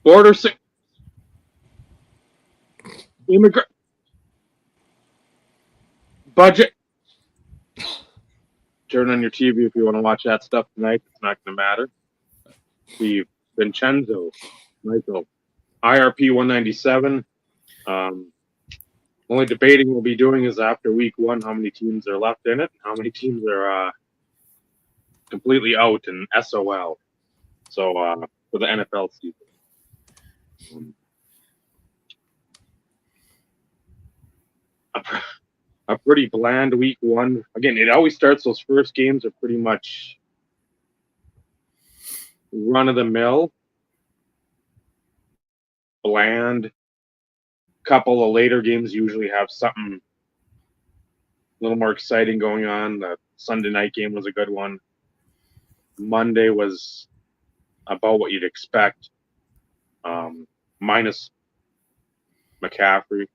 Border immigrant budget. Turn on your TV if you want to watch that stuff tonight. It's not going to matter. Steve Vincenzo, Michael, IRP 197. Only debating we'll be doing is after week 1, how many teams are left in it, and how many teams are completely out in SOL. So for the NFL season. A pretty bland week 1. Again, it always starts, those first games are pretty much run-of-the-mill, bland. Couple of later games usually have something a little more exciting going on. The Sunday night game was a good one. Monday was about what you'd expect, minus McCaffrey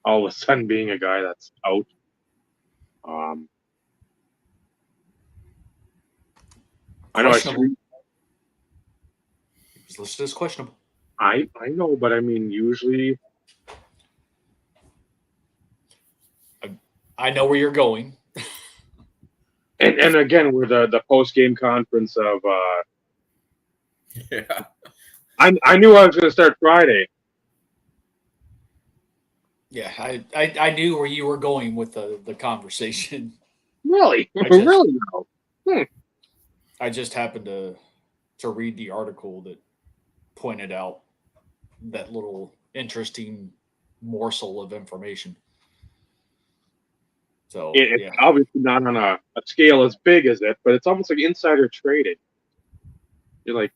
all of a sudden being a guy that's out. I know It was listed as questionable. I know, but I mean, usually I know where you're going. and again, we're the post game conference of Yeah. I knew I was going to start Friday. Yeah, I knew where you were going with the conversation. Really? Really? No. I just happened to read the article that pointed out that little interesting morsel of information. So It's obviously not on a scale as big as it, but it's almost like insider trading. You're like,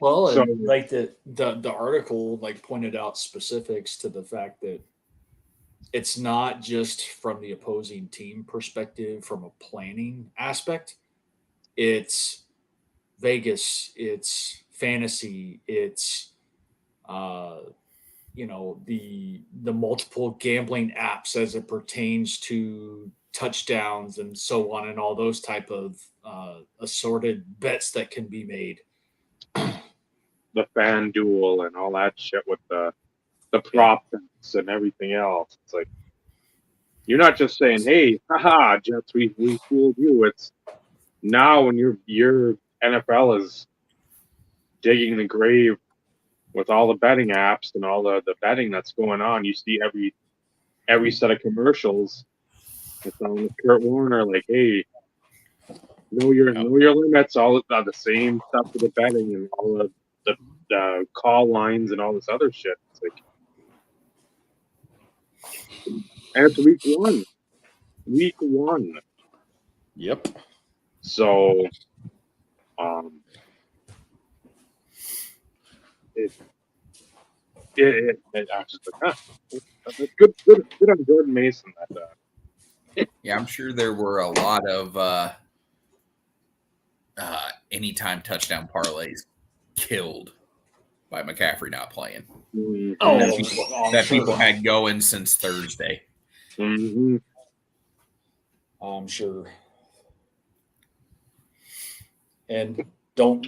Well, so, like the article like pointed out specifics to the fact that it's not just from the opposing team perspective from a planning aspect. It's Vegas, it's fantasy, it's the multiple gambling apps as it pertains to touchdowns and so on and all those type of assorted bets that can be made. the fan duel and all that shit with the prop bets and everything else. It's like, you're not just saying, "Hey, haha, Jets, we fooled you." It's now when your NFL is digging the grave with all the betting apps and all the betting that's going on. You see every set of commercials. It's on with Kurt Warner, like, "Hey, know your limits." All the same stuff for the betting and all the call lines and all this other shit. It's like, and it's week 1. Week 1. Yep. So, it's just like, it's good on Jordan Mason. Yeah, I'm sure there were a lot of anytime touchdown parlays killed by McCaffrey not playing. Mm-hmm. People had going since Thursday. Mm-hmm. I'm sure. And don't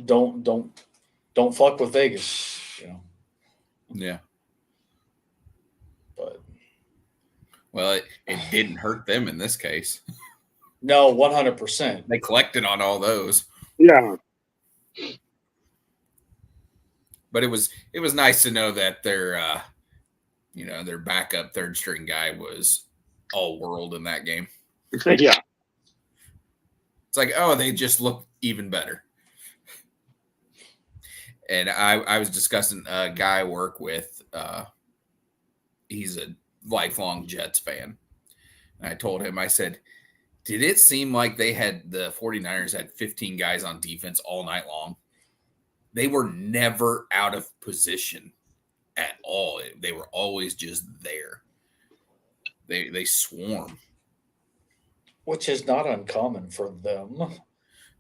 fuck with Vegas, Yeah. But well, it didn't hurt them in this case. No, 100%. They collected on all those. Yeah. But it was nice to know that their their backup third string guy was all world in that game. Yeah. It's like, oh, they just look even better. And I was discussing a guy I work with. He's a lifelong Jets fan. And I told him, I said, did it seem like the 49ers had 15 guys on defense all night long? They were never out of position at all. They were always just there. They swarm. Which is not uncommon for them.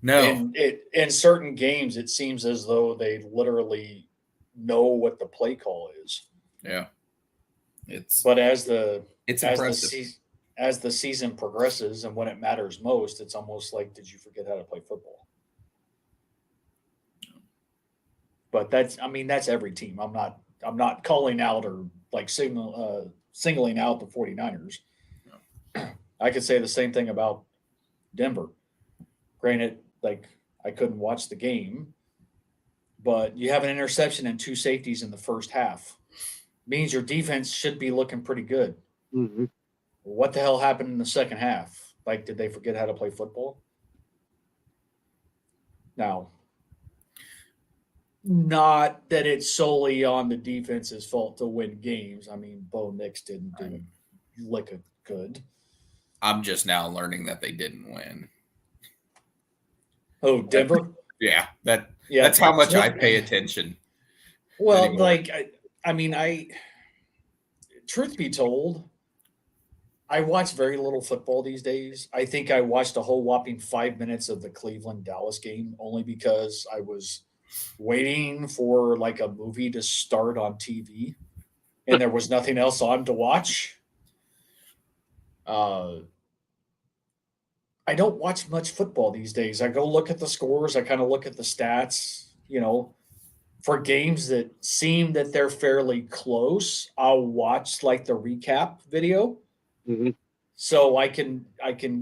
No. In certain games, it seems as though they literally know what the play call is. Yeah. But as the season progresses and when it matters most, it's almost like, did you forget how to play football? But that's every team. I'm not calling out or like singling out the 49ers. I could say the same thing about Denver. Granted, like I couldn't watch the game, but you have an interception and two safeties in the first half. Means your defense should be looking pretty good. Mm-hmm. What the hell happened in the second half? Like, did they forget how to play football? Now, not that it's solely on the defense's fault to win games. I mean, Bo Nix didn't do lick a good. I'm just now learning that they didn't win. Oh, Denver? Yeah, Yeah, that's how much I pay attention. Well, anymore. like, I truth be told, I watch very little football these days. I think I watched a whole whopping 5 minutes of the Cleveland Dallas game only because I was waiting for like a movie to start on TV and there was nothing else on to watch. I don't watch much football these days. I go look at the scores, I kind of look at the stats, for games that seem that they're fairly close. I'll watch like the recap video. Mm-hmm. So I can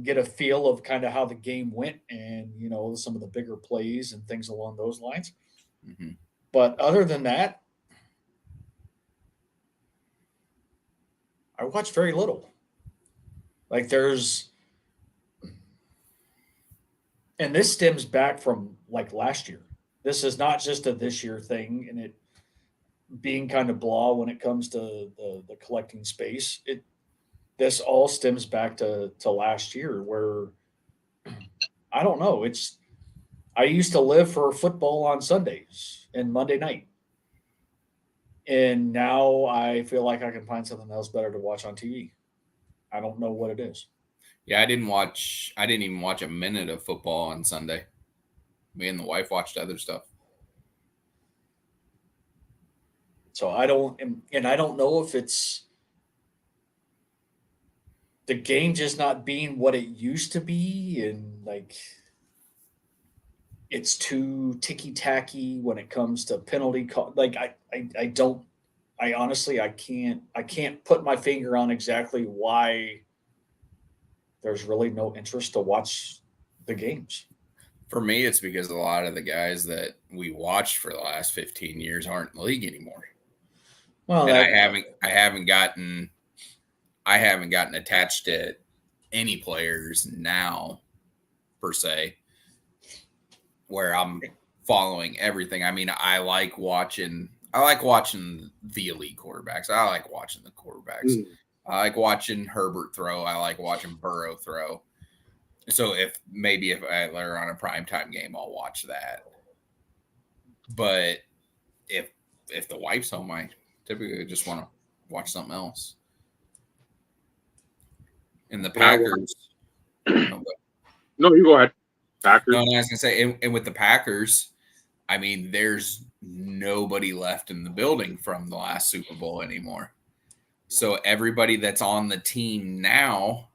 get a feel of kind of how the game went and some of the bigger plays and things along those lines. Mm-hmm. But other than that, I watch very little. Like and this stems back from like last year. This is not just a this year thing, and it being kind of blah when it comes to the collecting space. This all stems back to last year where I don't know. I used to live for football on Sundays and Monday night. And now I feel like I can find something else better to watch on TV. I don't know what it is. Yeah, I didn't even watch a minute of football on Sunday. Me and the wife watched other stuff. So I don't know if it's the game just not being what it used to be and like it's too ticky tacky when it comes to penalty call. Like I don't I honestly I can't put my finger on exactly why there's really no interest to watch the games. For me, it's because a lot of the guys that we watched for the last 15 years aren't in the league anymore. Well, and I haven't gotten attached to any players now per se, where I'm following everything. I mean, I like watching the elite quarterbacks. I like watching the quarterbacks. I like watching Herbert throw. I like watching Burrow throw. So if they're on a primetime game, I'll watch that. But if the wife's home, I typically just want to watch something else. And the Packers. No, you go ahead. Packers. No, I was gonna say, and with the Packers, I mean, there's nobody left in the building from the last Super Bowl anymore. So everybody that's on the team now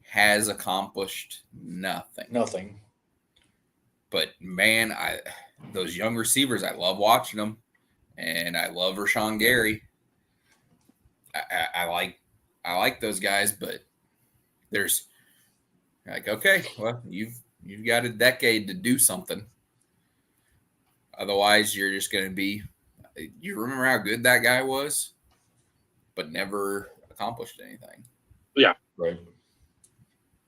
has accomplished nothing. Nothing. But man, those young receivers, I love watching them, and I love Rashawn Gary. I like those guys, but there's like, okay, well, you've got a decade to do something. Otherwise, you're just going to be. You remember how good that guy was, but never accomplished anything. Yeah, right.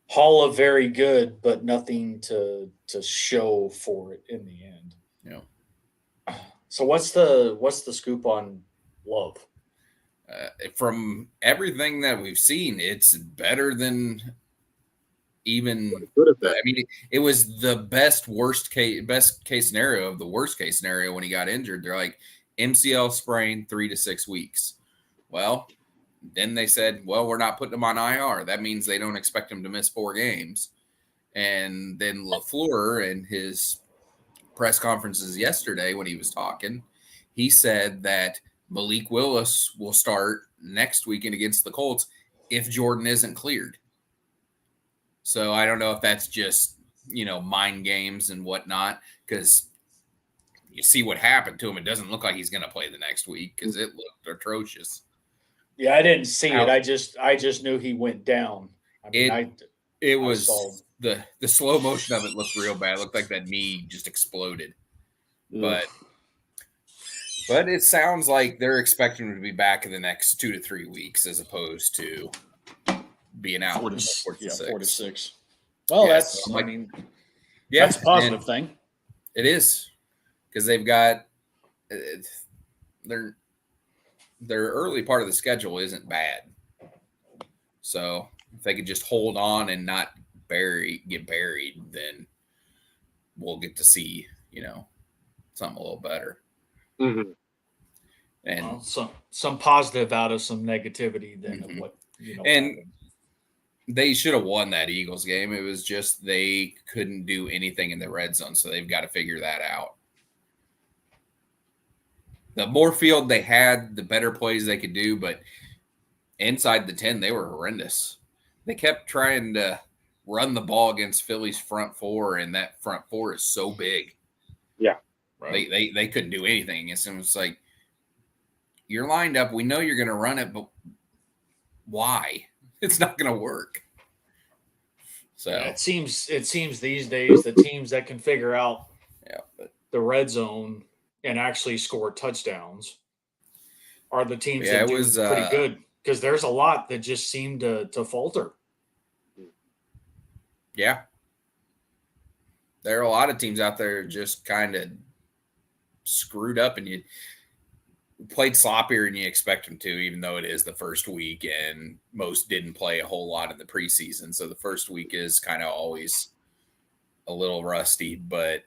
Hall of very good, but nothing to show for it in the end. Yeah. So what's the scoop on Love? From everything that we've seen, it's better than even. I mean, it was the best case scenario of the worst case scenario when he got injured. They're like MCL sprain 3 to 6 weeks. Well, then they said, well, we're not putting him on IR. That means they don't expect him to miss 4 games. And then LaFleur in his press conferences yesterday when he was talking, he said that Malik Willis will start next weekend against the Colts if Jordan isn't cleared. So I don't know if that's just, mind games and whatnot, because you see what happened to him. It doesn't look like he's going to play the next week because it looked atrocious. Yeah, I didn't see it. I just knew he went down. I mean, It was the slow motion of it looked real bad. It looked like that knee just exploded. But it sounds like they're expecting him to be back in the next 2 to 3 weeks as opposed to being out 4 to 6. Well, that's that's a positive thing. It is because they've got their early part of the schedule isn't bad. So if they could just hold on and not get buried, then we'll get to see, something a little better. Mm-hmm. And some positive out of some negativity then of what and happened. They should have won that Eagles game. It was just they couldn't do anything in the red zone, so they've got to figure that out. The more field they had, the better plays they could do, but inside the 10, they were horrendous. They kept trying to run the ball against Philly's front four, and that front four is so big. Yeah. Right. They couldn't do anything against them. It's like, you're lined up. We know you're going to run it, but why? It's not going to work. So it seems these days the teams that can figure out the red zone and actually score touchdowns are the teams that do pretty good, because there's a lot that just seem to falter. Yeah. There are a lot of teams out there just kind of screwed up, and you played sloppier than you expect them to, even though it is the first week and most didn't play a whole lot in the preseason. So the first week is kind of always a little rusty, but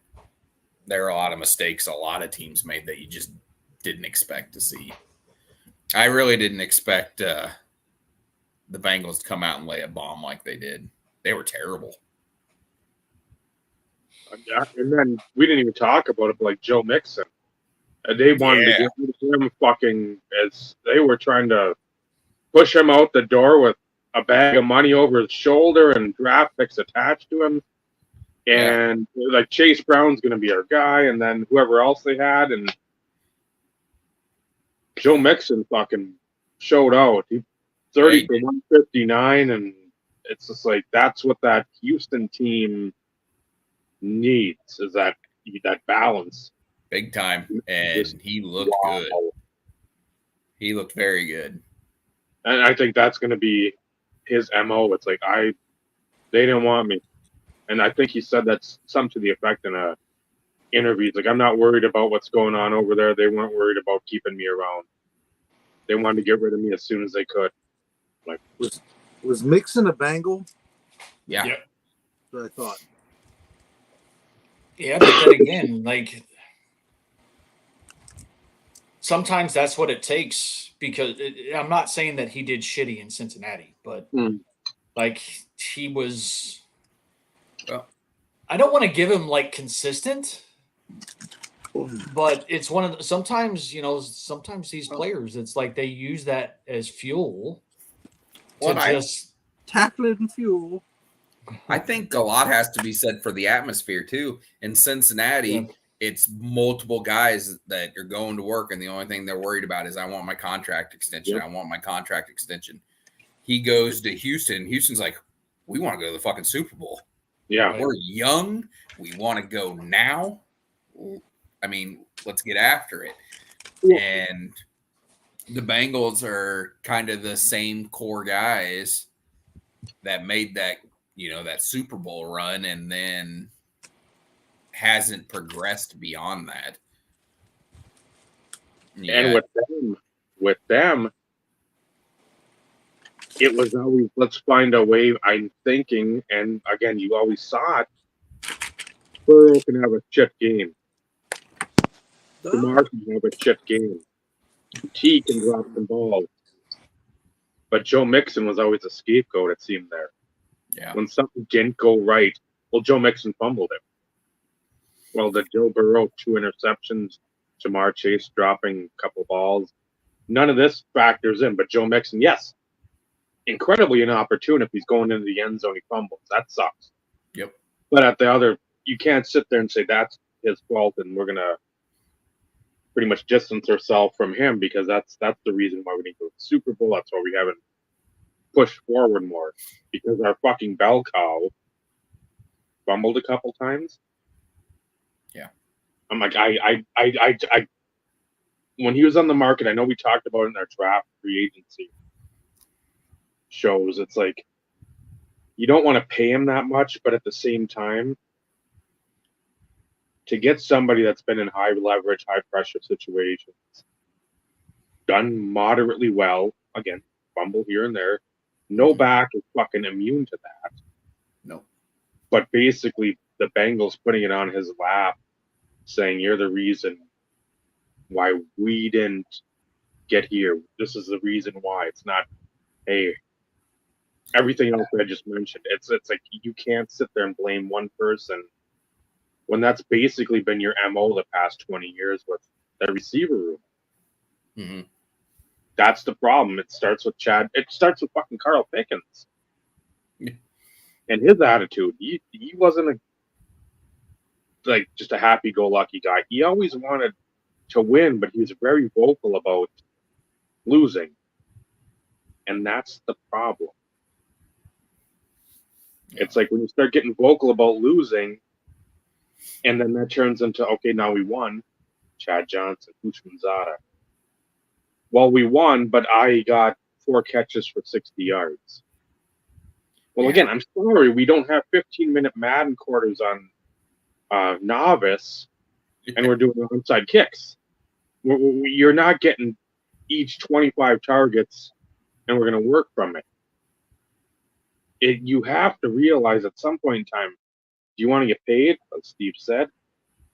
there are a lot of mistakes a lot of teams made that you just didn't expect to see. I really didn't expect the Bengals to come out and lay a bomb like they did. They were terrible. And then we didn't even talk about it, but like Joe Mixon. They wanted to get rid of him fucking as they were trying to push him out the door with a bag of money over his shoulder and draft picks attached to him. And like Chase Brown's going to be our guy, and then whoever else they had. And Joe Mixon fucking showed out. He 30 for 159, and it's just like that's what that Houston team needs, is that balance. Big time. And he looked good. He looked very good. And I think that's going to be his MO. It's like, they didn't want me. And I think he said that's something to the effect in a interview. It's like, I'm not worried about what's going on over there. They weren't worried about keeping me around. They wanted to get rid of me as soon as they could. Like, was Mixon a Bengal? Yeah. Yep. That's what I thought. Yeah, but then again, like, sometimes that's what it takes, because I'm not saying that he did shitty in Cincinnati, but like he was. Well, I don't want to give him like consistent, but it's one of the, sometimes these players, it's like they use that as fuel to just tackling fuel. I think a lot has to be said for the atmosphere too. In Cincinnati, it's multiple guys that are going to work, and the only thing they're worried about is, I want my contract extension. I want my contract extension. He goes to Houston. Houston's like, we want to go to the fucking Super Bowl. Yeah. We're young. We want to go now. I mean, let's get after it. Yeah. And the Bengals are kind of the same core guys that made that, that Super Bowl run, and then hasn't progressed beyond that. Yeah. And with them, it was always, let's find a way. I'm thinking, and again, you always saw it. Burrow can have a shit game. Lamar can have a shit game. T can drop some balls. But Joe Mixon was always a scapegoat, it seemed there. Yeah. When something didn't go right, well, Joe Mixon fumbled it. Well, the Joe Burrow 2 interceptions, Jamar Chase dropping a couple balls. None of this factors in, but Joe Mixon, yes, incredibly inopportune if he's going into the end zone, he fumbles. That sucks. Yep. But at the other, you can't sit there and say that's his fault and we're going to pretty much distance ourselves from him because that's the reason why we need to go to the Super Bowl. That's why we haven't pushed forward more because our fucking bell cow fumbled a couple times. Yeah. I'm like, I when he was on the market, I know we talked about it in our draft free agency shows. It's like you don't want to pay him that much, but at the same time, to get somebody that's been in high leverage, high pressure situations, done moderately well, again, fumble here and there, no back is fucking immune to that. No. But basically, the Bengals putting it on his lap, saying, you're the reason why we didn't get here. This is the reason why. It's not, hey, everything else that I just mentioned. It's like you can't sit there and blame one person when that's basically been your MO the past 20 years with the receiver room. Mm-hmm. That's the problem. It starts with Chad. It starts with fucking Carl Pickens. Yeah. And his attitude. He wasn't just a happy-go-lucky guy. He always wanted to win, but he was very vocal about losing. And that's the problem. Yeah. It's like when you start getting vocal about losing, and then that turns into, okay, now we won. Chad Johnson, Manzada. Well, we won, but I got 4 catches for 60 yards. Well, again, I'm sorry, we don't have 15-minute Madden quarters on novice, and we're doing onside kicks. You're not getting each 25 targets, and we're going to work from it. You have to realize at some point in time, do you want to get paid, as Steve said,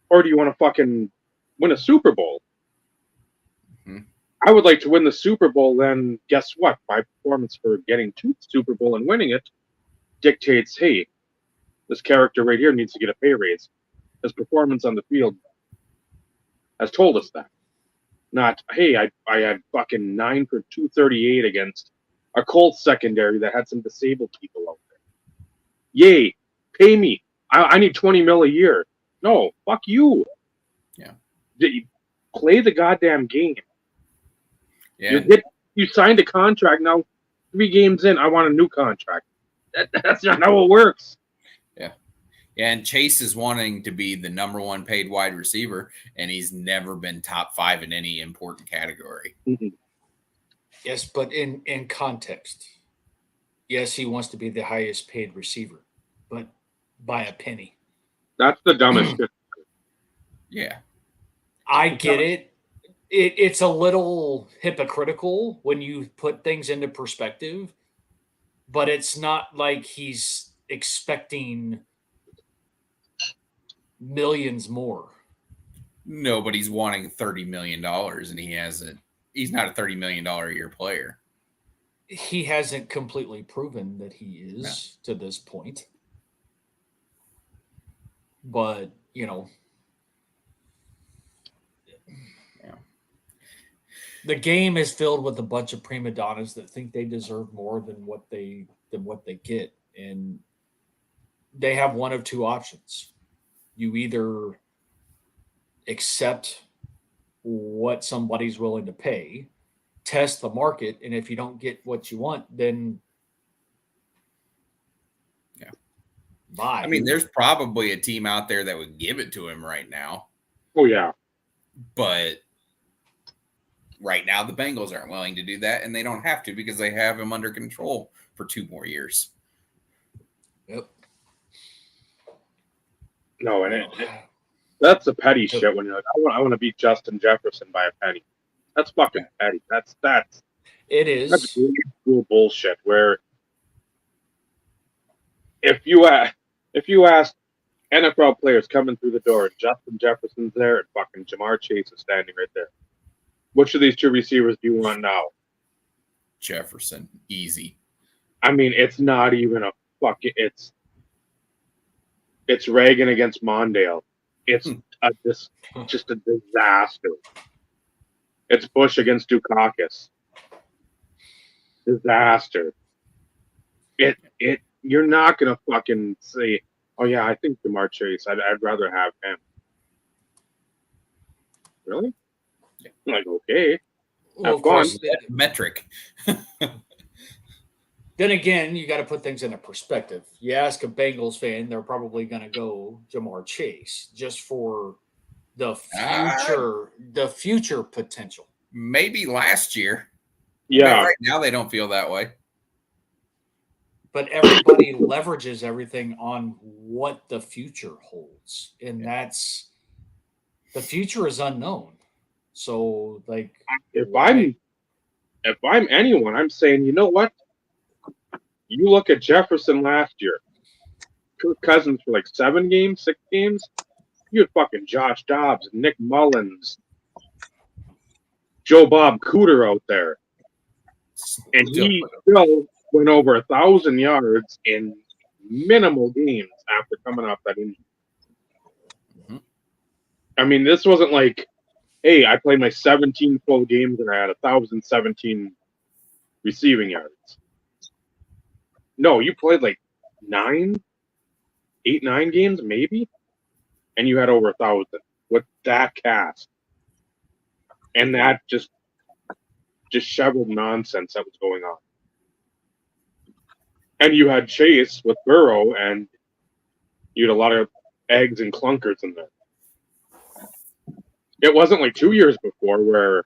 or do you want to fucking win a Super Bowl? Mm-hmm. I would like to win the Super Bowl, then guess what? My performance for getting to the Super Bowl and winning it dictates, hey, this character right here needs to get a pay raise. His performance on the field has told us that. Not, hey, I had fucking 9 for 238 against a Colts secondary that had some disabled people out there. Yay, pay me. I need $20 million a year. No, fuck you. Yeah. Play the goddamn game. Yeah. You signed a contract. Now, 3 games in, I want a new contract. That's not how it works. Yeah. Yeah, and Chase is wanting to be the number 1 paid wide receiver, and he's never been top 5 in any important category. Mm-hmm. Yes, but in context, yes, he wants to be the highest paid receiver, but by a penny. That's the dumbest shit. Yeah. I get it. It's a little hypocritical when you put things into perspective, but it's not like he's expecting millions more. Nobody's wanting $30 million, and he hasn't. He's not a $30 million a year player. He hasn't completely proven that he is to this point. But, Yeah. The game is filled with a bunch of prima donnas that think they deserve more than what they get. And they have one of 2 options. You either accept what somebody's willing to pay, test the market, and if you don't get what you want, then bye. I mean, there's probably a team out there that would give it to him right now. Oh, yeah. But right now, the Bengals aren't willing to do that, and they don't have to because they have him under control for 2 more years. Yep. No, and that's the petty shit when you're like, I want to beat Justin Jefferson by a penny. That's fucking petty. That's it is. That's really cool bullshit. Where if you ask NFL players coming through the door, and Justin Jefferson's there, and fucking Jamar Chase is standing right there. Which of these 2 receivers do you want now? Jefferson, easy. I mean, it's not even a fucking. It's Reagan against Mondale. It's just a disaster. It's Bush against Dukakis. Disaster. You're not gonna fucking say, oh yeah, I think Jamar Chase. I'd rather have him. Really? I'm like, okay, Well, of fun. course, Metric. then again, you got to put things into perspective. You ask a Bengals fan, they're probably going to go Jamar Chase just for the future potential. Maybe last year. Yeah, But right now they don't feel that way. But everybody leverages everything on what the future holds, and that's the future is unknown. So, like, if I'm anyone, I'm saying, you know what? You look at Jefferson last year, Kirk Cousins for like 7 games, 6 games. You had fucking Josh Dobbs, Nick Mullins, Joe Bob Cooter out there, and he still went over 1,000 yards in minimal games after coming off that injury. Mm-hmm. I mean, this wasn't like, hey, I played my 17 full games and I had 1,017 receiving yards. No, you played like 9 games maybe, and you had over 1,000 with that cast and that just disheveled nonsense that was going on. And you had Chase with Burrow, and you had a lot of eggs and clunkers in there. It wasn't like 2 years before where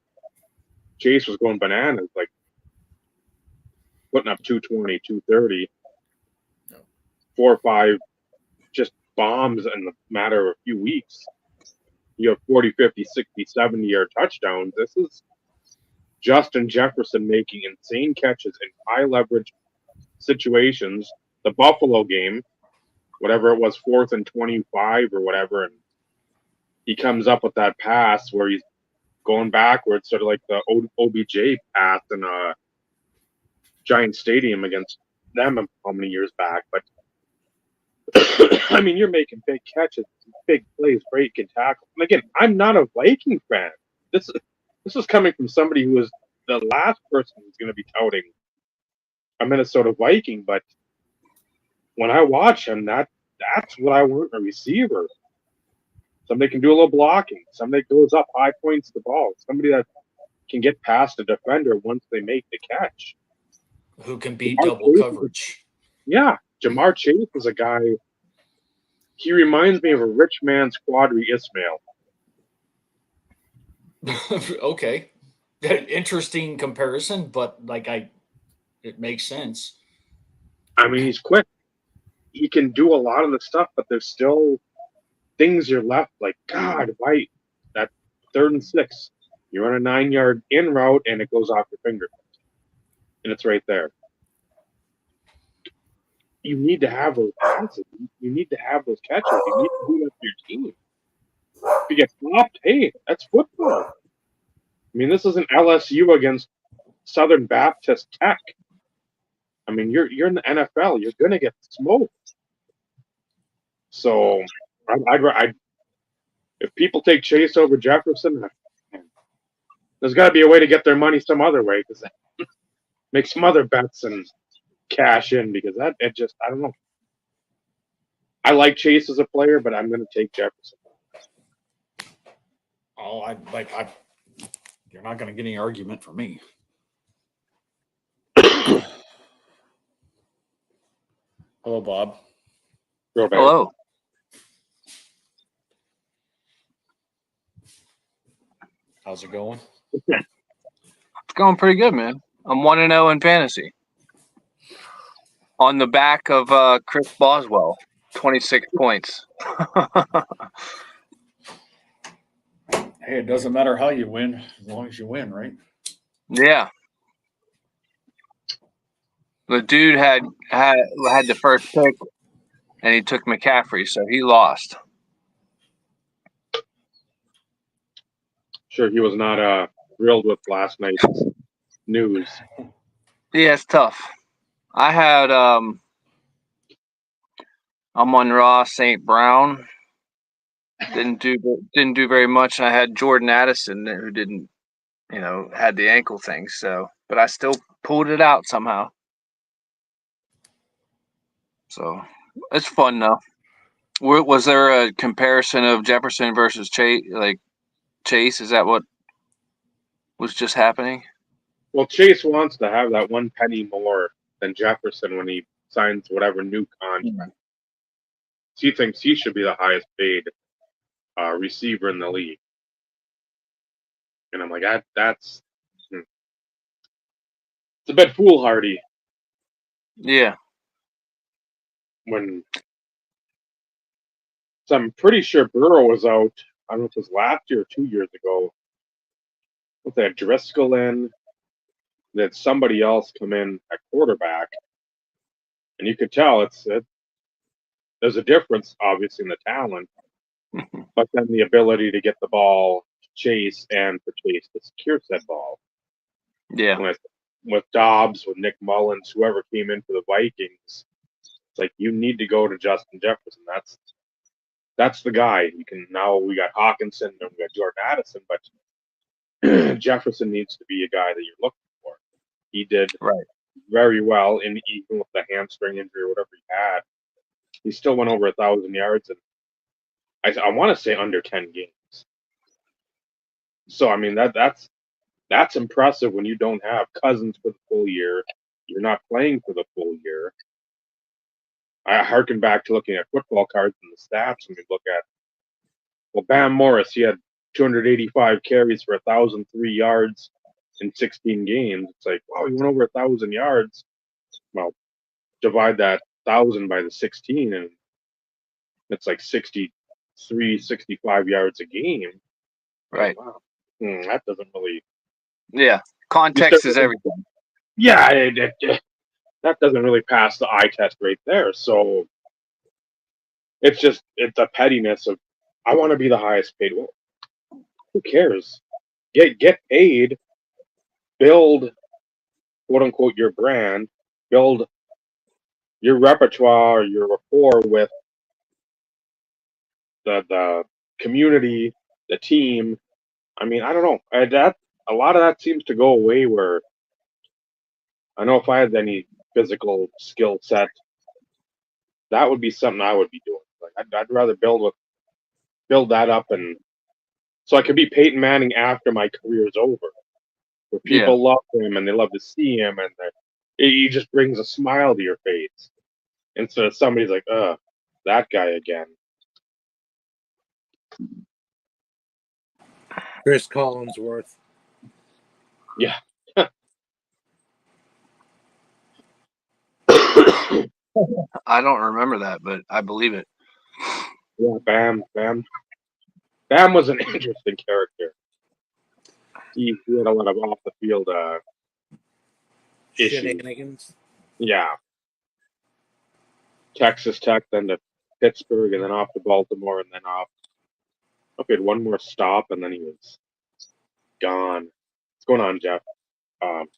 Chase was going bananas, like putting up 220, 230, 4 or 5 just bombs in the matter of a few weeks. You have 40, 50, 60, 70-yard touchdowns. This is Justin Jefferson making insane catches in high leverage situations. The Buffalo game, whatever it was, 4th and 25 or whatever, and he comes up with that pass where he's going backwards, sort of like the OBJ pass in a Giant Stadium against them how many years back. But I mean, you're making big catches, big plays, breaking tackles. And again, I'm not a Viking fan. This is coming from somebody who was the last person who's going to be touting a Minnesota Viking. But when I watch him, that's what I want in a receiver. Somebody can do a little blocking. Somebody goes up high, points the ball. Somebody that can get past a defender once they make the catch. Who can beat double coverage. Yeah. Jamar Chase is a guy, he reminds me of a rich man's Quadri Ismail. Okay. Interesting comparison, but it makes sense. I mean, he's quick. He can do a lot of the stuff, but there's still things you're left like, God, why that 3rd and 6? You run a 9-yard in route and it goes off your finger. And it's right there. You need to have those passes. You need to have those catches. You need to do that for your team. If you get flopped, hey, that's football. I mean, this isn't LSU against Southern Baptist Tech. I mean, you're in the NFL. You're gonna get smoked. So, I'd if people take Chase over Jefferson, there's got to be a way to get their money some other way, because make some other bets and cash in, because I don't know. I like Chase as a player, but I'm going to take Jefferson. Oh, you're not going to get any argument from me. Hello, Bob. Hello. How's it going? It's going pretty good, man. I'm 1-0 in fantasy. On the back of Chris Boswell, 26 points. Hey, it doesn't matter how you win, as long as you win, right? Yeah. The dude had the first pick, and he took McCaffrey, so he lost. Sure, he was not thrilled with last night's news. Yeah, it's tough. I had Amon-Ra St. Brown. Didn't do very much. And I had Jordan Addison, who didn't, had the ankle thing. So, but I still pulled it out somehow. So it's fun though. Was there a comparison of Jefferson versus Chase? Like Chase, is that what was just happening. Well, Chase wants to have that one penny more than Jefferson when he signs whatever new contract. He thinks he should be the highest paid receiver in the league. And I'm like, that's it's a bit foolhardy Yeah. when. So I'm pretty sure Burrow was out. I don't know if it was last year or 2 years ago. With that Driscoll in, that somebody else come in at quarterback, and you could tell there's a difference, obviously, in the talent, but then the ability to get the ball to Chase and for Chase to secure said ball. Yeah. With Dobbs, with Nick Mullins, whoever came in for the Vikings, it's like you need to go to Justin Jefferson. That's the guy. Now we got Hawkinson and we got Jordan Addison, but Jefferson needs to be a guy that you're looking for. He did Right. very well, and even with the hamstring injury or whatever he had, he still went over 1,000 yards, and I want to say under 10 games. So I mean that's impressive when you don't have Cousins for the full year. You're not playing for the full year. I harken back to looking at football cards and the stats, and we look at, well, Bam Morris, he had 285 carries for 1,003 yards in 16 games. It's like, wow, he went over 1,000 yards. Well, divide that 1,000 by the 16, and it's like 63, 65 yards a game. Right. Wow. That doesn't really. Yeah. Context is everything. Yeah, that doesn't really pass the eye test right there. So it's a pettiness of, I want to be the highest paid. Well, who cares? Get paid, build, quote unquote, your brand, build your repertoire, your rapport with the community, the team. I mean, I don't know. A lot of that seems to go away. Where I know if I had any physical skill set, that would be something I would be doing. Like I'd rather build that up, and so I could be Peyton Manning after my career is over, where people love him and they love to see him, and he just brings a smile to your face instead of somebody's like, that guy again. Chris Collinsworth. Yeah. I don't remember that, but I believe it. Yeah, Bam was an interesting character. He had a lot of off the field issues. Shenanigans. Yeah. Texas Tech, then to Pittsburgh, and then off to Baltimore, and then off. He had one more stop, and then he was gone. What's going on, Jeff?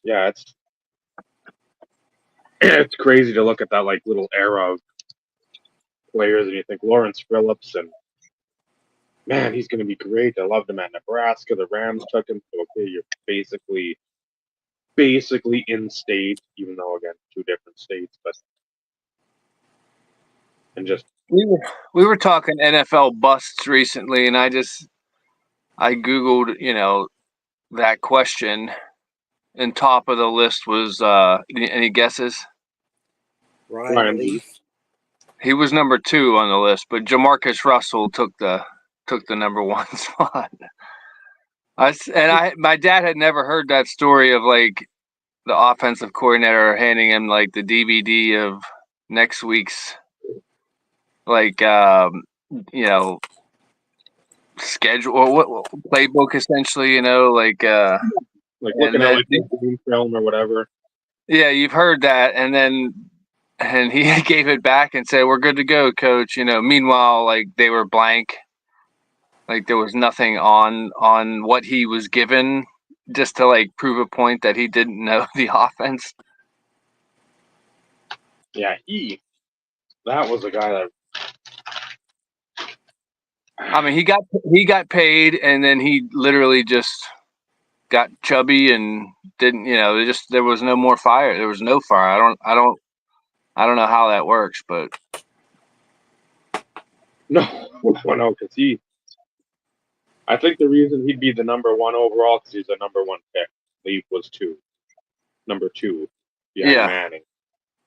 Yeah, it's crazy to look at that like little era of players, and you think Lawrence Phillips, and man, he's going to be great. I loved him at Nebraska. The Rams took him. So okay, you're basically in state, even though again 2 different states, but and just We were talking NFL busts recently, and I Googled, that question, and top of the list was any guesses? Ryan Leaf. He was number 2 on the list, but Jamarcus Russell took the number 1 spot. My dad had never heard that story of like the offensive coordinator handing him like the DVD of next week's like schedule or what playbook essentially, like looking at like game film or whatever. Yeah, you've heard that, and he gave it back and said, "We're good to go, coach." Meanwhile, like they were blank, like there was nothing on what he was given, just to like prove a point that he didn't know the offense. Yeah, that was a guy that. I mean, he got paid, and then he literally just got chubby and didn't. There was no more fire. There was no fire. I don't know how that works, but no, because I think the reason he'd be the number one overall because he's a number one pick. Leaf was number two behind Yeah. Manning.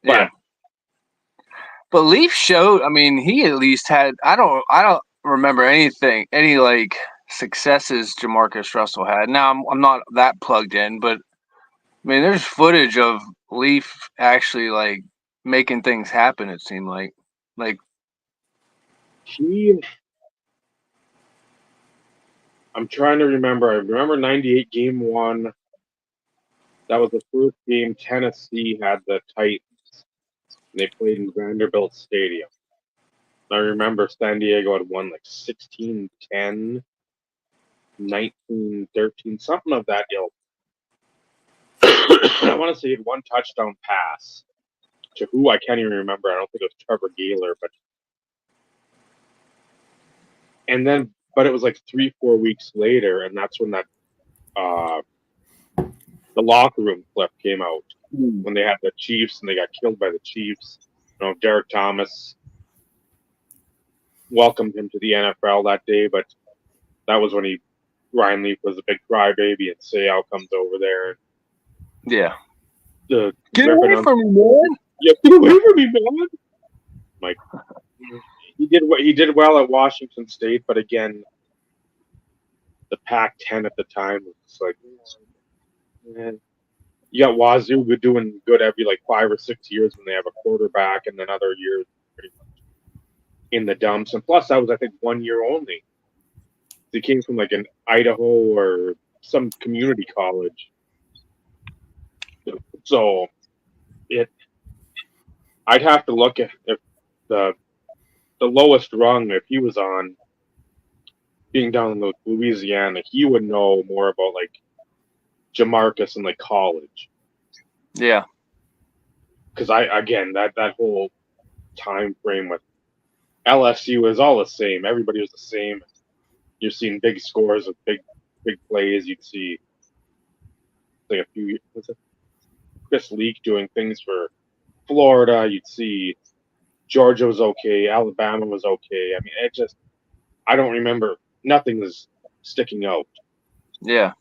Yeah. But Leaf showed. I mean, he at least had. I don't remember any like successes Jamarcus Russell had. Now I'm not that plugged in, but I mean, there's footage of Leaf actually like making things happen. It seemed like I'm trying to remember. I remember 98 game one. That was the first game Tennessee had the Titans. And they played in Vanderbilt Stadium. I remember San Diego had won like 16-10, 19-13, something of that ilk. I want to say he had one touchdown pass to who I can't even remember. I don't think it was Trevor Gaylor, but it was like 3-4 weeks later, and that's when that the locker room clip came out when they had the Chiefs and they got killed by the Chiefs. Derek Thomas welcomed him to the NFL that day, but that was when Ryan Leaf was a big crybaby, and Seau comes over there. yeah. Get away from me, man! Yeah, get away from me, man! Like he did well at Washington State, but again, the Pac-10 at the time was like, man. You got Wazoo doing good every like 5 or 6 years when they have a quarterback, and then other years pretty much in the dumps. And plus, that was I think 1 year only. He came from like an Idaho or some community college, so I'd have to look at if the lowest rung if he was on being down in Louisiana, he would know more about like Jamarcus and like college. Yeah. Because that whole time frame with LSU was all the same. Everybody was the same. You're seeing big scores of big plays. You'd see like Chris Leak doing things for Florida. You'd see Georgia was okay. Alabama was okay. I mean, I don't remember. Nothing was sticking out. Yeah.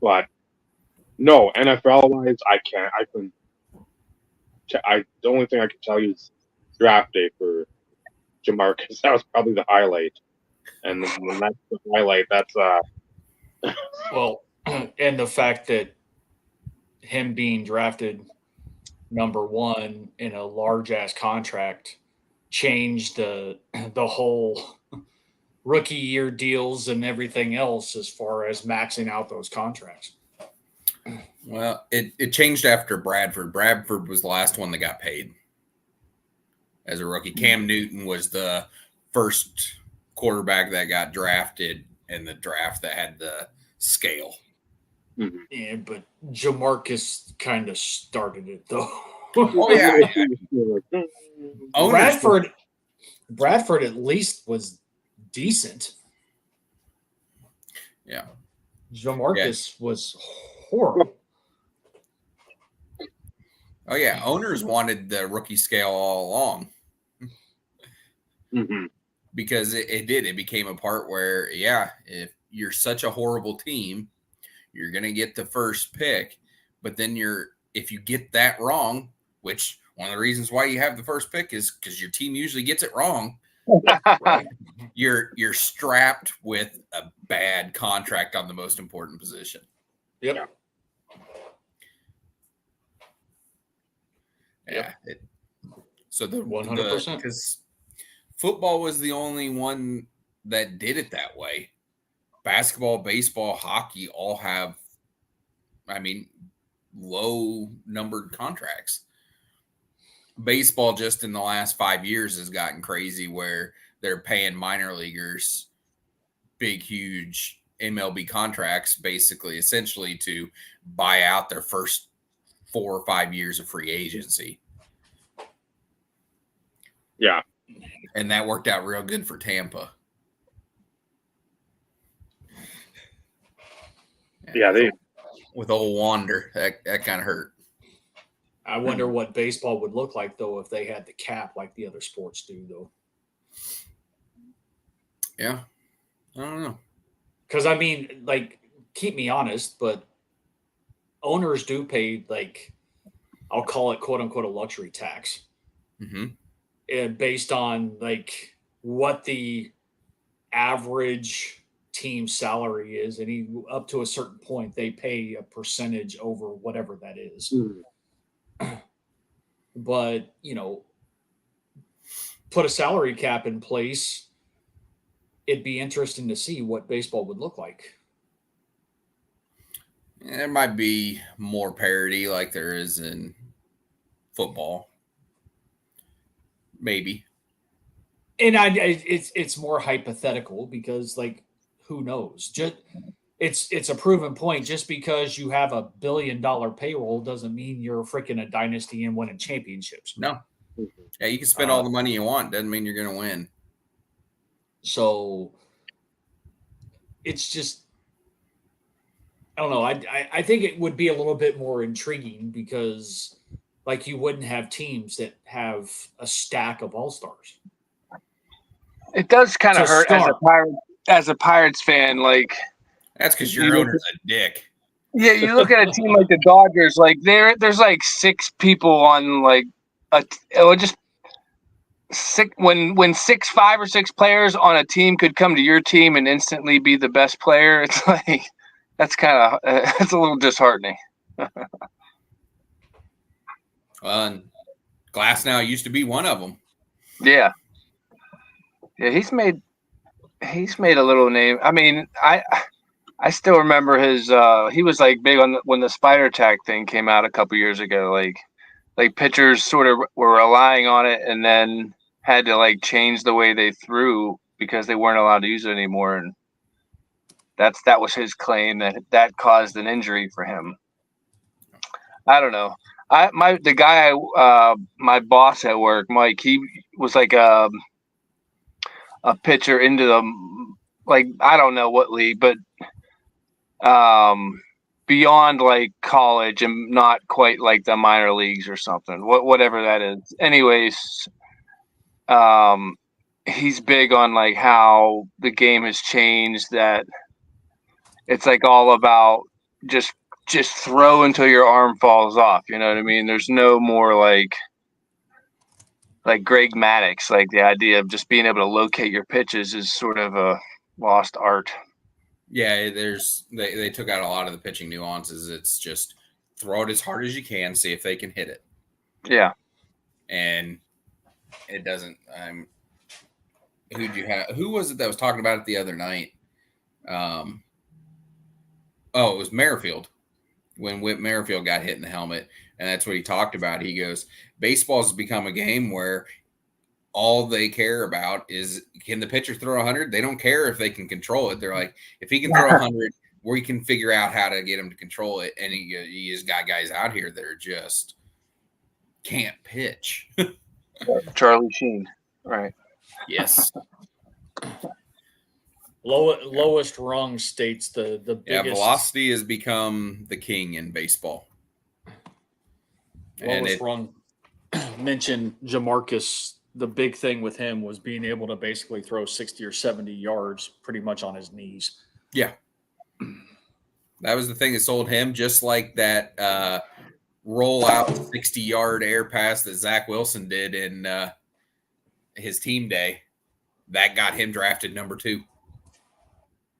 But no, NFL wise, the only thing I can tell you is draft day for Jamarcus. That was probably the highlight. And when that's the highlight, that's Well, and the fact that him being drafted number one in a large ass contract changed the whole rookie year deals and everything else as far as maxing out those contracts. Well, it changed after Bradford. Bradford was the last one that got paid as a rookie. Cam Newton was the first quarterback that got drafted in the draft that had the scale. Mm-hmm. Yeah, but Jamarcus kind of started it though. Oh yeah. Bradford at least was decent. Yeah. Jamarcus was horrible. Oh yeah, owners wanted the rookie scale all along. Mm-hmm. Because it did. It became a part where, yeah, if you're such a horrible team, you're going to get the first pick. But then if you get that wrong, which one of the reasons why you have the first pick is because your team usually gets it wrong. Right? You're strapped with a bad contract on the most important position. Yep. Yeah. So the 100%. Because football was the only one that did it that way. Basketball, baseball, hockey all have, low numbered contracts. Baseball just in the last 5 years has gotten crazy where they're paying minor leaguers big, huge MLB contracts, essentially to buy out their first 4 or 5 years of free agency. Yeah. And that worked out real good for Tampa. Yeah, with old Wander, that kind of hurt. I wonder what baseball would look like though if they had the cap like the other sports do though. Yeah. I don't know. Because I mean, like, keep me honest, but owners do pay, like, I'll call it quote unquote a luxury tax, based on like what the average team salary is, and up to a certain point they pay a percentage over whatever that is. But put a salary cap in place, it'd be interesting to see what baseball would look like. There might be more parity like there is in football. Maybe. And it's more hypothetical because, like, who knows? It's a proven point. Just because you have $1 billion payroll doesn't mean you're freaking a dynasty and winning championships. No. Yeah, you can spend all the money you want. Doesn't mean you're going to win. So it's just, I don't know. I think it would be a little bit more intriguing because, like, you wouldn't have teams that have a stack of all-stars. It does kind of hurt as a Pirates fan. Like, that's because your owner's a dick. Yeah, you look at a team like the Dodgers. Like, there's like 6 people on like just 6 when 5 or 6 players on a team could come to your team and instantly be the best player. It's like that's kind of it's a little disheartening. Well, Glass now used to be one of them. Yeah. Yeah, he's made a little name. I mean, I still remember his. He was like big on when the spider tag thing came out a couple years ago. Like pitchers sort of were relying on it, and then had to like change the way they threw because they weren't allowed to use it anymore. And that was his claim that caused an injury for him. I don't know. My boss at work, Mike, he was like a pitcher into the, like, I don't know what league, but beyond like college and not quite like the minor leagues or something, whatever that is. Anyways, he's big on like how the game has changed, that it's like all about just throw until your arm falls off. You know what I mean? There's no more like Greg Maddux, like the idea of just being able to locate your pitches is sort of a lost art. Yeah, they took out a lot of the pitching nuances. It's just throw it as hard as you can, see if they can hit it. Yeah. And it doesn't. Who was it that was talking about it the other night? It was Merrifield. When Whit Merrifield got hit in the helmet, and that's what he talked about. He goes, baseball's become a game where all they care about is, can the pitcher throw 100? They don't care if they can control it. They're like, if he can throw 100, we can figure out how to get him to control it. And he has got guys out here that are just can't pitch. Charlie Sheen, right? Yes. Lowest rung states the biggest. Yeah, velocity has become the king in baseball. Lowest rung mentioned Jamarcus. The big thing with him was being able to basically throw 60 or 70 yards pretty much on his knees. Yeah. That was the thing that sold him, just like that roll out 60-yard air pass that Zach Wilson did in his team day. That got him drafted number 2.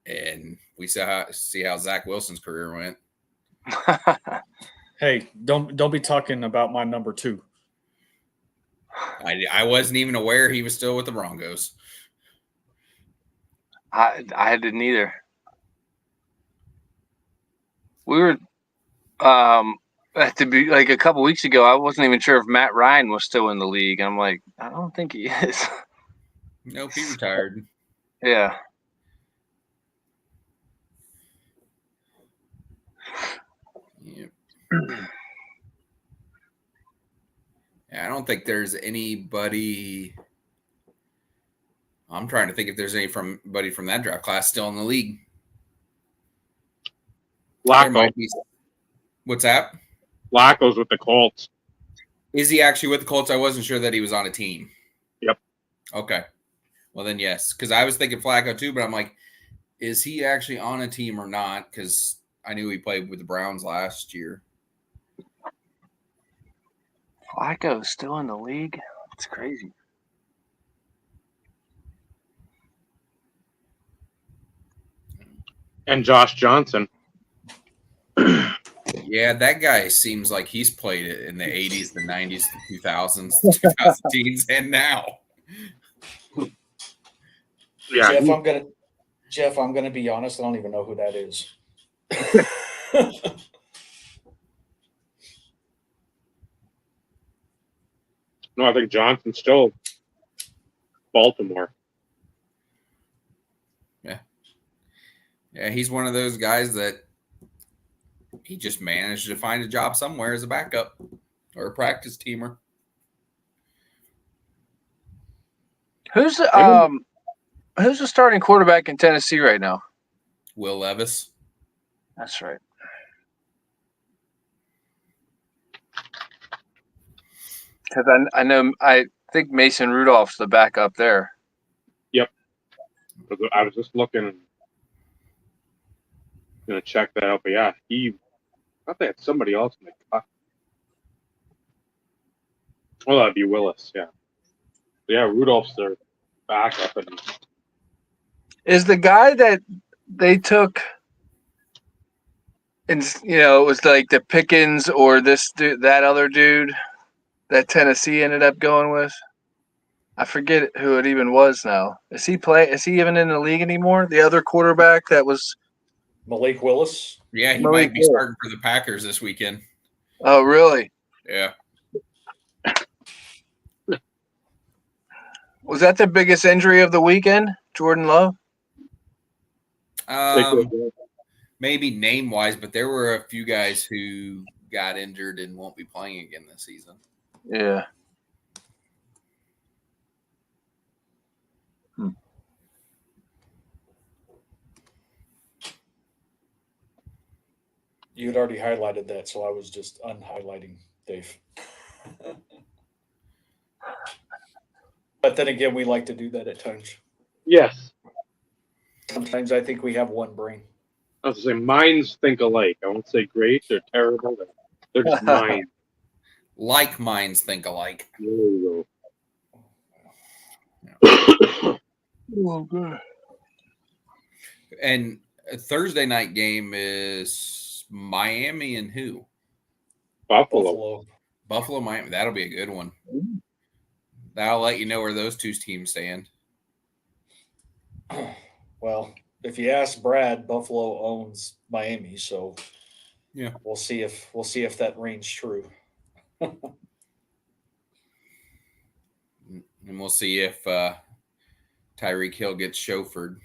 And we see how Zach Wilson's career went. Hey, don't be talking about my number 2. I wasn't even aware he was still with the Broncos. I didn't either. We were to be like a couple weeks ago. I wasn't even sure if Matt Ryan was still in the league. I'm like, I don't think he is. Nope, he retired. Yeah. Yep. I don't think there's anybody. I'm trying to think if there's anybody from that draft class still in the league. Flacco. What's that? Flacco's with the Colts. Is he actually with the Colts? I wasn't sure that he was on a team. Yep. Okay. Well, then yes, because I was thinking Flacco too, but I'm like, is he actually on a team or not? Because I knew he played with the Browns last year. Flacco's still in the league. It's crazy. And Josh Johnson. Yeah, that guy seems like he's played it in the 80s, the 90s, the 2000s, the 2010s, and now. Yeah, Jeff, I'm gonna be honest. I don't even know who that is. no, I think Johnson's still Baltimore. Yeah, he's one of those guys that he just managed to find a job somewhere as a backup or a practice teamer. Who's the starting quarterback in Tennessee right now? Will Levis. That's right. Because I think Mason Rudolph's the backup there. Yep. I was just looking, gonna check that out, but yeah, I thought they had somebody else in the cut. Oh, that'd be Willis, yeah. Yeah, Rudolph's their backup, and Is the guy that they took, and it was like the Pickens or this dude, that other dude that Tennessee ended up going with? I forget who it even was now. Is he even in the league anymore? The other quarterback that was Malik Willis. Yeah, he Malik might be Willis. starting for the Packers this weekend. Oh, really? Yeah. Was that the biggest injury of the weekend, Jordan Love? Maybe name-wise, but there were a few guys who got injured and won't be playing again this season. Yeah. You had already highlighted that, so I was just unhighlighting Dave. But then again, we like to do that at times. yes, Sometimes I think we have one brain. I was gonna say minds think alike. I won't say great; they're terrible. They're just minds. Like minds think alike. There you Oh, good. And a Thursday night game is Miami and who? go. Buffalo. Buffalo, Miami. That'll be a good one. That'll let you know where those two teams stand. Well, if you ask Brad, Buffalo owns Miami, so Yeah. we'll see if that rings true. And we'll see if Tyreek Hill gets chauffeured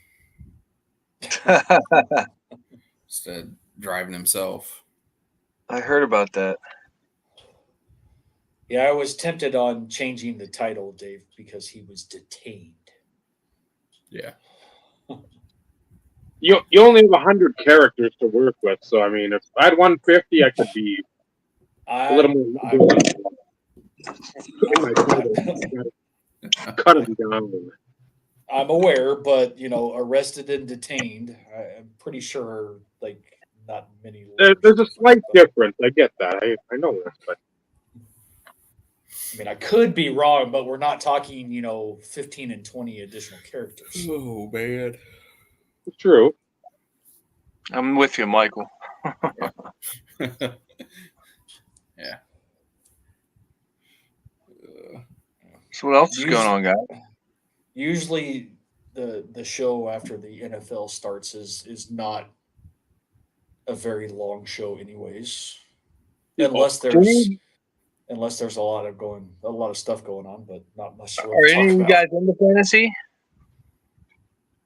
instead of driving himself. I heard about that. Yeah, I was tempted on changing the title, Dave, because he was detained. Yeah. You only have 100 characters to work with, so I mean, if I had 150, I could be a little more. Cut him down. I'm aware, but arrested and detained. I'm pretty sure, like, not many. There's a slight difference. I get that. I know this, but I mean, I could be wrong, but we're not talking, 15 and 20 additional characters. Oh, man. it's true. I'm with you, Michael. Yeah. So what else is going on, guys? Usually, the show after the NFL starts is not a very long show, anyways, unless there's a lot of stuff going on, but not much. To Are really any of talk you about. guys into fantasy?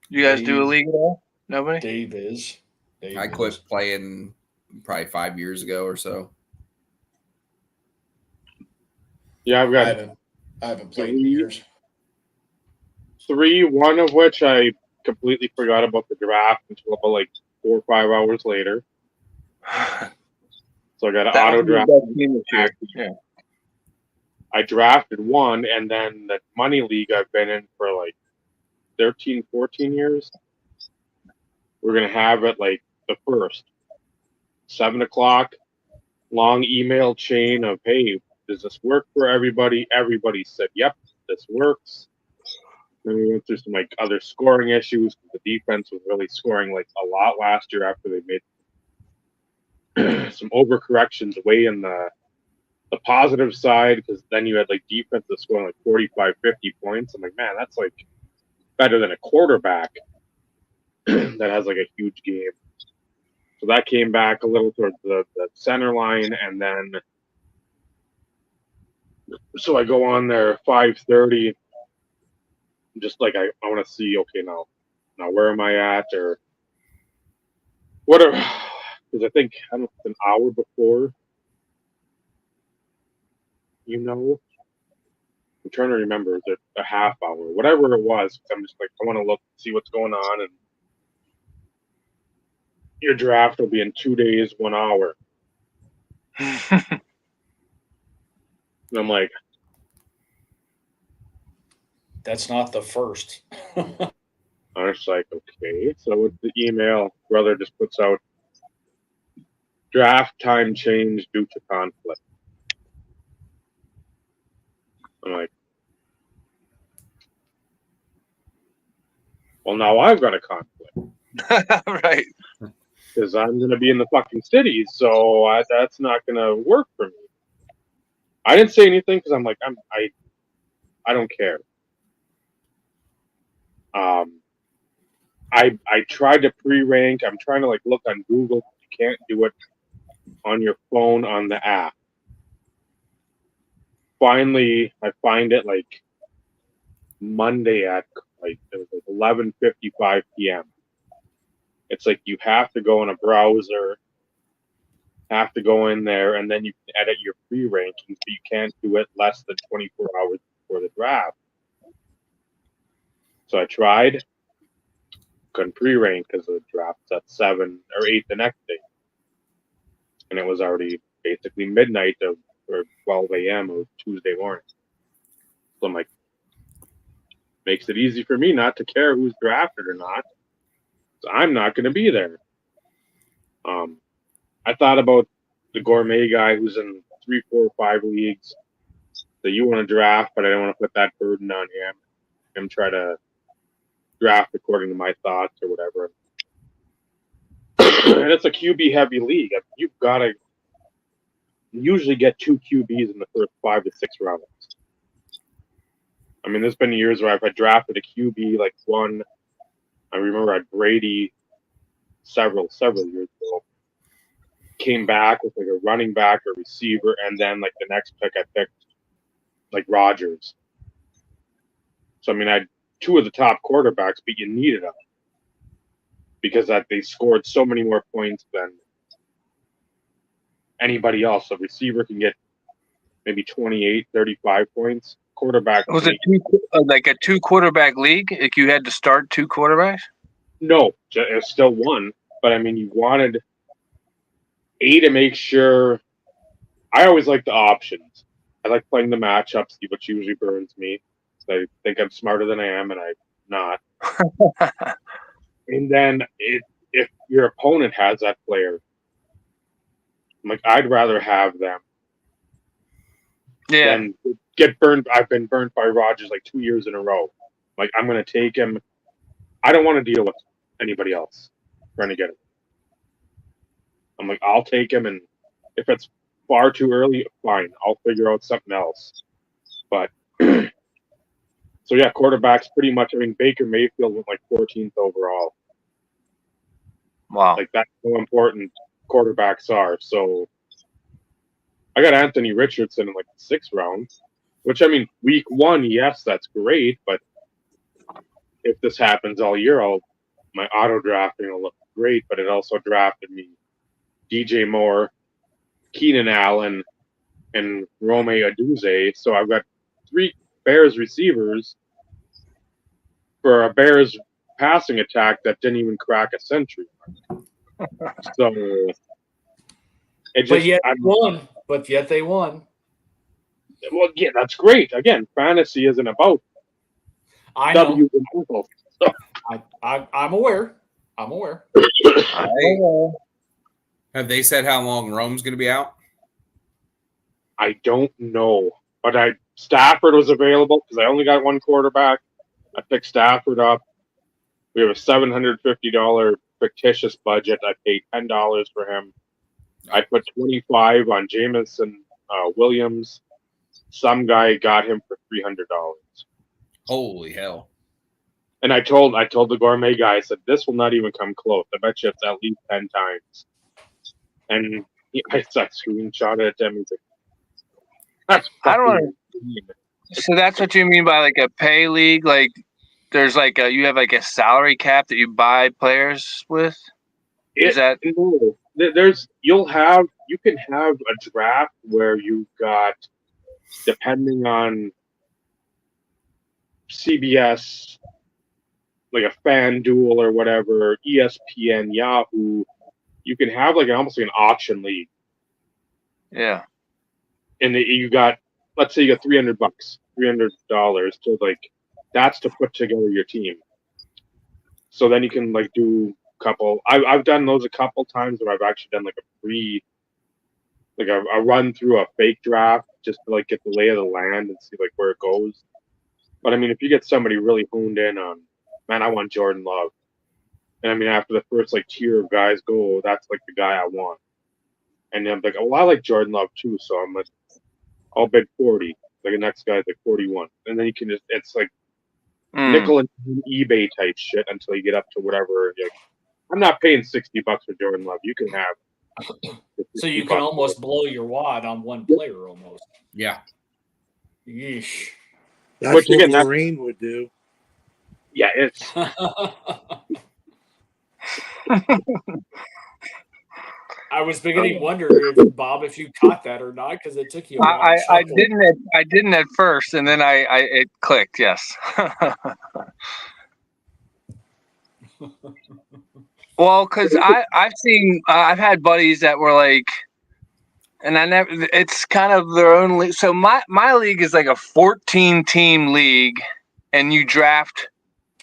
You guys do a Dave- league at all? Nobody? Dave is. Dave I is. quit playing probably 5 years ago or so. Yeah, I've got I haven't played in years. 3, one of which I completely forgot about the draft until about like 4 or 5 hours later. So I got an That auto would be a draft. bad team this year. Yeah. I drafted one, and then the money league I've been in for like 13, 14 years. we're gonna have it like the first 7 o'clock. Long email chain of, hey, does this work for everybody? Everybody said, yep, this works. Then we went through some like other scoring issues. The defense was really scoring like a lot last year after they made some overcorrections away in the positive side, because then you had like defenses scoring like 45, 50 points. I'm like, man, that's like better than a quarterback that has like a huge game. So that came back a little towards the center line, and then so I go on there 5:30, just like I want to see, okay, now where am I at, or whatever, because I think I don't know if it's an hour before, I'm trying to remember, is it a half hour, whatever it was, 'cause I'm just like, I want to look, see what's going on, and your draft will be in 2 days, 1 hour. And I'm like, That's not the first. I was like, okay. So with the email, brother just puts out draft time change due to conflict. I'm like, well, now I've got a conflict Right. because I'm going to be in the fucking city, so that's not going to work for me. I didn't say anything because I'm like, I don't care. I tried to pre-rank. I'm trying to like look on Google. You can't do it on your phone on the app. Finally, I find it like Monday at like it was like 11:55 p.m. It's like you have to go in a browser, have to go in there, and then you can edit your pre-rankings, but you can't do it less than 24 hours before the draft. So I tried, couldn't pre-rank because the draft's at 7 or 8 the next day, and it was already basically midnight or 12 a.m. of Tuesday morning. So I'm like, makes it easy for me not to care who's drafted or not. So I'm not going to be there. I thought about the gourmet guy who's in 3, 4, 5 leagues that you want to draft, but I don't want to put that burden on him try to draft according to my thoughts or whatever. And it's a QB heavy league. You've got to usually get 2 QBs in the first 5 to 6 rounds. I mean, there's been years where I've had drafted a QB like one. I remember I had Brady several years ago. Came back with like a running back or receiver, and then like the next pick I picked like Rodgers. So I mean, I had 2 of the top quarterbacks, but you needed them because that they scored so many more points than anybody else. So receiver can get maybe 28, 35 points. Quarterback Was it like a 2 quarterback league? Like you had to start 2 quarterbacks? No, it's still 1. But I mean, you wanted A to make sure. I always like the options. I like playing the matchups, which usually burns me. I think I'm smarter than I am, and I'm not. And then if your opponent has that player, I'm like, I'd rather have them Yeah. than get burned. I've been burnt by Rodgers like 2 years in a row. Like, I'm going to take him. I don't want to deal with anybody else trying to get him. I'm like, I'll take him, and if it's far too early, fine. I'll figure out something else. But so yeah, quarterbacks pretty much. I mean, Baker Mayfield went like 14th overall. Wow. Like that's how important quarterbacks are. So I got Anthony Richardson in like the 6th round, which I mean, week 1, yes, that's great. But if this happens all year, my auto drafting will look great. But it also drafted me DJ Moore, Keenan Allen, and Rome Odunze. So I've got 3 Bears receivers for a Bears passing attack that didn't even crack a century. So it just, But yet they won. Well, yeah, that's great. Again, fantasy isn't about I know. W's and L's. So, I'm aware. I'm aware. Have they said how long Rome's going to be out? I don't know, but Stafford was available because I only got one quarterback. I picked Stafford up. We have a $750 fictitious budget. I paid $10 for him. I put 25 on Jameson Williams. Some guy got him for $300. Holy hell! And I told the gourmet guy, I said, this will not even come close. I bet you it's at least 10 times. And I screenshot it at him. He's like, that's I don't fucking know. insane. So that's what you mean by like a pay league? Like there's like you have like a salary cap that you buy players with? Is that No. You can have a draft where you've got, depending on CBS, like a FanDuel or whatever, ESPN, Yahoo, you can have like almost like an auction league. yeah. And you got, let's say you got $300, $300 to like, that's to put together your team. So then you can like do a couple. I've done those a couple times where I've actually done like a run through a fake draft just to like get the lay of the land and see like where it goes. But I mean, if you get somebody really honed in on, man, I want Jordan Love, and I mean after the first like tier of guys go, that's like the guy I want. And then I'm like, well, I like Jordan Love too, so I'm like, I'll bid 40. Like the next guy's like 41, and then you can it's like nickel and eBay type shit until you get up to whatever. Like, I'm not paying $60 for Jordan Love. You can have. So you can almost blow your wad on one player almost. Yeah. Yeesh. That's Which, what again, that's- Lorraine would do. Yeah, it's. I was beginning to wonder if Bob, if you caught that or not, because it took you a while. I didn't at first, and then it clicked. Yes. Well, because I've had buddies that were like, and I never. It's kind of their own league. So my league is like a 14-team league, and you draft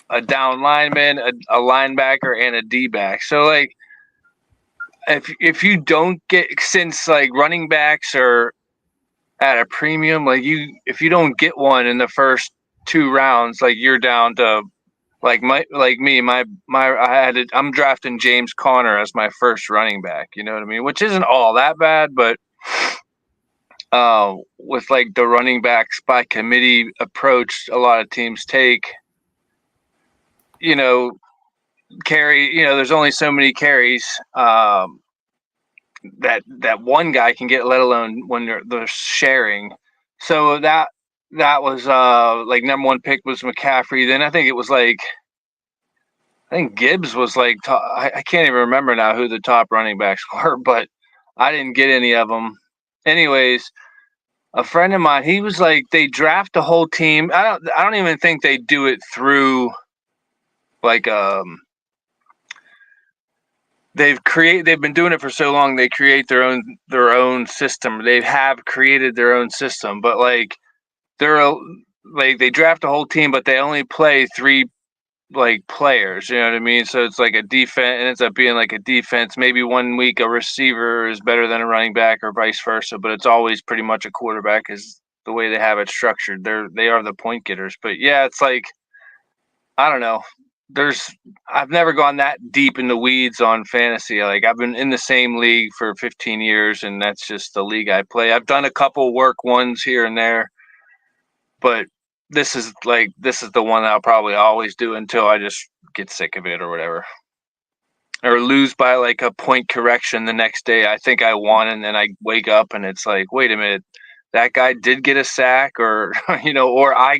a down lineman, a linebacker, and a D-back. So like, if you don't get, since like running backs are at a premium, like if you don't get one in the first 2 rounds, like you're down to I'm drafting James Conner as my first running back, you know what I mean? Which isn't all that bad, but with like the running backs by committee approach a lot of teams take, there's only so many carries that one guy can get, let alone when they're sharing. So that was like number 1 pick was McCaffrey. Then I think Gibbs was like I can't even remember now who the top running backs were, but I didn't get any of them. Anyways, a friend of mine, he was like, they draft the whole team. I don't even think they do it through like they've been doing it for so long, they create their own system. They have created their own system, but like they draft a whole team, but they only play 3 like players, you know what I mean? So it's like a defense, it ends up being like a defense. Maybe one week a receiver is better than a running back or vice versa, but it's always pretty much a quarterback is the way they have it structured. They are the point getters. But yeah, it's like, I don't know. I've never gone that deep in the weeds on fantasy. Like I've been in the same league for 15 years and that's just the league I play. I've done a couple work ones here and there, but this is the one that I'll probably always do until I just get sick of it or whatever. Or lose by like a point correction the next day. I think I won, and then I wake up and it's like, wait a minute, that guy did get a sack, or or I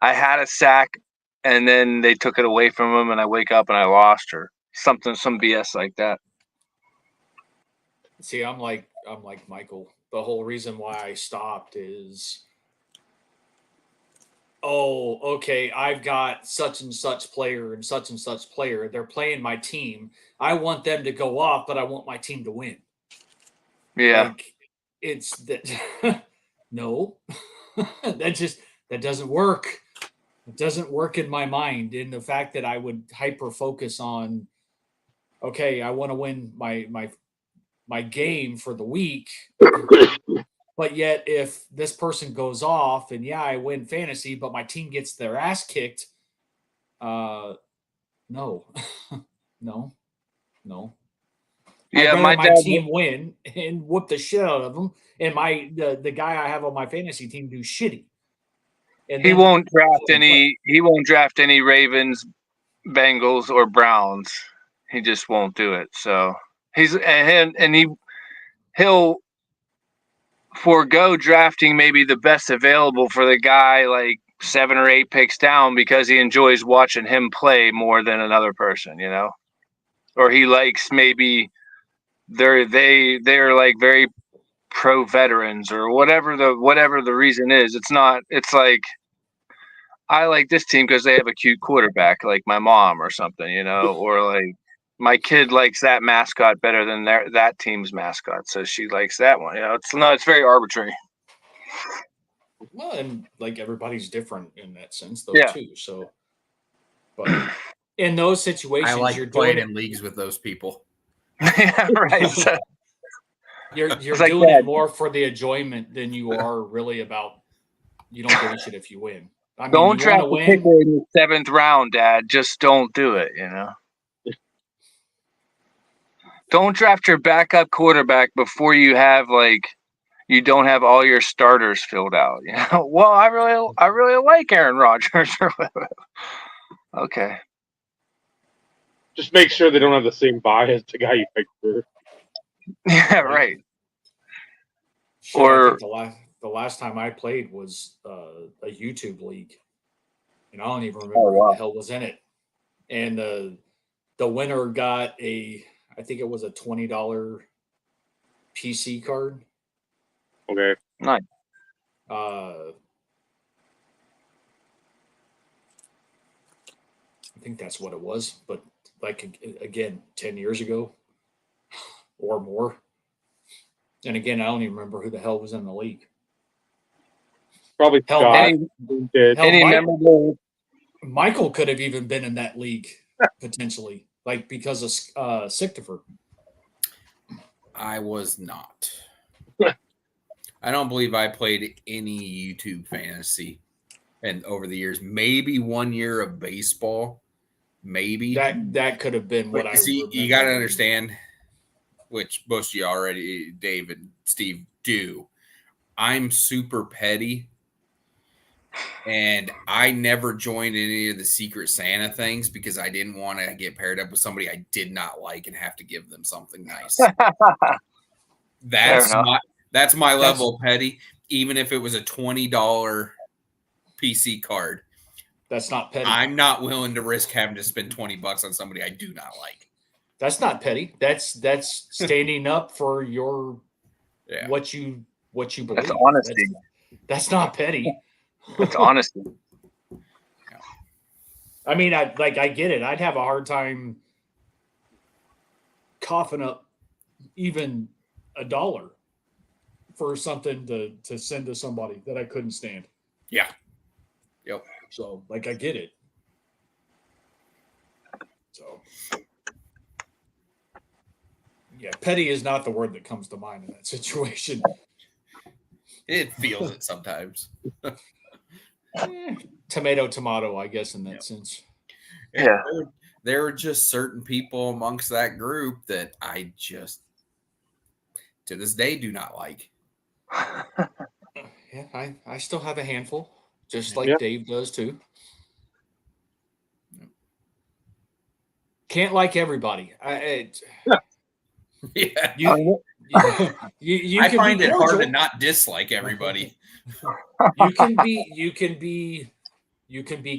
had a sack and then they took it away from him and I wake up and I lost, or some BS like that. See, I'm like Michael. The whole reason why I stopped is, oh, okay, I've got such and such player and such player. They're playing my team. I want them to go off, but I want my team to win. Yeah. Like, it's that. No, that doesn't work. It doesn't work in my mind. In the fact that I would hyper focus on okay, I want to win my game for the week. But yet, if this person goes off and I win fantasy, but my team gets their ass kicked, no, no. I'd Yeah, rather my my dad. team win and whoop the shit out of them, and the guy I have on my fantasy team do shitty. And He then won't draft any. He won't draft any Ravens, Bengals, or Browns. He just won't do it. So he'll forego drafting maybe the best available for the guy like 7 or 8 picks down because he enjoys watching him play more than another person, or he likes maybe they're like very pro veterans or whatever the reason is. It's like I like this team because they have a cute quarterback, like my mom or something, or like my kid likes that mascot better than that team's mascot, so she likes that one. It's very arbitrary. Well, and like everybody's different in that sense, though, Yeah. too. So, but in those situations, I like you're playing doing in leagues with those people. Yeah, right. So, you're like doing that. it more for the enjoyment than you are really about. You don't give a shit if you win. I mean, Don't you want draft to a win. kicker in the 7th round, Dad. Just don't do it. Don't draft your backup quarterback before you don't have all your starters filled out. Well, I really like Aaron Rodgers. Okay. Just make sure they don't have the same bias the guy you picked first. Yeah, right. Shit, I Or think the last time I played was a YouTube league, and I don't even remember who the hell was in it. And the winner got I think it was a $20 PC card. Okay. nice. I think that's what it was, but like again, 10 years ago or more. And again, I don't even remember who the hell was in the league. Probably Hell, Scott did. hell, Any Mike, memorable? Michael could have even been in that league potentially, like because of Sichtifer. I was not. I don't believe I played any YouTube fantasy, and over the years, maybe 1 year of baseball, maybe. That could have been what But I see, you remember. got to understand, which most of you already, Dave and Steve, do. I'm super petty, and I never joined any of the Secret Santa things because I didn't want to get paired up with somebody I did not like and have to give them something nice. That's my level of petty. Even if it was a $20 PC card, that's not petty. I'm not willing to risk having to spend $20 on somebody I do not like. That's not petty. That's standing up for your what you believe. That's honesty. That's not petty. That's honesty. I mean, I get it. I'd have a hard time coughing up even $1 for something to send to somebody that I couldn't stand. Yeah. Yep. So, I get it. So, yeah, petty is not the word that comes to mind in that situation. It feels it sometimes. Tomato, I guess, in that sense. Yeah. There are just certain people amongst that group that I just, to this day, do not like. Yeah, I still have a handful, just like Dave does too. Can't like everybody. Yeah. You I can find be it cordial. hard to not dislike everybody. You can be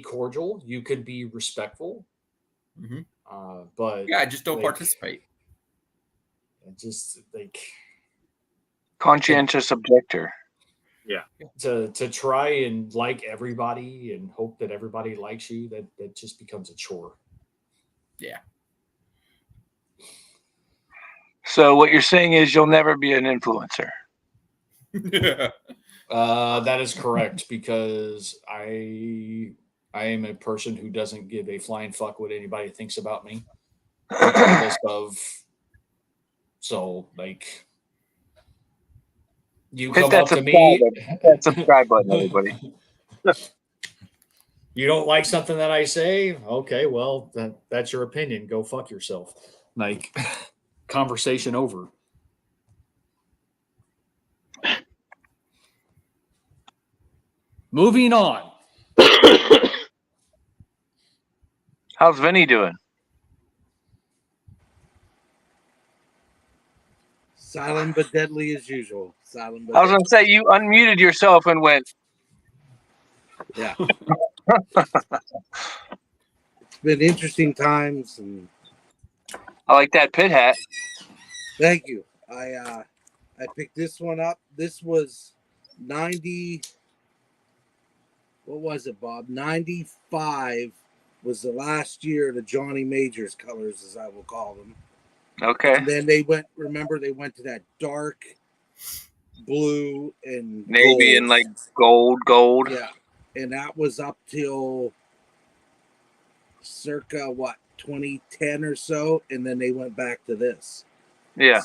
cordial. You can be respectful. Mm-hmm. But I just don't participate. Just conscientious objector. Yeah. To try and like everybody and hope that everybody likes you, that just becomes a chore. Yeah. So what you're saying is you'll never be an influencer. That is correct because I am a person who doesn't give a flying fuck what anybody thinks about me. regardless of. So, like, you Hit come that up to subscribe me. button. Hit that subscribe button, everybody. You don't like something that I say? Okay, well, that's your opinion. Go fuck yourself. Like, conversation over. Moving on. How's Vinny doing? Silent but deadly as usual. Silent but I was deadly. gonna say you unmuted yourself and went. Yeah. It's been interesting times, and I like that pit hat. thank you. I picked this one up. This was 90. What was it, Bob? 95 was the last year of the Johnny Majors colors, as I will call them. Okay. And then they went. Remember, they went to that dark blue and Navy gold. and like gold. Yeah, and that was up till circa 2010 or so, and then they went back to this. Yeah.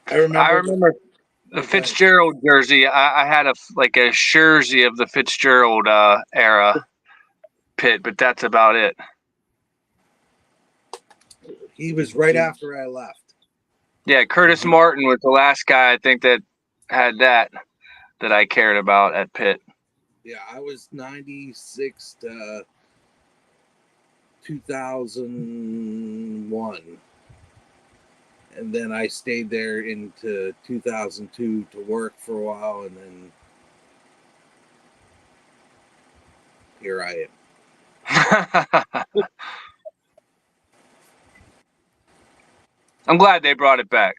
I remember the Fitzgerald jersey. I had a jersey of the Fitzgerald era pit, but that's about it. He was right after I left. Yeah, Curtis Martin was the last guy I think that had that I cared about at Pitt. Yeah, I was 96 to 2001. And then I stayed there into 2002 to work for a while, and then here I am. I'm glad they brought it back.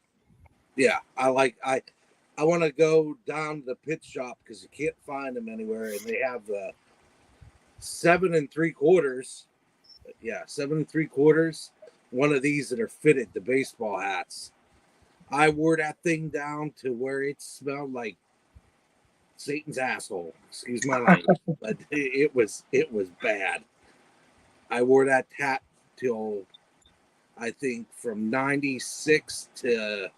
Yeah, I want to go down to the pit shop because you can't find them anywhere, and they have the 7 3/4. Yeah, 7 3/4. One of these that are fitted to baseball hats. I wore that thing down to where it smelled like Satan's asshole. Excuse my language, but it was bad. I wore that hat till I think from 96 to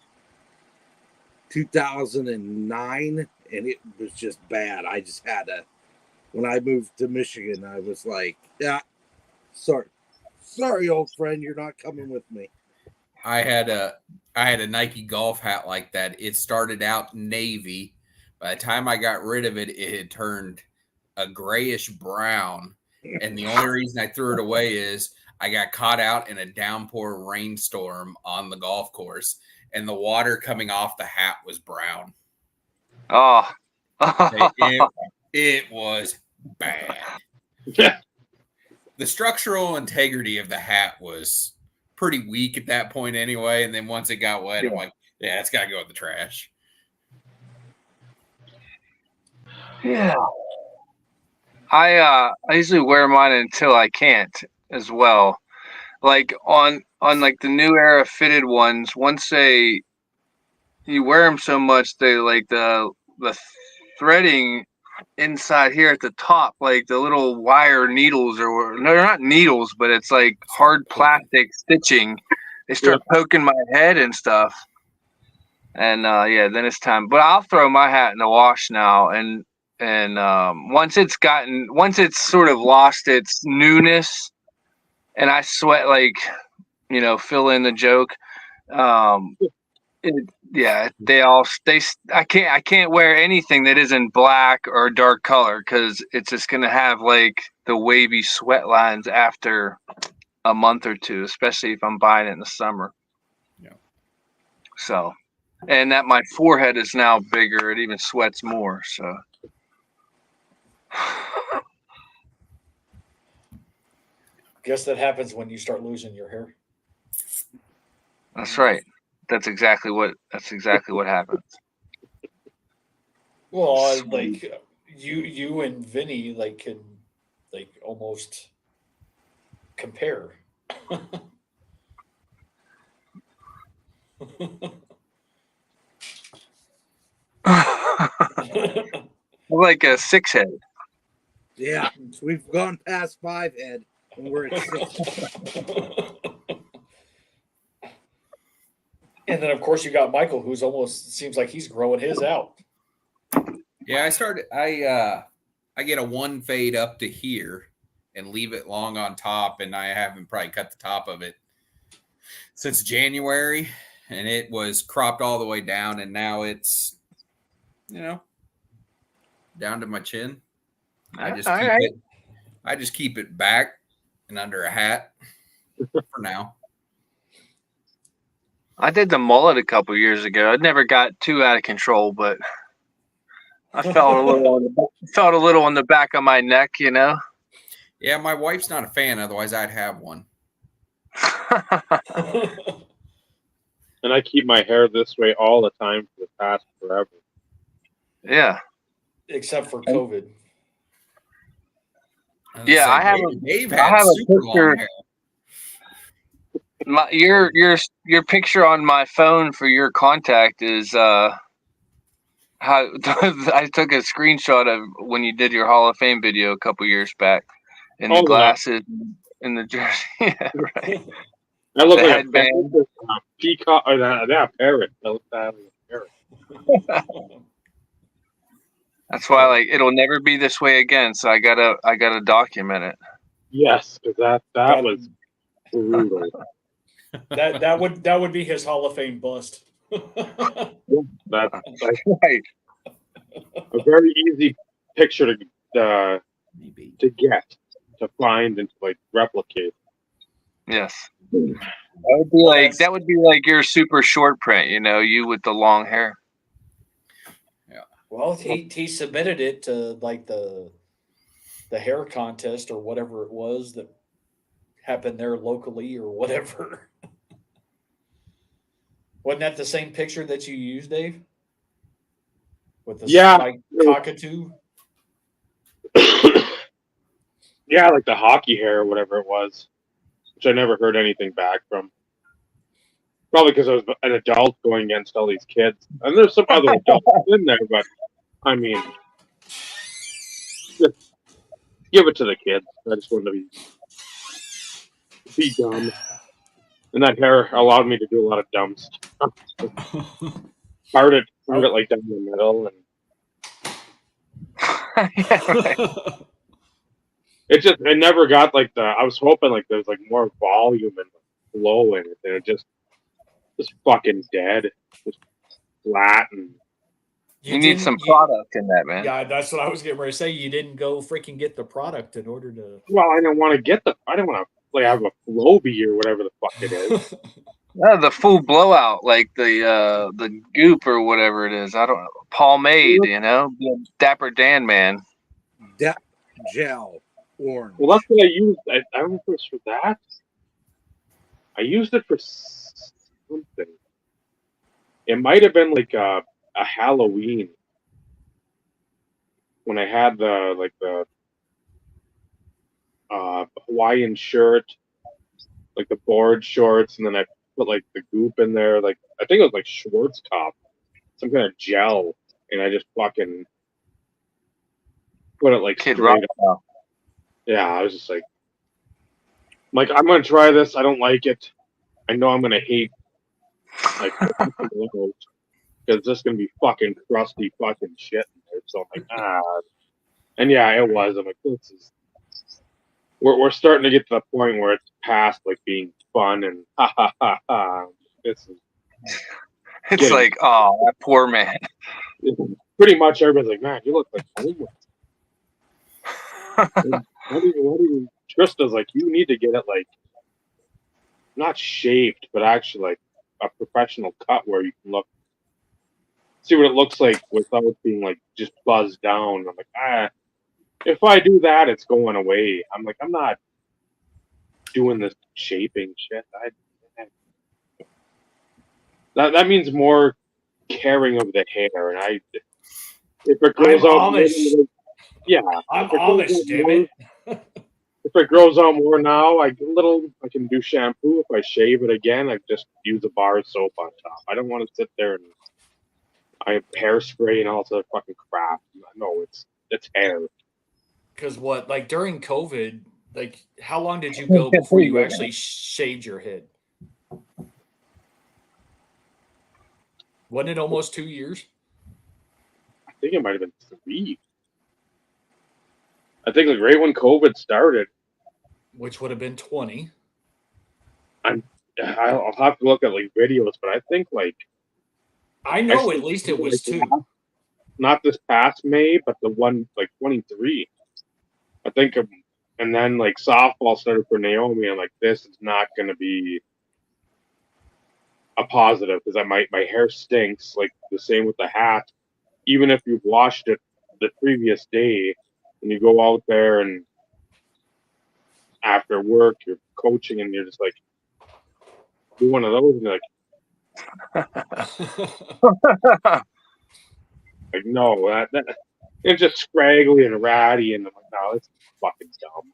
2009, and it was just bad. I just had to. When I moved to Michigan, I was like, "Yeah, sorry, old friend, you're not coming with me." I had a Nike golf hat like that. It started out navy. By the time I got rid of it, it had turned a grayish brown. And the only reason I threw it away is I got caught out in a downpour rainstorm on the golf course, and the water coming off the hat was brown. Oh, it was bad. The structural integrity of the hat was pretty weak at that point anyway. And then once it got wet, I'm like, yeah, it's got to go in the trash. Yeah. I usually wear mine until I can't as well. Like on like the new era fitted ones, once you wear them so much, they like the threading inside here at the top, like the little wire needles, or no, they're not needles, but it's like hard plastic stitching. They start poking my head and stuff. And then it's time. But I'll throw my hat in the wash now, and once it's sort of lost its newness, and I sweat like, fill in the joke. I can't wear anything that isn't black or dark color because it's just gonna have like the wavy sweat lines after a month or two, especially if I'm buying it in the summer. Yeah. So, and that my forehead is now bigger, it even sweats more. So. Guess that happens when you start losing your hair. That's right. That's exactly what happens. Well, like you and Vinny can almost compare. Like a 6 head. Yeah, we've gone past 5 head. when we're at 60. And then, of course, you got Michael, who's almost seems like he's growing his out. Yeah, I get a one fade up to here and leave it long on top, and I haven't probably cut the top of it since January, and it was cropped all the way down, and now it's, down to my chin. I just keep it back and under a hat for now. I did the mullet a couple years ago. It never got too out of control, but I felt a little on the back of my neck, Yeah, my wife's not a fan. Otherwise, I'd have one. And I keep my hair this way all the time for the past forever. Yeah. Except for COVID. Yeah, I have Dave I had have a super long picture. hair. Your picture on my phone for your contact is how I took a screenshot of when you did your Hall of Fame video a couple years back in the glasses and the jersey. Yeah, right. I look The like headband. a peacock or that parrot. I look like a parrot. That's why it'll never be this way again. So I gotta document it. Yes, because that was brutal. That would be his Hall of Fame bust. That's Right. a very easy picture to Maybe. to find and to replicate. Yes. That would be like your super short print, you with the long hair. Well, he submitted it to the hair contest or whatever it was that happened there locally or whatever. Wasn't that the same picture that you used, Dave? With the spiked cockatoo? Yeah, like the hockey hair or whatever it was, which I never heard anything back from. Probably because I was an adult going against all these kids. And there's some other adults in there, but I mean, just give it to the kids. I just wanted to be dumb. And that hair allowed me to do a lot of dumb stuff. Part it like down the middle, and Yeah, right. it never got I was hoping there's more volume and flow in it, and it just fucking dead, just flat, and You need some product in that, man. Yeah, that's what I was getting ready to say. You didn't go freaking get the product in order to. well, I didn't want to have a Floby or whatever the fuck it is. The full blowout, like the goop or whatever it is. I don't know. Pomade, Dapper Dan, man. Gel orange. Well, that's what I used. I don't know if it was for that. I used it for something. It might have been a Halloween when I had the Hawaiian shirt, the board shorts, and then I put the goop in there. I think it was Schwarzkopf, some kind of gel, and I just fucking put it Kid straight Rock. up. Yeah, I was just I'm gonna try this. I don't like it. I know I'm gonna hate because it's just gonna be fucking crusty fucking shit in there. So I'm and yeah, it was. I'm this is. We're starting to get to the point where it's past being fun and ha ha ha ha. This is. It's that poor man. Pretty much everybody's man, you look like homeless. What do you, Trista's you need to get it not shaved, but actually a professional cut where you can see what it looks like without being just buzzed down. I'm if I do that, it's going away. I'm not doing this shaping shit. That means more caring of the hair, and if it grows out, yeah, I'm Amish, damn it. If it grows out more now, I can do shampoo. If I shave it again, I just use a bar of soap on top. I don't want to sit there and I have hairspray and all this other fucking crap. No, it's hair. Because during COVID, Like, how long did you go before you actually shaved your head? Wasn't it almost 2 years? I think it might have been 3. I think like right when COVID started. Which would have been 20. I'll have to look at like videos, but I think like I I know still at least it remember, was like, 2. not this past May, but the one like 23. I think, and then like softball started for Naomi, and like this is not going to be a positive because my hair stinks. Like the same with the hat. Even if you've washed it the previous day, and you go out there and after work you're coaching and you're just like do one of those and you're like no that it's just scraggly and ratty and I'm like no it's fucking dumb.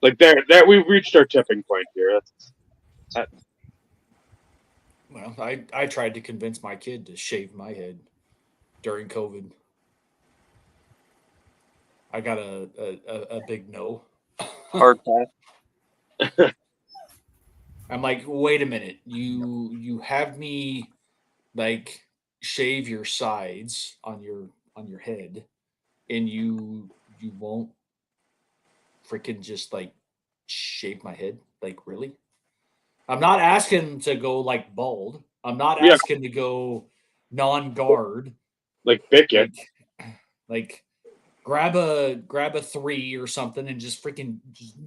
Like there we've reached our tipping point here. Well, I tried to convince my kid to shave my head during COVID. I got a big no. Hard pass. I'm like, wait a minute. You have me like shave your sides on your head, and you won't freaking just like shave my head. Like, really? I'm not asking to go like bald. I'm not Yeah, asking to go non-guard. like Bickett. Like grab a 3 or something and just freaking just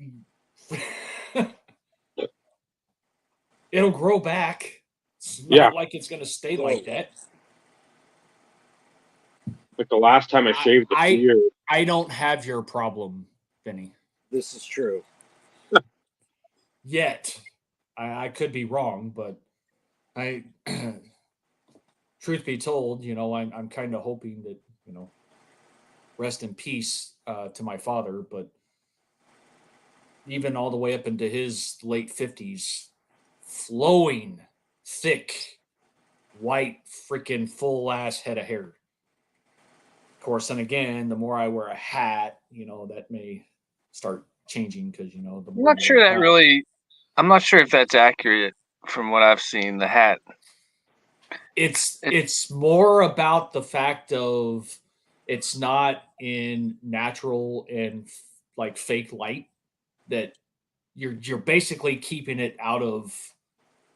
it'll grow back. It's not Yeah, like it's gonna stay like that. like the last time I shaved the beard. I don't have your problem, Vinny. This is true. Yet. I could be wrong, but I truth be told, I'm kind of hoping that, rest in peace to my father, but even all the way up into his late 50s, flowing, thick, white, freaking full ass head of hair. Of course, and again, the more I wear a hat, that may start changing because, the more I'm not sure that really. I'm not sure if that's accurate from what I've seen. The hat. It's more about the fact of it's not in natural and like fake light that you're basically keeping it out of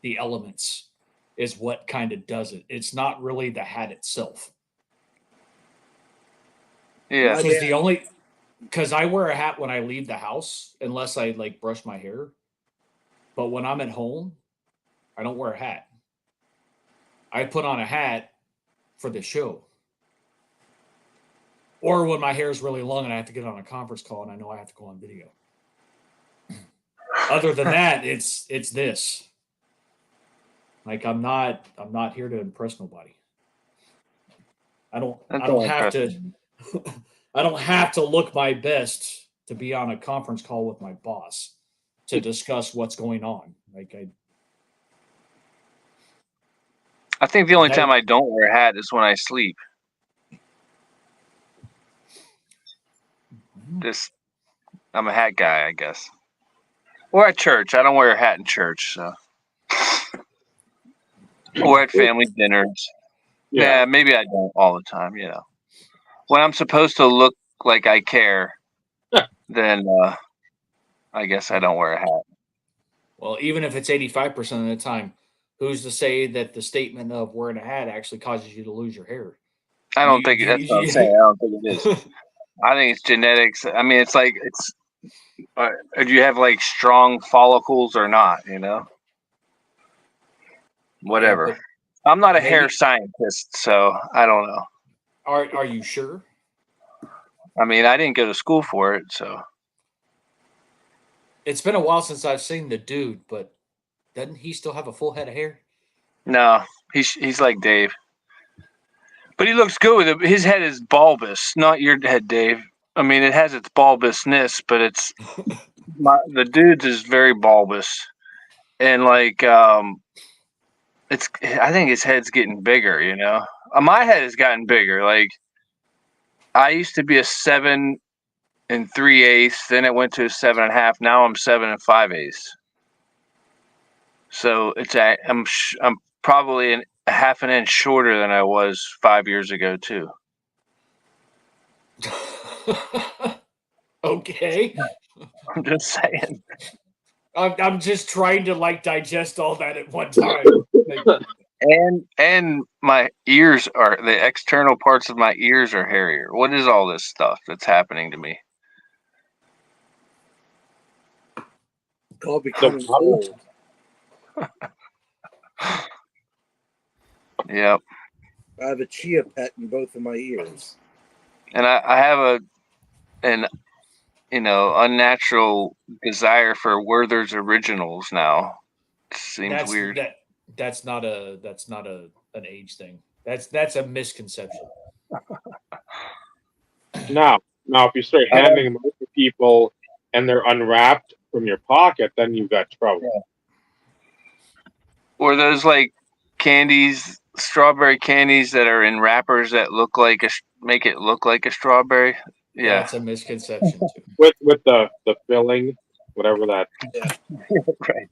the elements is what kind of does it. It's not really the hat itself. Yeah. Because I wear a hat when I leave the house unless I like brush my hair. But when I'm at home, I don't wear a hat. I put on a hat for the show. Or when my hair is really long and I have to get on a conference call and I know I have to go on video. Other than that, it's this. Like I'm not here to impress nobody. I don't have to I don't have to look my best to be on a conference call with my boss to discuss what's going on. Like I think the only time I don't wear a hat is when I sleep. I'm a hat guy, I guess. Or at church. I don't wear a hat in church, so. Or at family dinners. Yeah, maybe I don't all the time, When I'm supposed to look like I care, then I guess I don't wear a hat. Well, even if it's 85% of the time, who's to say that the statement of wearing a hat actually causes you to lose your hair? I don't think that's what I'm saying. I don't think it is. I think it's genetics. I mean, it's like do you have like strong follicles or not? Whatever. Yeah, I'm not a hair scientist, so I don't know. Are you sure? I mean, I didn't go to school for it, so. It's been a while since I've seen the dude, but doesn't he still have a full head of hair? No, he's like Dave. But he looks good with it. His head is bulbous, not your head, Dave. I mean, it has its bulbousness, but the dude's is very bulbous, and like I think his head's getting bigger. My head has gotten bigger. Like I used to be a 7 and 3/8. Then it went to 7.5. Now I'm 7 5/8. So I'm probably a half an inch shorter than I was 5 years ago too. Okay. I'm just saying. I'm just trying to like digest all that at one time. Like, And my ears are the external parts of my ears are hairier. What is all this stuff that's happening to me? All becoming The water? old. Yep. I have a chia pet in both of my ears. And I have an unnatural desire for Werther's Originals now. It seems weird. That's not an age thing. That's a misconception. Now, if you start handing them out to people and they're unwrapped from your pocket, then you've got trouble. Or those like candies, strawberry candies that are in wrappers that make it look like a strawberry. Yeah. That's a misconception too. With the filling, whatever that. Right.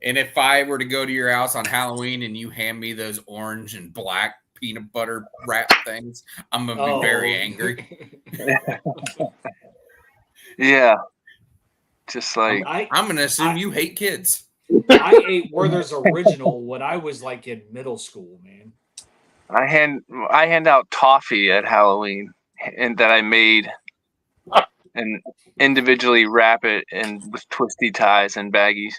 And if I were to go to your house on Halloween and you hand me those orange and black peanut butter wrap things, I'm going to be very angry. Yeah. Just like I'm going to assume you hate kids. I ate Werther's Original when I was like in middle school, man. I hand out toffee at Halloween and that I made and individually wrap it with twisty ties and baggies.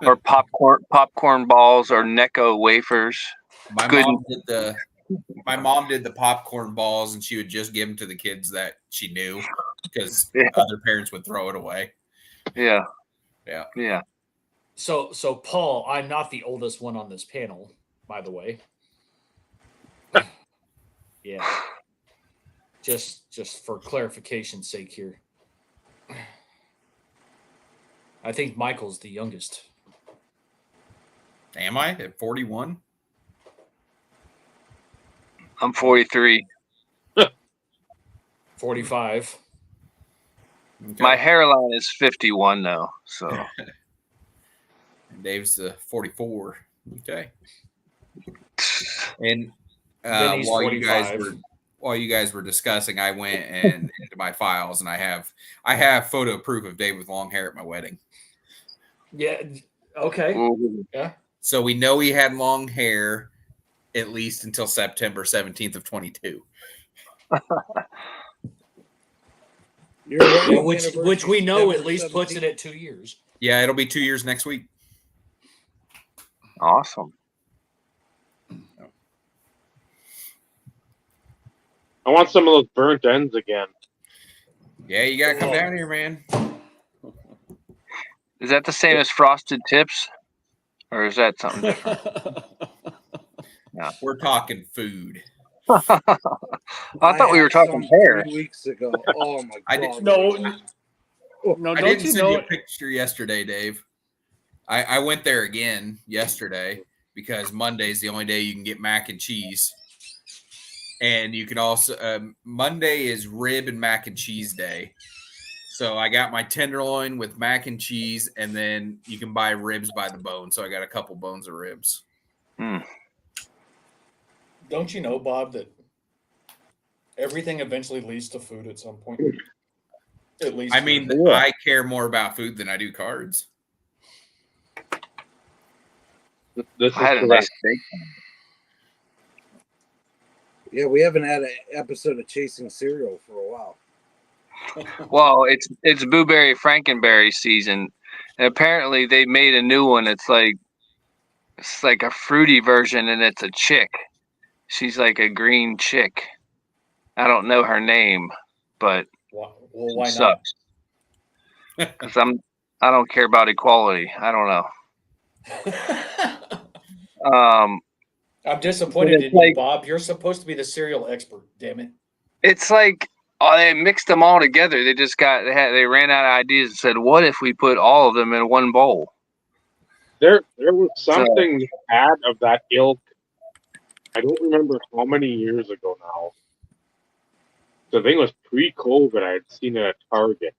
Or popcorn balls or Necco wafers. My mom did the popcorn balls, and she would just give them to the kids that she knew because other parents would throw it away. Yeah. So Paul, I'm not the oldest one on this panel, by the way. Yeah. Just for clarification's sake here. I think Michael's the youngest. Am I at 41? I'm 43. 45. Okay. My hairline is 51 though, so. And Dave's 44. Okay. And while you guys were discussing, I went and into my files, and I have photo proof of Dave with long hair at my wedding. Yeah. Okay. Ooh. Yeah. So we know he had long hair at least until September 17th of 22. Which we know at least puts it at 2 years. Yeah, it'll be 2 years next week. Awesome. I want some of those burnt ends again. Yeah, you gotta come down here, man. Is that the same as frosted tips? Or is that something different? No, we're talking food. I thought we were talking hair. 3 weeks ago. Oh my god. No, I didn't send you a picture yesterday, Dave. I went there again yesterday because Monday's the only day you can get mac and cheese. And you can also Monday is rib and mac and cheese day. So I got my tenderloin with mac and cheese, and then you can buy ribs by the bone. So I got a couple bones of ribs. Don't you know, Bob, that everything eventually leads to food at some point? At least. I mean, I care more about food than I do cards. This is I had a correct. nice steak. Yeah, we haven't had an episode of Chasing Cereal for a while. Well, it's Blueberry Frankenberry season, and apparently they made a new one. It's like a fruity version, and it's a chick. She's like a green chick. I don't know her name, but why sucks. Because I don't care about equality. I don't know. I'm disappointed in you, Bob. You're supposed to be the cereal expert. Damn it! It's like they mixed them all together. They just they ran out of ideas and said, "What if we put all of them in one bowl?" There was something had of that ilk. I don't remember how many years ago now. So I think it was pre-COVID. I had seen it at Target,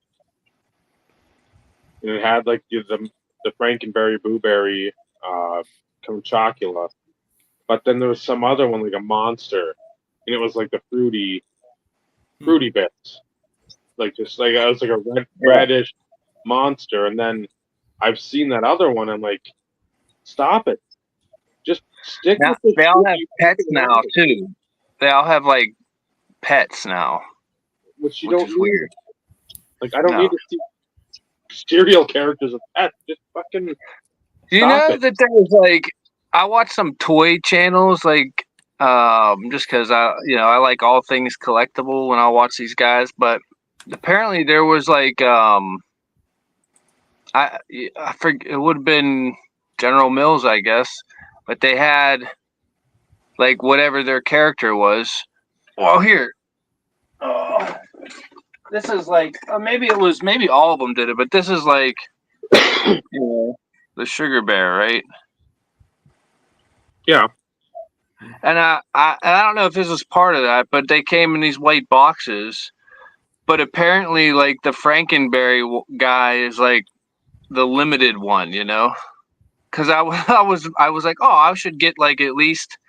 and it had like the Frankenberry Blueberry Chocula, but then there was some other one like a monster, and it was like the fruity bits, like just like it was like a reddish monster. And then I've seen that other one. I'm like, stop it, just stick Now, with the. they all have pets now too. They all have like pets now, Which you which don't is need. weird. Like I don't No. need to see serial characters of pets. Just fucking. Do you Stop know it. that there was like I watch some toy channels like just because I like all things collectible when I watch these guys, but apparently there was like I forget, it would have been General Mills, I guess, but they had like whatever their character was. Well, here, this is like maybe all of them did it, but this is like the Sugar Bear, right? Yeah. And I don't know if this is part of that, but they came in these white boxes. But apparently, like the Frankenberry guy is like the limited one, Because I was like, oh, I should get like at least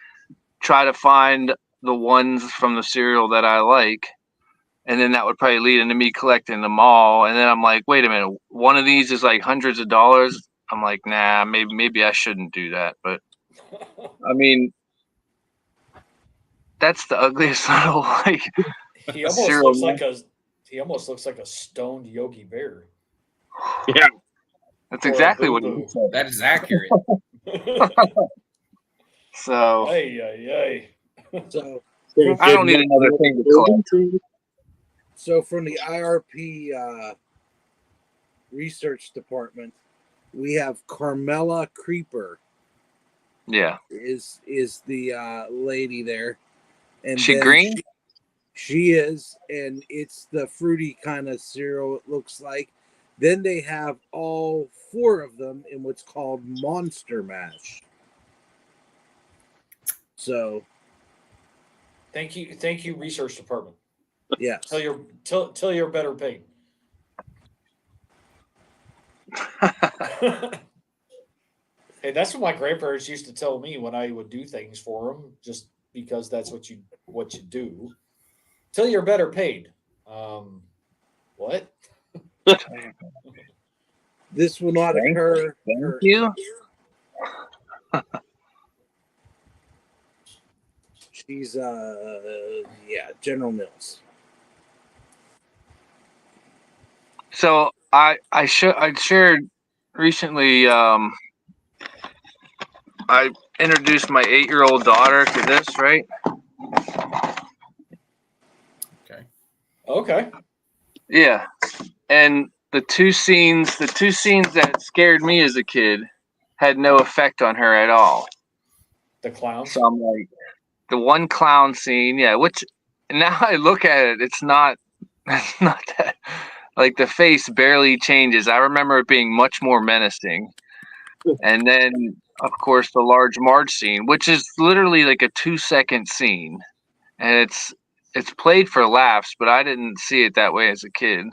try to find the ones from the cereal that I like, and then that would probably lead into me collecting them all. And then I'm like, wait a minute, one of these is like hundreds of dollars. I'm like, nah, maybe I shouldn't do that. But I mean, that's the ugliest little like He almost cereal. looks like a stoned Yogi Bear. Yeah. That's Or a exactly what he boo-boo. said. That is accurate. So Hey. So I don't need another thing to collect. So from the IRP research department, we have Carmela Creeper Yeah. is the lady there, and She then green? She is, and it's the fruity kind of cereal. It looks like. Then they have all 4 of them in what's called Monster Mash. So, Thank you, research department. yes. Till you're better paid. Hey, that's what my grandparents used to tell me when I would do things for them, just because that's what you do. Till you're better paid. What? This will not occur. Thank you. She's General Mills. So I shared recently. I introduced my 8-year-old daughter to this, right? Okay. Yeah, and the two scenes that scared me as a kid had no effect on her at all. The clowns. So I'm like, the one clown scene, yeah. Which now I look at it, it's not that. Like the face barely changes. I remember it being much more menacing. And then, of course, the large Marge scene, which is literally like a 2-second scene, and it's played for laughs, but I didn't see it that way as a kid.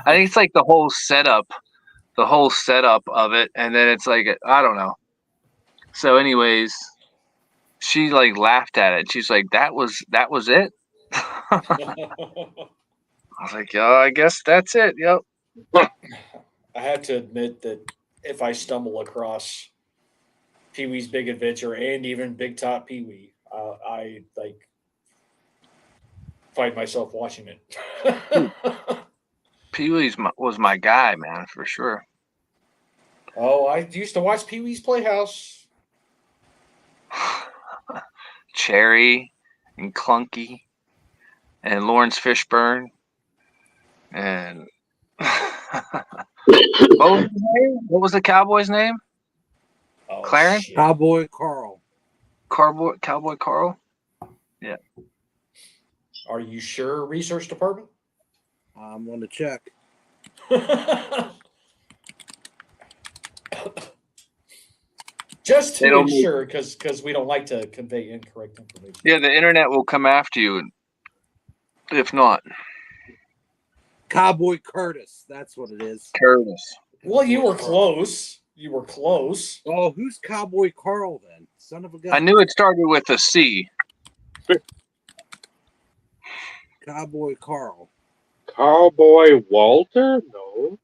I think it's like the whole setup of it, and then it's like I don't know. So, anyways, she like laughed at it. She's like, "That was it." I was like, "Oh, I guess that's it." Yep. I have to admit that if I stumble across Pee Wee's Big Adventure and even Big Top Pee Wee, I like find myself watching it. Pee Wee's was my guy, man, for sure. Oh, I used to watch Pee Wee's Playhouse. Cherry and Clunky and Lawrence Fishburne and what was the cowboy's name? Oh, Clarence? shit. Cowboy Carl. Cowboy Carl? Yeah. Are you sure, research department? I'm going to check. Just to It'll make- ensure, because we don't like to convey incorrect information. Yeah, the internet will come after you. If not, Cowboy Curtis. That's what it is. Curtis. Well, you were close. You were close. Oh, who's Cowboy Carl then? Son of a gun. I knew it started with a C. Cowboy Carl. Cowboy Walter? No.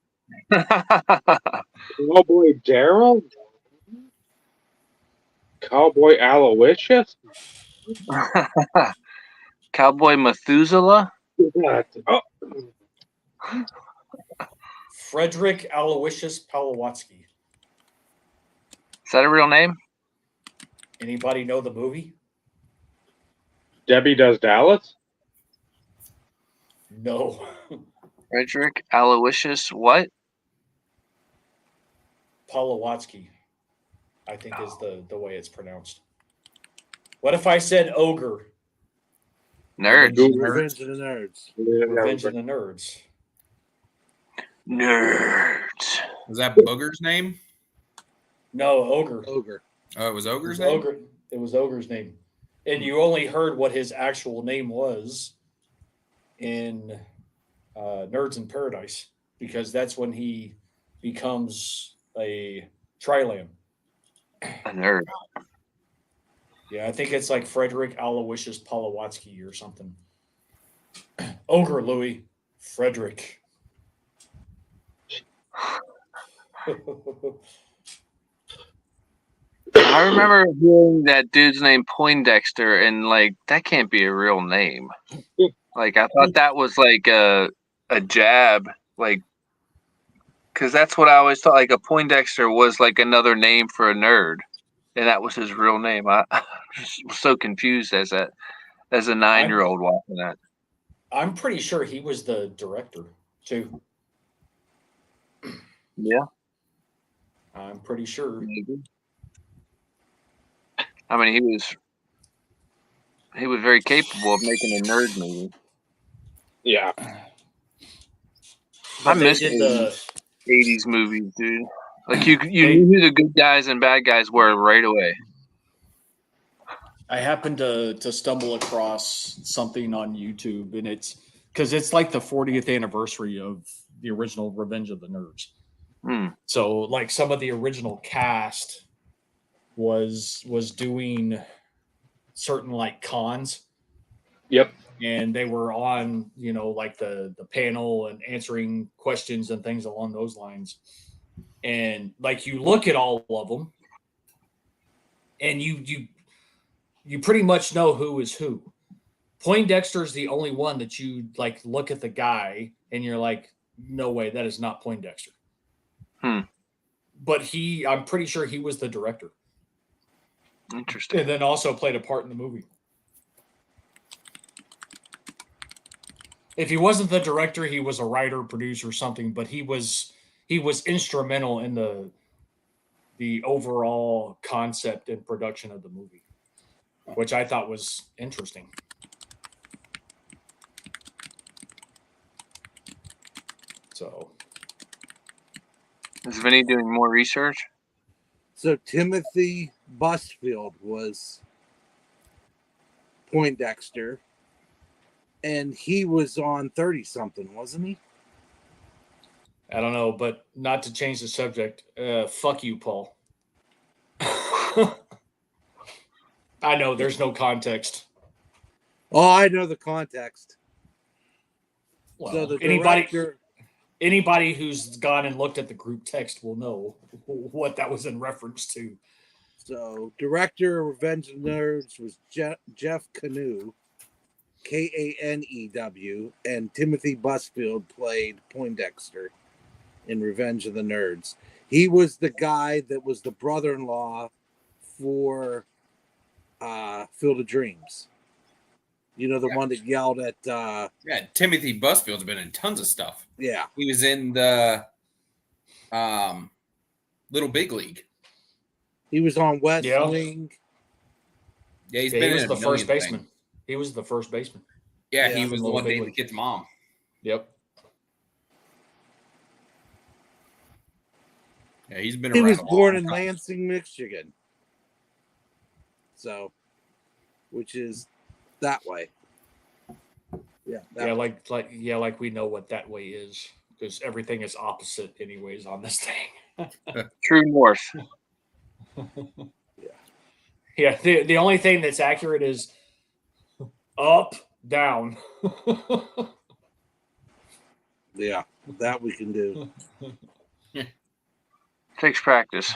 Cowboy Daryl? No. Cowboy Aloysius? Cowboy Methuselah. Oh, Frederick Aloysius Palawatsky. Is that a real name? Anybody know the movie? Debbie Does Dallas? No. Frederick Aloysius. What? Palawatsky, I think is the way it's pronounced. What if I said ogre? Nerds. Revenge of the Nerds. Revenge of the Nerds. Nerds. Was that Booger's name? No, ogre. Ogre. Oh, it was It Ogre's was name? ogre. It was ogre's name, and you only heard what his actual name was in Nerds in Paradise, because that's when he becomes a Trilam. A nerd. Yeah, I think it's like Frederick Aloysius Palawatsky or something. Ogre Louis Frederick. I remember hearing that dude's name Poindexter, and like that can't be a real name. Like I thought that was like a jab, like because that's what I always thought. Like a Poindexter was like another name for a nerd, and that was his real name. I was so confused as a 9-year-old watching that. I'm pretty sure he was the director too. Yeah, I'm pretty sure. maybe. I mean, he was very capable of making a nerd movie. yeah. I But they miss did the 80s movies, dude. Like you knew who the good guys and bad guys were right away. I happened to stumble across something on YouTube, and it's because it's like the 40th anniversary of the original Revenge of the Nerds. Hmm. So, like, some of the original cast was doing certain like cons, Yep. and they were on, like the panel and answering questions and things along those lines. And like you look at all of them, and you pretty much know who is who. Poindexter's the only one that you like look at the guy and you're like, no way, that is not Poindexter. But I'm pretty sure he was the director. Interesting. And then also played a part in the movie. If he wasn't the director, he was a writer, producer, something, but he was instrumental in the overall concept and production of the movie, which I thought was interesting. So, Is Vinny doing more research? So Timothy Busfield was Poindexter, and he was on 30-something, wasn't he? I don't know, but not to change the subject. Fuck you, Paul. I know there's no context. Oh, I know the context. Well, So the anybody director, anybody who's gone and looked at the group text will know what that was in reference to. so director of Revenge of the Nerds was Jeff Kanew, Kanew, and Timothy Busfield played Poindexter in Revenge of the Nerds. He was the guy that was the brother-in-law for Field of Dreams. You know, the one that yelled at Yeah, Timothy Busfield's been in tons of stuff. yeah. He was in the Little Big League. He was on West Yeah. Wing. Yeah, He been was in the a first million baseman. things. He was the first baseman. Yeah, Yeah, he was the Little one Big dating the League. kid's mom. Yep. Yeah, he's been He around. was a long born in time. Lansing, Michigan. So, which is that way. Yeah, Yeah, like we know what that way is because everything is opposite anyways on this thing. True north. Yeah, the only thing that's accurate is up, down. Yeah, that we can do. Takes practice.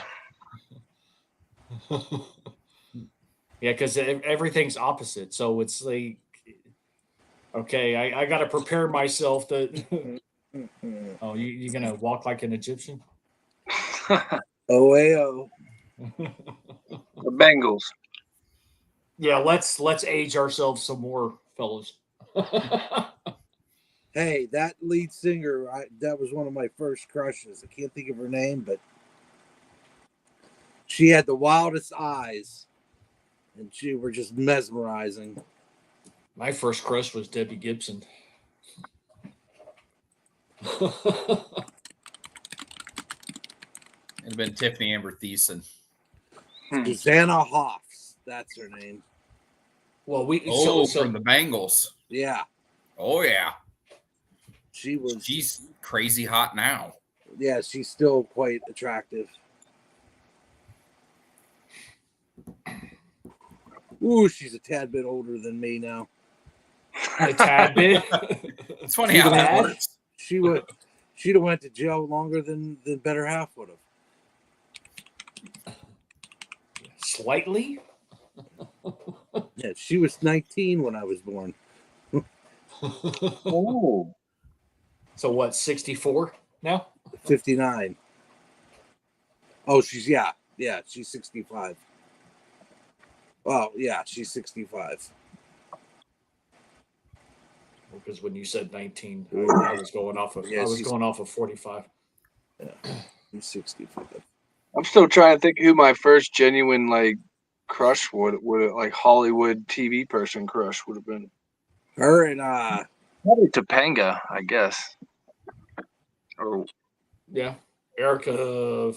Yeah, because everything's opposite. So it's like, okay, I got to prepare myself to. Oh, you're going to walk like an Egyptian? OAO. The Bengals. Yeah, let's age ourselves some more, fellas. Hey, that lead singer, that was one of my first crushes. I can't think of her name, but she had the wildest eyes, and she were just mesmerizing. My first crush was Debbie Gibson. It'd have been Tiffany Amber Thiessen. Susanna Hoffs, that's her name. Well, From the Bengals. Yeah. Oh yeah. She's crazy hot now. Yeah, she's still quite attractive. Ooh, she's a tad bit older than me now. A tad bit. It's funny how that works. She'd have went to jail longer than better half would have. Slightly. Yeah, she was 19 when I was born. Oh. So what? 64 now? 59. Oh, she's 65. Oh, yeah, she's 65. Because when you said 19, I was going off of 45. Yeah, she's 65. I'm still trying to think who my first genuine like crush would like Hollywood TV person crush would have been. Her and probably Topanga, I guess. Or yeah, Erica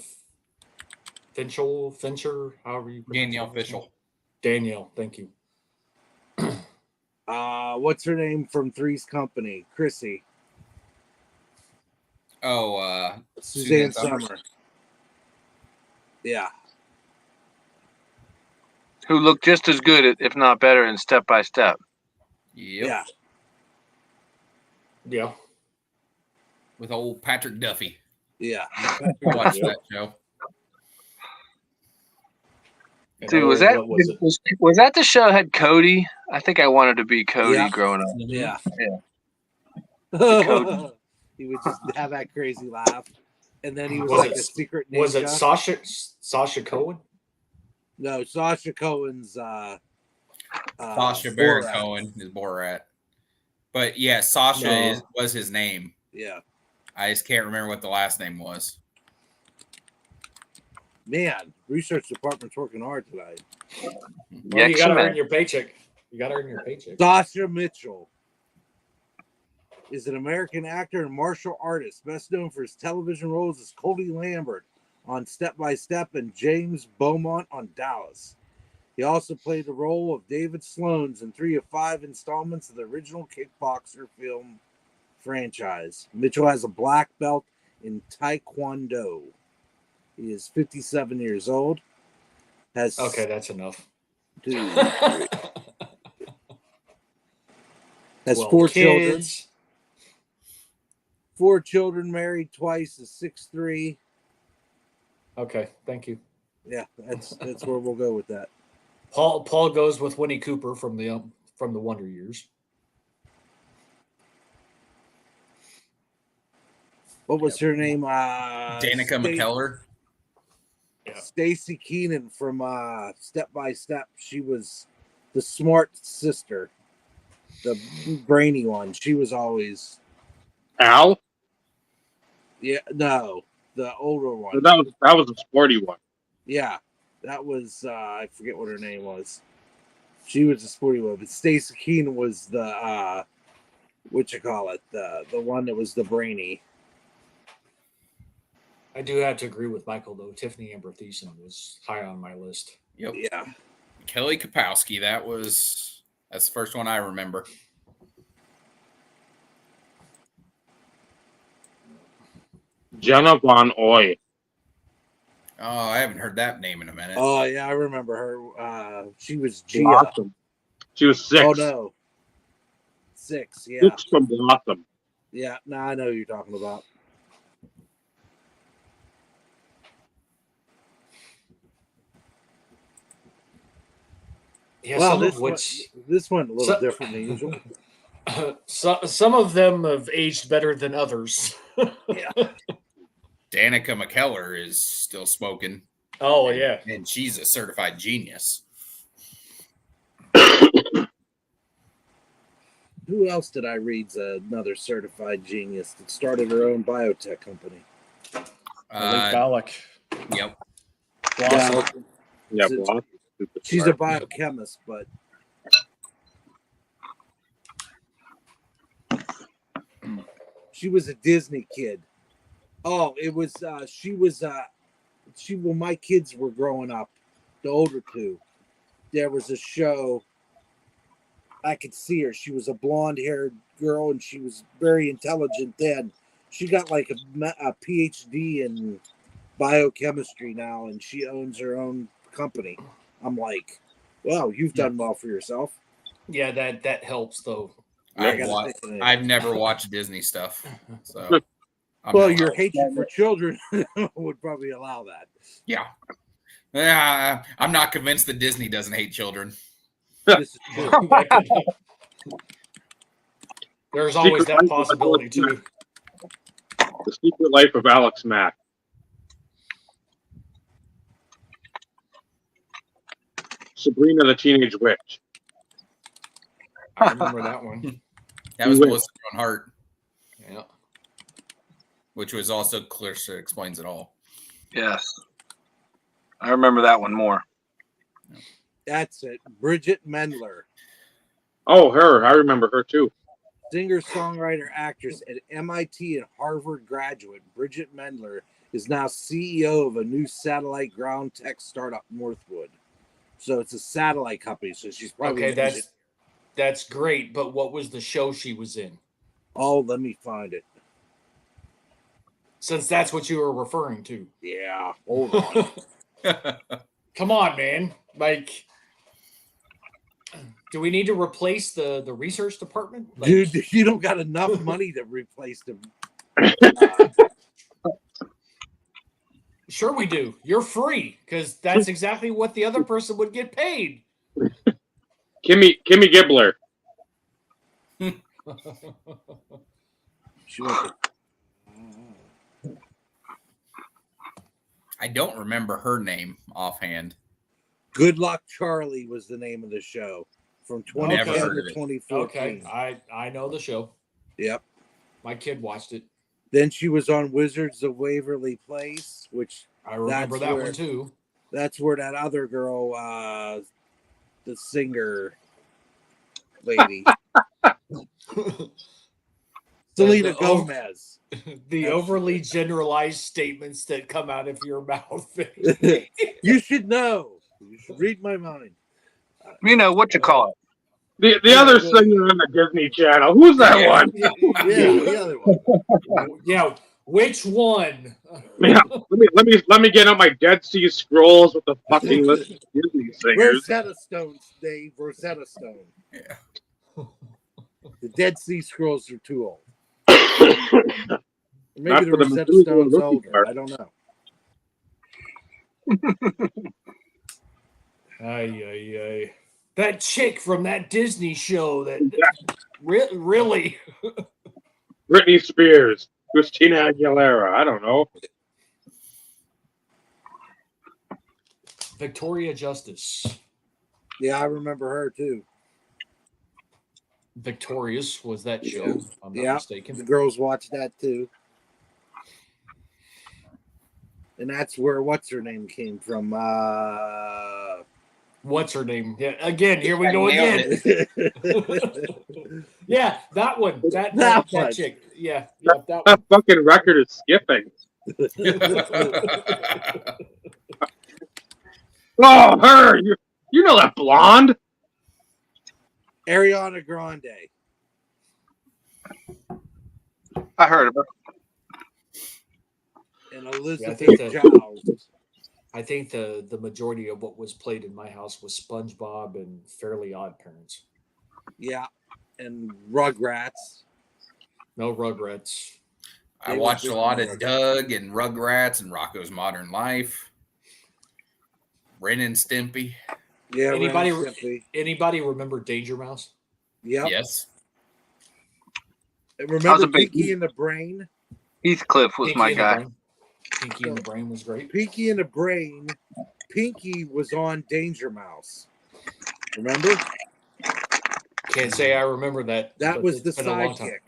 Fincher, however you pronounce Danielle it. Fishel. Danielle, thank you. what's her name from Three's Company? Chrissy. Oh, Suzanne Summer. Yeah. who looked just as good, if not better, in Step by Step. Yep. Yeah. Yeah. With old Patrick Duffy. Yeah. Watch that show. Dude, was that the show that had Cody? I think I wanted to be Cody growing up. Yeah. Cody. He would just have that crazy laugh. And then he was a secret ninja. Was it Sasha Cohen? No, Sasha Cohen's Sasha Baron Cohen is Borat. But yeah, Sasha was his name. Yeah. I just can't remember what the last name was. Man, research department's working hard tonight. Well, you got to earn your paycheck. Sasha Mitchell is an American actor and martial artist, best known for his television roles as Cody Lambert on Step by Step and James Beaumont on Dallas. He also played the role of David Sloans in 3 of 5 installments of the original Kickboxer film franchise. Mitchell has a black belt in Taekwondo. He is 57 years old. Okay, that's enough. Has 4 children. 4 children, married twice, is 6'3". Okay, thank you. Yeah, that's where we'll go with that. Paul goes with Winnie Cooper from the Wonder Years. What was her name? Danica McKellar. Yeah. Stacy Keenan from Step by Step. She was the smart sister, the brainy one. She was always Al. Yeah, no, the older one. So that was a sporty one. Yeah, that was I forget what her name was. She was a sporty one, but Stacy Keenan was the the one that was the brainy. I do have to agree with Michael though. Tiffany Amber Thiessen was high on my list. Yep. Yeah. Kelly Kapowski. That's the first one I remember. Jenna Von Oy. Oh, I haven't heard that name in a minute. Oh yeah, I remember her. She was Gia. Blossom. She was 6. Oh no, 6. Yeah, 6 from Blossom. yeah. Now I know who you're talking about. Yeah, Well, some this of which this went a little So- different than usual. some of them have aged better than others. Yeah. Danica McKellar is still smoking, Oh yeah. and she's a certified genius. Who else did I read's another certified genius that started her own biotech company? Malik Balak. Yep. Blossom. Yeah, She's- Blossom. She's a biochemist, but she was a Disney kid. Oh, it was when my kids were growing up, the older two, there was a show. I could see her. She was a blonde-haired girl, and she was very intelligent then. She got like a PhD in biochemistry now, and she owns her own company. I'm like, well, you've done well for yourself. Yeah, that helps though. I've never watched Disney stuff, so. Well, your hatred for children would probably allow that. Yeah, I'm not convinced that Disney doesn't hate children. This is true. There's always Secret that Life of possibility Alex too. The Secret Life of Alex Mack. Sabrina the Teenage Witch. I remember that one. That was Melissa Joan Hart, Yeah. which was also Clarissa Explains It All. Yes. I remember that one more. That's it. Bridget Mendler, Oh, her. I remember her too. singer, songwriter, actress, at MIT and Harvard graduate. Bridget Mendler is now CEO of a new satellite ground tech startup, Northwood. So it's a satellite company. So she's probably Okay, that's great. But what was the show she was in? Oh, let me find it. Since that's what you were referring to. Yeah, hold on. Come on, man. Like, do we need to replace the research department? Like, Dude, you don't got enough money to replace them. Sure we do. You're free because that's exactly what the other person would get paid. Kimmy Gibbler. She went to- I don't remember her name offhand. Good Luck Charlie was the name of the show from Never 2010 heard to of it. 2014. Okay, I know the show. Yep. My kid watched it. Then she was on Wizards of Waverly Place, which I remember That's that where- one too. that's where that other girl, the singer lady, Selena The- Gomez. The overly generalized statements that come out of your mouth. You should know. You should read my mind. You know what you call it. The other singer on the Disney Channel. Who's that one? Yeah, the other one. Yeah, which one? Yeah, let me get on my Dead Sea Scrolls with the fucking list of Disney singers. Rosetta Stone, Dave. Rosetta Stone. Yeah. The Dead Sea Scrolls are too old. Maybe Not the for the Rosetta Methuselah Stone's rookie older. card. I don't know. Ay. That chick from that Disney show that really Britney Spears, Christina Aguilera. I don't know. Victoria Justice. Yeah, I remember her too. Victorious was that show, if I'm not Yeah. mistaken. The girls watch that too. And that's where what's her name came from. What's her name? Yeah, again, here we go Nailed again. Yeah, that one. That one. chick. Yeah, that That fucking record is skipping. Oh, her! You know that blonde? Ariana Grande. I heard of her. and Elizabeth think that- Giles. I think the majority of what was played in my house was SpongeBob and Fairly Odd Parents. Yeah, and Rugrats. No Rugrats. I They were watched a big lot on of Doug and Rugrats and Rocco's Modern Life. Ren and Stimpy. Yeah, Anybody- Ren and Stimpy. Anybody remember Danger Mouse? Yep. Yes. And I was remember a big- Pinky and the Brain? Heathcliff was Pinky my and the guy. Brain. Pinky and the Brain was great. Pinky and the Brain. Pinky was on Danger Mouse. Remember? Can't say I remember that. That but was the it's been a long time. sidekick.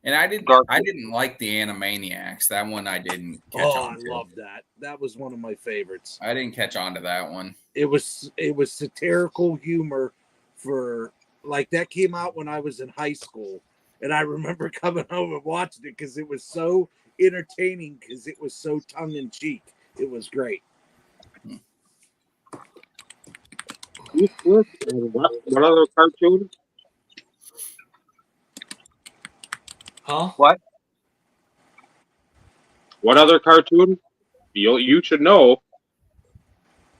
And I didn't like the Animaniacs. That one I didn't catch Oh, on I to. love that. That was one of my favorites. I didn't catch on to that one. It was satirical humor for like that came out when I was in high school, and I remember coming home and watching it because it was so entertaining because it was so tongue in cheek. It was great. What other cartoon? Huh? What other cartoon? You should know.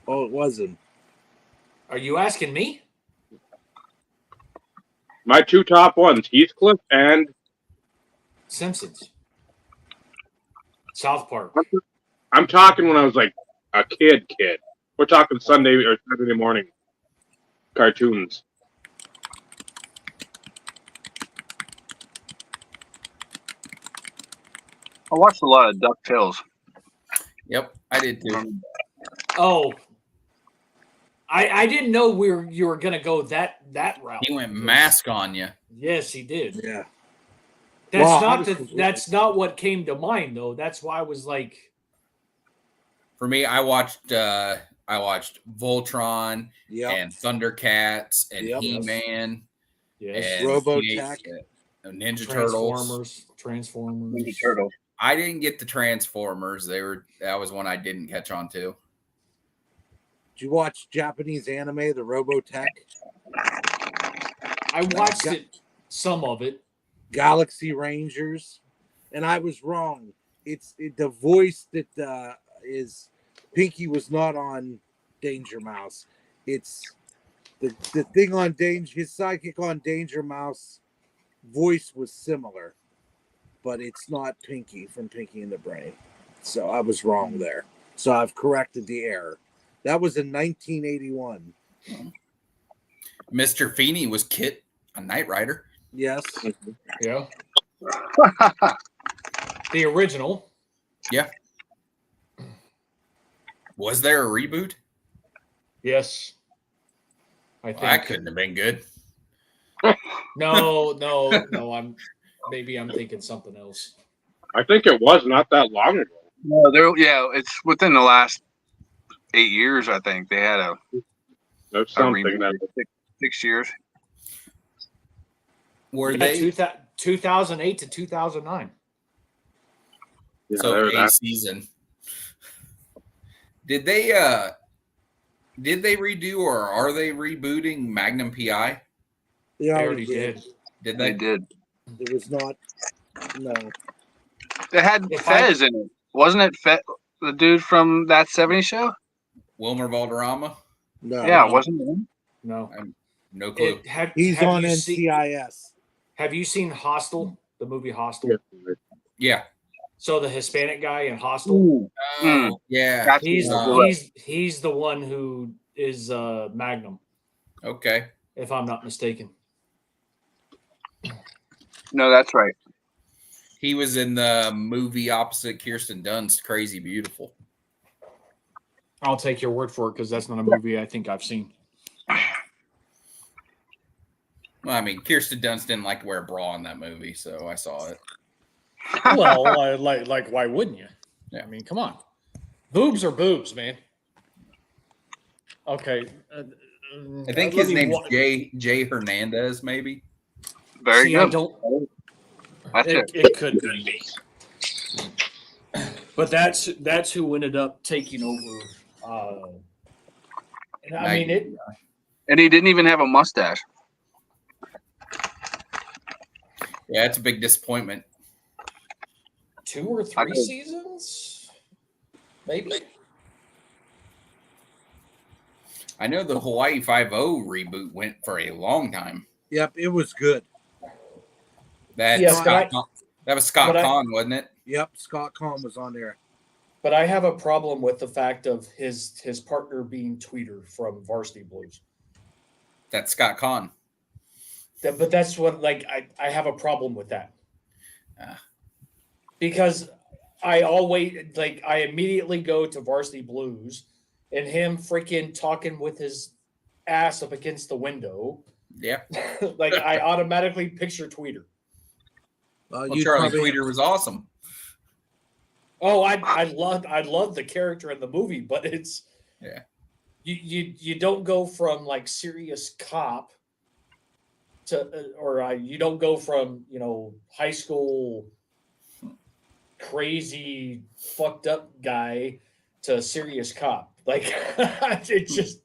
Oh, it wasn't. Are you asking me? My two top ones, Heathcliff and Simpsons. South Park. I'm talking when I was like a kid. We're talking Sunday or Saturday morning cartoons. I watched a lot of DuckTales. Yep, I did too. Oh. I didn't know you were gonna go that route. He went mask on you. Yes, he did. Yeah. That's not what came to mind though. That's why I was like, For me, I watched Voltron Yep. and Thundercats and Yep. He-Man yes, and Robotech. Ninja Turtles. Transformers. Ninja Turtles. I didn't get the Transformers. That was one I didn't catch on to. Did you watch Japanese anime, the Robotech? I watched it, some of it. Galaxy Rangers, and I was wrong. The voice that is Pinky was not on Danger Mouse. It's the thing on his sidekick on Danger Mouse voice was similar, but it's not Pinky from Pinky and the Brain. So I was wrong there. So I've corrected the error. That was in 1981. Mr. Feeney was Kit, a Knight Rider. Yes. Yeah. The original. Yeah. Was there a reboot? Yes. I think That couldn't have been good. No. I'm thinking something else. I think it was not that long ago. No, it's within the last 8 years. I think they had a There's something reboot. that 6 years. Were Yeah, they 2008 to 2009. yeah, so there- a that- season? Did they redo or are they rebooting Magnum PI? They They already did. Did They they? did. It was not. No. They had If I- Fez in it, wasn't it? The dude from that '70s show. Wilmer Valderrama? No. Yeah, wasn't it? No. No clue. He's have on you seen- NCIS. Have you seen Hostel, the movie Hostel? yeah. Yeah. So the Hispanic guy in Hostel, Ooh, Oh, yeah. That's- he's the one who is Magnum, Okay. if I'm not mistaken. no, that's right. He was in the movie opposite Kirsten Dunst, Crazy Beautiful. I'll take your word for it because that's not a movie I think I've seen. Well, I mean, Kirsten Dunst didn't like to wear a bra in that movie, so I saw it. Well, like why wouldn't you? Yeah. I mean, come on, boobs are boobs, man. Okay, I think his name's Jay Hernandez, maybe. Very I good. don't. That's it. It could be, but that's who ended up taking over. And I mean it. And he didn't even have a mustache. Yeah, it's a big disappointment. 2 or 3 seasons, maybe. I know the Hawaii Five-0 reboot went for a long time. Yep, it was good. That was Scott Conn, wasn't it? Yep, Scott Conn was on there. But I have a problem with the fact of his partner being Tweeter from Varsity Blues. That's Scott Conn. But that's what, like, I have a problem with that. Because I immediately go to Varsity Blues and him freaking talking with his ass up against the window. Yeah. Like, I automatically picture Tweeter. Charlie Tweeter was awesome. Oh, I love the character in the movie, but it's you don't go from like serious cop to you don't go from high school crazy fucked up guy to serious cop. Like it just.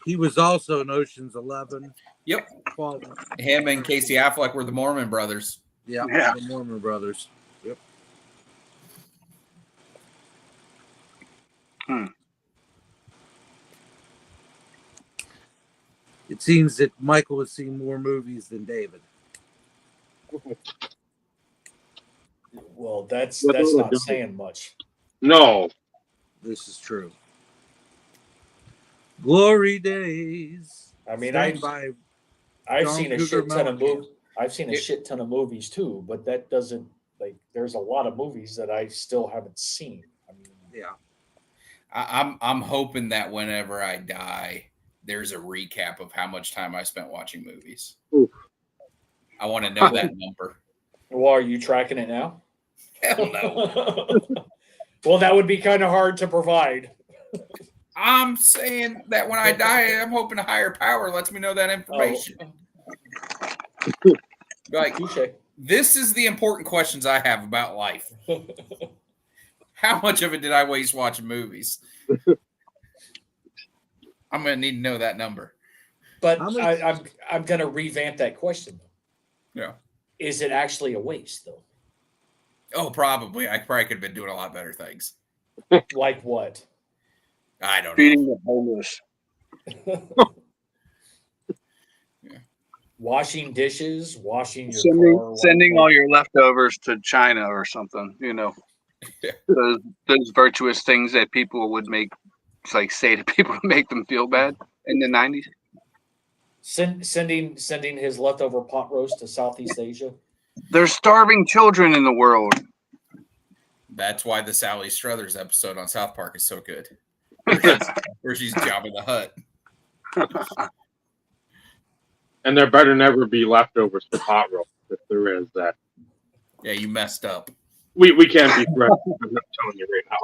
He was also in Ocean's 11. Yep. 12. Him and Casey Affleck were the Mormon brothers. Yeah. The Mormon brothers. Yep. It seems that Michael has seen more movies than David. Well, that's not saying much. No. This is true. Glory days. I mean, I've seen a shit ton of movies. I've seen a shit ton of movies too, but that doesn't there's a lot of movies that I still haven't seen. I mean, yeah. I'm hoping that whenever I die, there's a recap of how much time I spent watching movies. Oof. I want to know that number. Well, are you tracking it now? Hell no. Well, that would be kind of hard to provide. I'm saying that when I die, I'm hoping a higher power lets me know that information. Like, this is the important questions I have about life. How much of it did I waste watching movies? I'm going to need to know that number. But I'm going to revamp that question, though. Yeah. Is it actually a waste, though? Oh, probably. I probably could have been doing a lot better things. Like what? I don't know. Feeding the homeless. Washing dishes, washing your car. Sending all your leftovers to China or something, those virtuous things that people would say to people to make them feel bad in the 90s. Sending his leftover pot roast to Southeast Asia. There's starving children in the world. That's why the Sally Struthers episode on South Park is so good. Where she's jobbing the hut. And there better never be leftovers for pot roast if there is that. Yeah, you messed up. We can't be friends. I'm not telling you right now.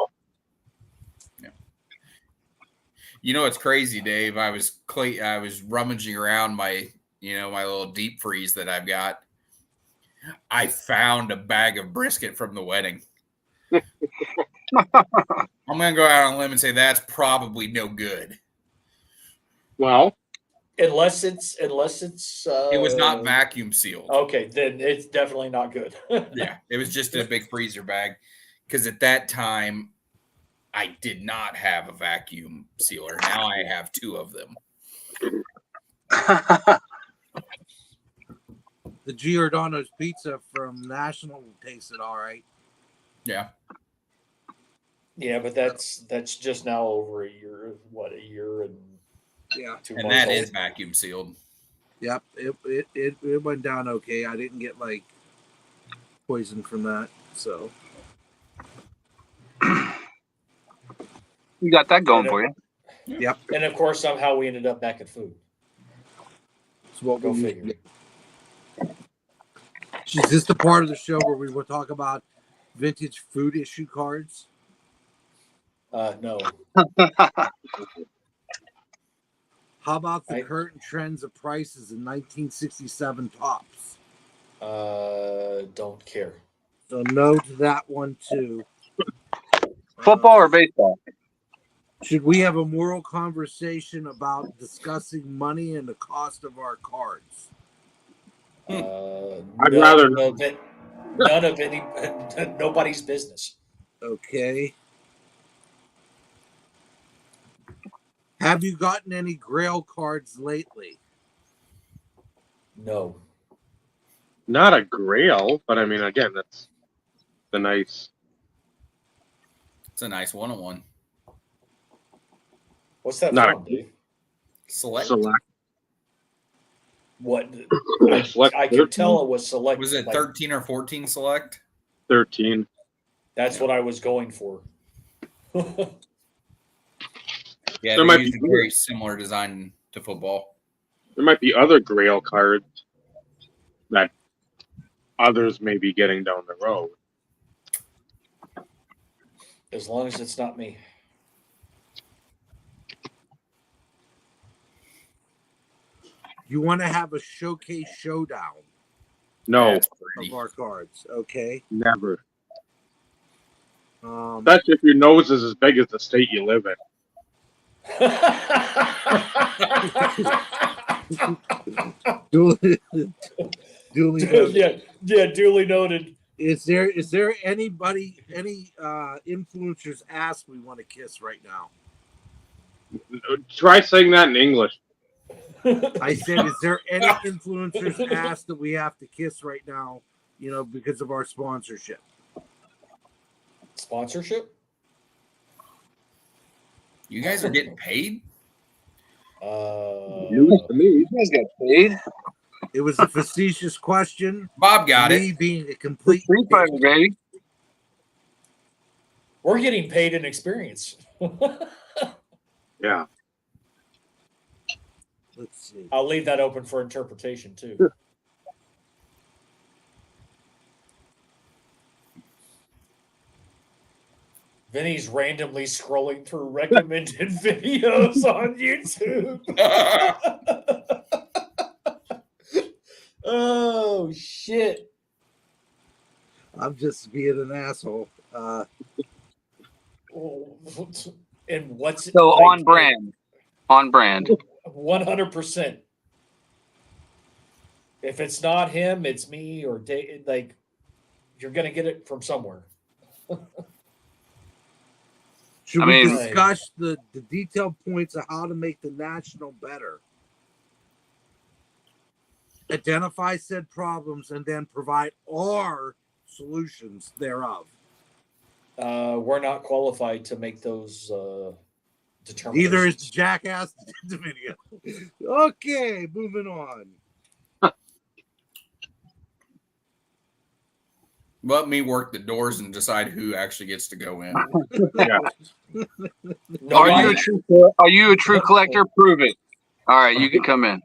Yeah. You know what's crazy, Dave? I was rummaging around my my little deep freeze that I've got. I found a bag of brisket from the wedding. I'm gonna go out on a limb and say that's probably no good. Well, unless it's it was not vacuum sealed. Okay, then it's definitely not good. Yeah, it was just in a big freezer bag because at that time I did not have a vacuum sealer. Now I have 2 of them. The Giordano's pizza from National tasted all right. Yeah. Yeah, but that's just now over a year. What, a year and 2 months? And that is vacuum sealed. Yep, it went down okay. I didn't get poison from that, so you got that going for you. Yep. And of course, somehow we ended up back at food. So what Go figure. Is this the part of the show where we will talk about vintage food issue cards? No. How about the current trends of prices in 1967 tops? Don't care. So no to that one too. Football or baseball? Should we have a moral conversation about discussing money and the cost of our cards? I'd rather None of any, nobody's business. Okay. Have you gotten any Grail cards lately? No. Not a grail, but I mean, again, that's the nice. It's a nice one-on-one. What's that Not from, Dave? Select. Select. What? Select I could tell it was select. Was it like, 13 or 14 select? 13. That's what I was going for. Yeah, There they might used be a very similar design to football. There might be other grail cards that others may be getting down the road. As long as it's not me. You want to have a showcase showdown No, That's pretty. of our cards, okay? never. Um, Especially if your nose is as big as the state you live in. duly noted. yeah, duly noted. Is there any influencers ass we want to kiss right now? Try saying that in English. I said, is there any influencers ass that we have to kiss right now? You know, because of our sponsorship. Sponsorship? You guys are getting paid? News to me. You guys got paid. It was a facetious question. Bob got Me it. being a complete Free bitch. fighter, baby. We're getting paid in experience. Yeah. Let's see. I'll leave that open for interpretation too. Vinny's randomly scrolling through recommended videos on YouTube. Oh shit! I'm just being an asshole. And what's So on brand. On brand. 100%. If it's not him, it's me or Dave. Like, you're gonna get it from somewhere. Should I we mean- discuss the detailed points of how to make the national better? Identify said problems and then provide our solutions thereof. We're not qualified to make those determinations. Neither is the jackass that did the video. Okay, moving on. Let me work the doors and decide who actually gets to go in. Yeah. Are you a true collector? Prove it. All right, you can come in.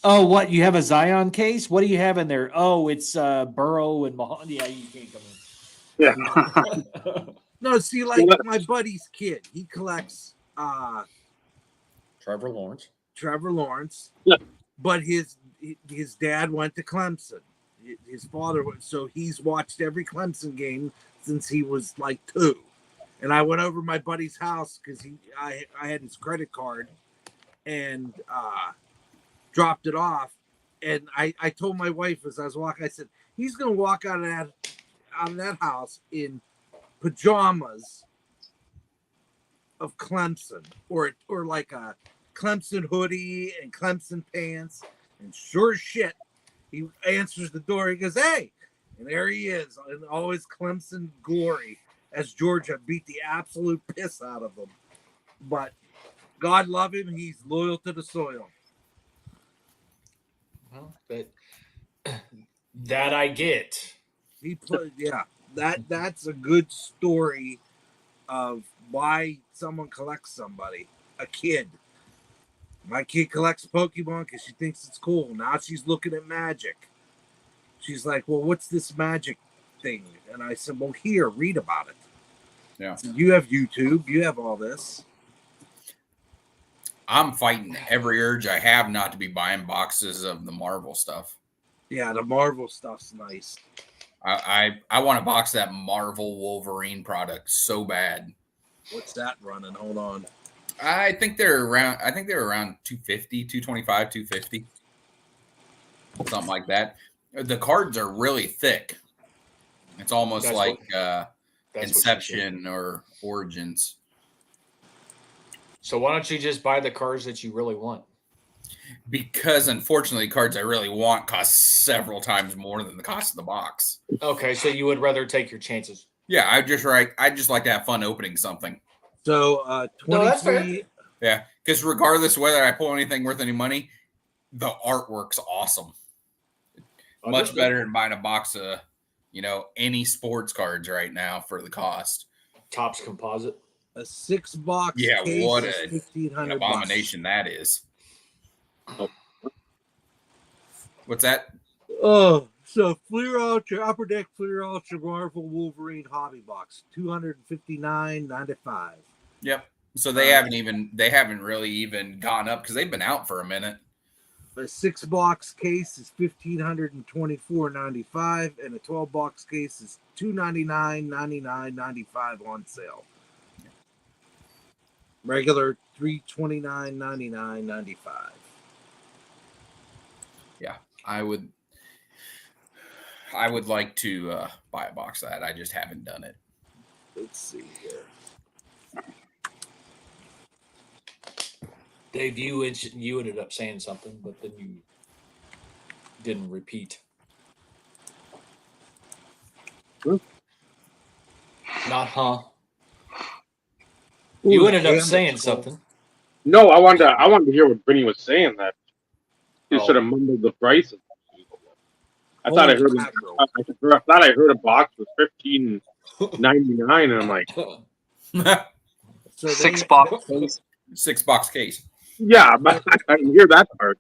Oh, what? You have a Zion case? What do you have in there? Oh, it's Burrow and Mahomes. Yeah, you can't come in. No, see, like my buddy's kid, he collects Trevor Lawrence. Trevor Lawrence, Yeah. but his dad went to Clemson. His father went, so he's watched every Clemson game since he was like 2. And I went over to my buddy's house because I had his credit card and dropped it off. And I told my wife as I was walking, I said, he's gonna walk out of that house in pajamas of Clemson or like a Clemson hoodie and Clemson pants, and sure as shit he answers the door. He goes, hey, and there he is in all his Clemson glory as Georgia beat the absolute piss out of them. But God love him, he's loyal to the soil. Well, but that I get. He put, yeah, that's a good story of why someone collects somebody. A kid. My kid collects Pokemon because she thinks it's cool. Now she's looking at Magic. She's like, well, what's this Magic thing? And I said, well, here, read about it. Yeah. So you have YouTube. You have all this. I'm fighting every urge I have not to be buying boxes of the Marvel stuff. Yeah, the Marvel stuff's nice. I want to box that Marvel Wolverine product so bad. What's that running? Hold on. I think they're around 250, 225, 250. Something like that. The cards are really thick. It's almost That's like that's what she said. Inception or Origins. So why don't you just buy the cards that you really want? Because unfortunately, cards I really want cost several times more than the cost of the box. Okay, so you would rather take your chances. Yeah, I just like to have fun opening something. So No, that's fair. 23. Yeah, because regardless of whether I pull anything worth any money, the artwork's awesome. Much better than buying a box of, any sports cards right now for the cost. Topps composite. A 6-box Yeah, case what is an $1,500. abomination that is. What's that? Oh, so Fleer Ultra, Upper Deck Fleer Ultra Marvel Wolverine Hobby Box, $259.95. Yep. So they haven't really even gone up because they've been out for a minute. A 6-box case is $1,524.95, and a 12-box case is $299.95 on sale. Regular $329.95. Yeah, I would like to buy a box of that. I just haven't done it. Let's see here. Dave, you ended up saying something, but then you didn't repeat. Not huh? You ended up saying something. No, I wanted to hear what Brittany was saying. That you Oh. should have mumbled the prices. I thought I heard. Mackerel. I thought I heard a box was $15.99, and I'm like, So 6-box case. 6-box case. yeah, but I can hear that part.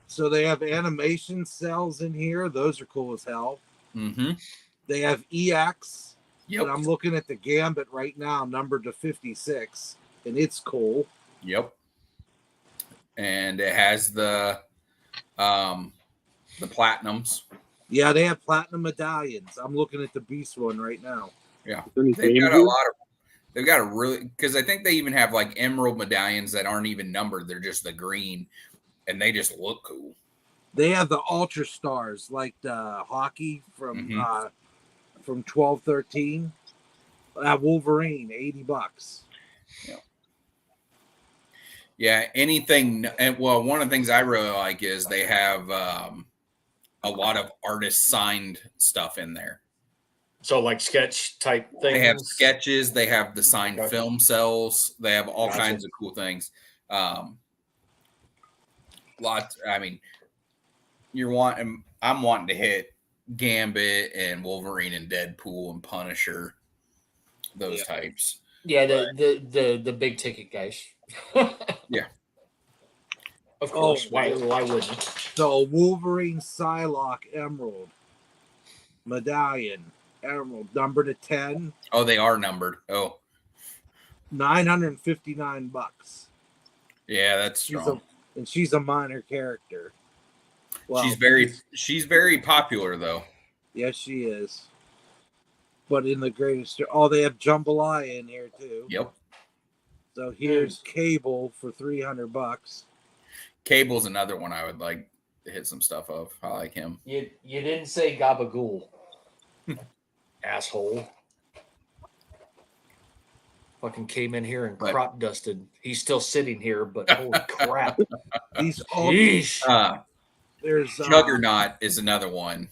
So they have animation cells in here. Those are cool as hell. Mm-hmm. They have EX. Yep. But I'm looking at the Gambit right now, numbered to 56, and it's cool. Yep. And it has the platinums. Yeah, they have platinum medallions. I'm looking at the Beast one right now. Yeah. Any They've games got a here? lot of. They've got a really, because I think they even have like emerald medallions that aren't even numbered. They're just the green, and they just look cool. They have the Ultra Stars, like the hockey from 12-13. Wolverine, $80. Yeah, anything. And well, one of the things I really like is they have a lot of artist signed stuff in there. So like sketch type things. They have sketches. They have the signed film cells. They have all Gotcha. kinds of cool things. Lots. I mean, I'm wanting to hit Gambit and Wolverine and Deadpool and Punisher. Those types. Yeah, the big ticket guys. Yeah. Of course. Oh, why wouldn't? So Wolverine Psylocke Emerald medallion, emerald, numbered to 10, Oh, they are numbered. Oh, $959. yeah, that's strong. She's a minor character. Well, she's very popular though. Yes, she is. But in the greatest, they have Jambalaya in here too. Yep. So here's Cable for $300. Cable's another one I would like to hit some stuff of. I like him. You didn't say Gabagool. Asshole. Fucking came in here and crop dusted. He's still sitting here, but holy crap. These Yeesh. there's Juggernaut is another one.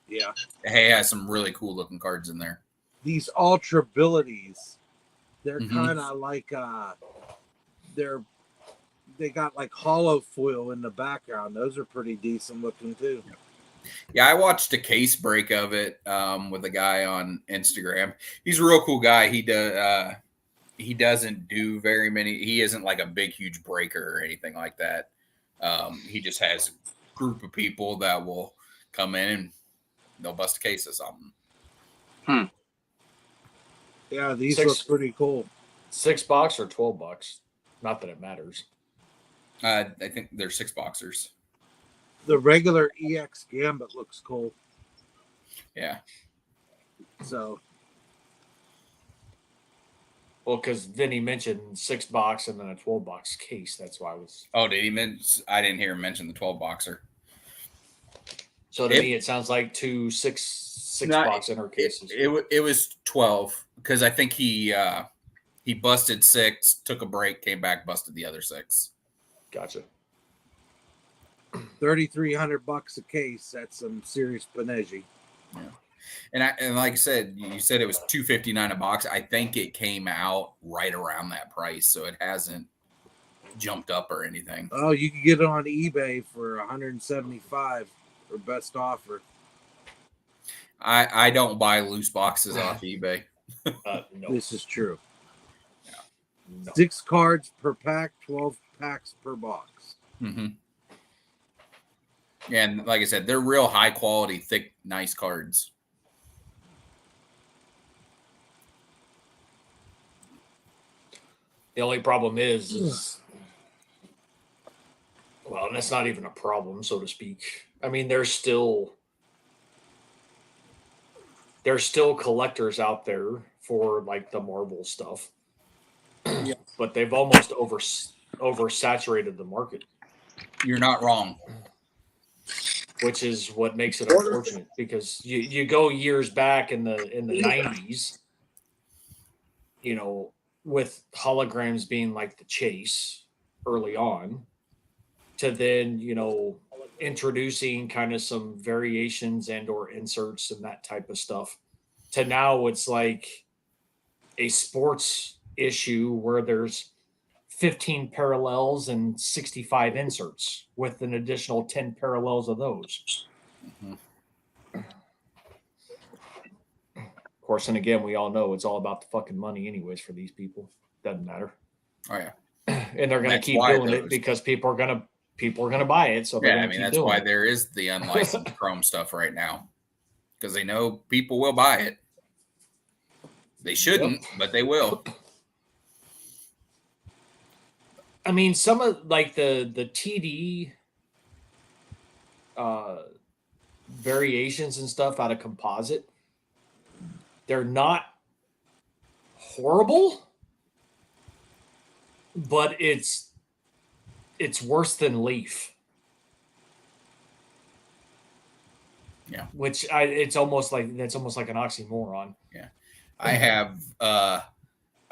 Yeah. Hey, has some really cool looking cards in there. These Ultra Abilities, they're Mhm. kind of like they got like hollow foil in the background. Those are pretty decent looking too. Yeah, I watched a case break of it with a guy on Instagram. He's a real cool guy. He doesn't do very many. He isn't like a big, huge breaker or anything like that. He just has a group of people that will come in and they'll bust a case of something. Yeah, these look pretty cool. $6 or $12? Not that it matters. I think they're 6-boxers. The regular EX Gambit looks cool. Yeah. So. Well, because Vinny mentioned 6-box and then a 12-box case. That's why I was. Oh, did he mention? I didn't hear him mention the 12-boxer. So to me, it sounds like two six box inner cases. It was 12 because I think he busted 6, took a break, came back, busted the other 6. Gotcha. $3,300 a case. That's some serious Panegi. Yeah. And like I said, you said it was $259 a box. I think it came out right around that price, so it hasn't jumped up or anything. Oh, you can get it on eBay for $175 for best offer. I don't buy loose boxes off eBay. No. This is true. No. 6 cards per pack, 12 packs per box. Mm-hmm. And like I said, they're real high quality, thick, nice cards. The only problem is well, that's not even a problem, so to speak. I mean, there's still collectors out there for like the Marvel stuff, but they've almost oversaturated the market. You're not wrong. Which is what makes it unfortunate, because you go years back in the 90s, you know, with holograms being like the chase early on, to then, you know, introducing kind of some variations and or inserts and that type of stuff, to now it's like a sports issue where there's 15 parallels and 65 inserts with an additional 10 parallels of those. Mm-hmm. Of course, and again, we all know it's all about the fucking money anyways for these people. Doesn't matter. Oh yeah. And they're going to keep doing it because people are going to buy it. So yeah, I mean, that's why there is the unlicensed Chrome stuff right now, because they know people will buy it. They shouldn't, but they will. I mean, some of like the TD variations and stuff out of composite, they're not horrible, but it's worse than Leaf. Yeah. Which it's almost like an oxymoron. Yeah. I have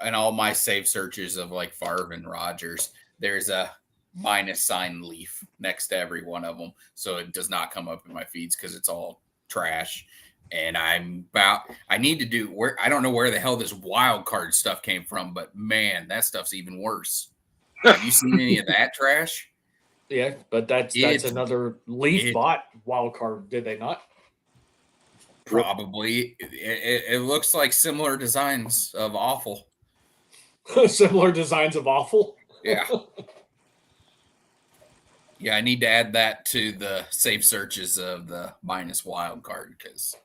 in all my save searches of like Favre and Rodgers, there's a minus sign Leaf next to every one of them, so it does not come up in my feeds because it's all trash. And I need to do where I don't know where the hell this wild card stuff came from, but man, that stuff's even worse. Have you seen any of that trash? Yeah, but that's another Leaf bot wild card, did they not? Probably. It looks like similar designs of awful. Similar designs of awful. Yeah. Yeah, I need to add that to the safe searches of the minus wild card because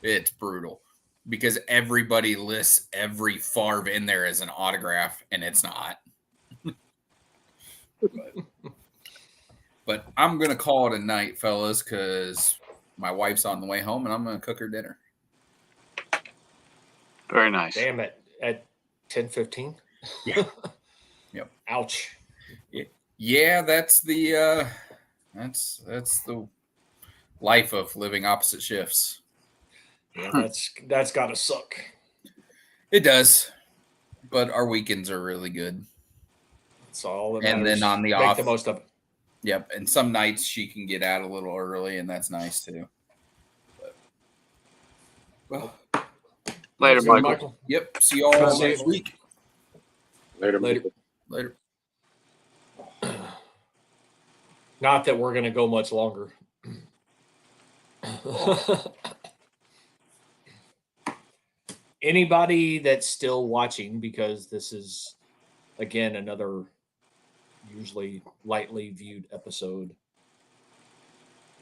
it's brutal. Because everybody lists every Favre in there as an autograph, and it's not. But I'm going to call it a night, fellas, because my wife's on the way home, and I'm going to cook her dinner. Very nice. Damn it. At 10:15? Yeah. Yep. Ouch. Yeah, that's the that's the life of living opposite shifts. Yeah, that's got to suck. It does. But our weekends are really good. That's all that and matters. then on the Make off, the most of it. Yep. And some nights she can get out a little early, and that's nice too. But, well, Later, Michael. Yep. See you all next week. Later. Later. Not that we're going to go much longer. Anybody that's still watching, because this is, again, another usually lightly viewed episode.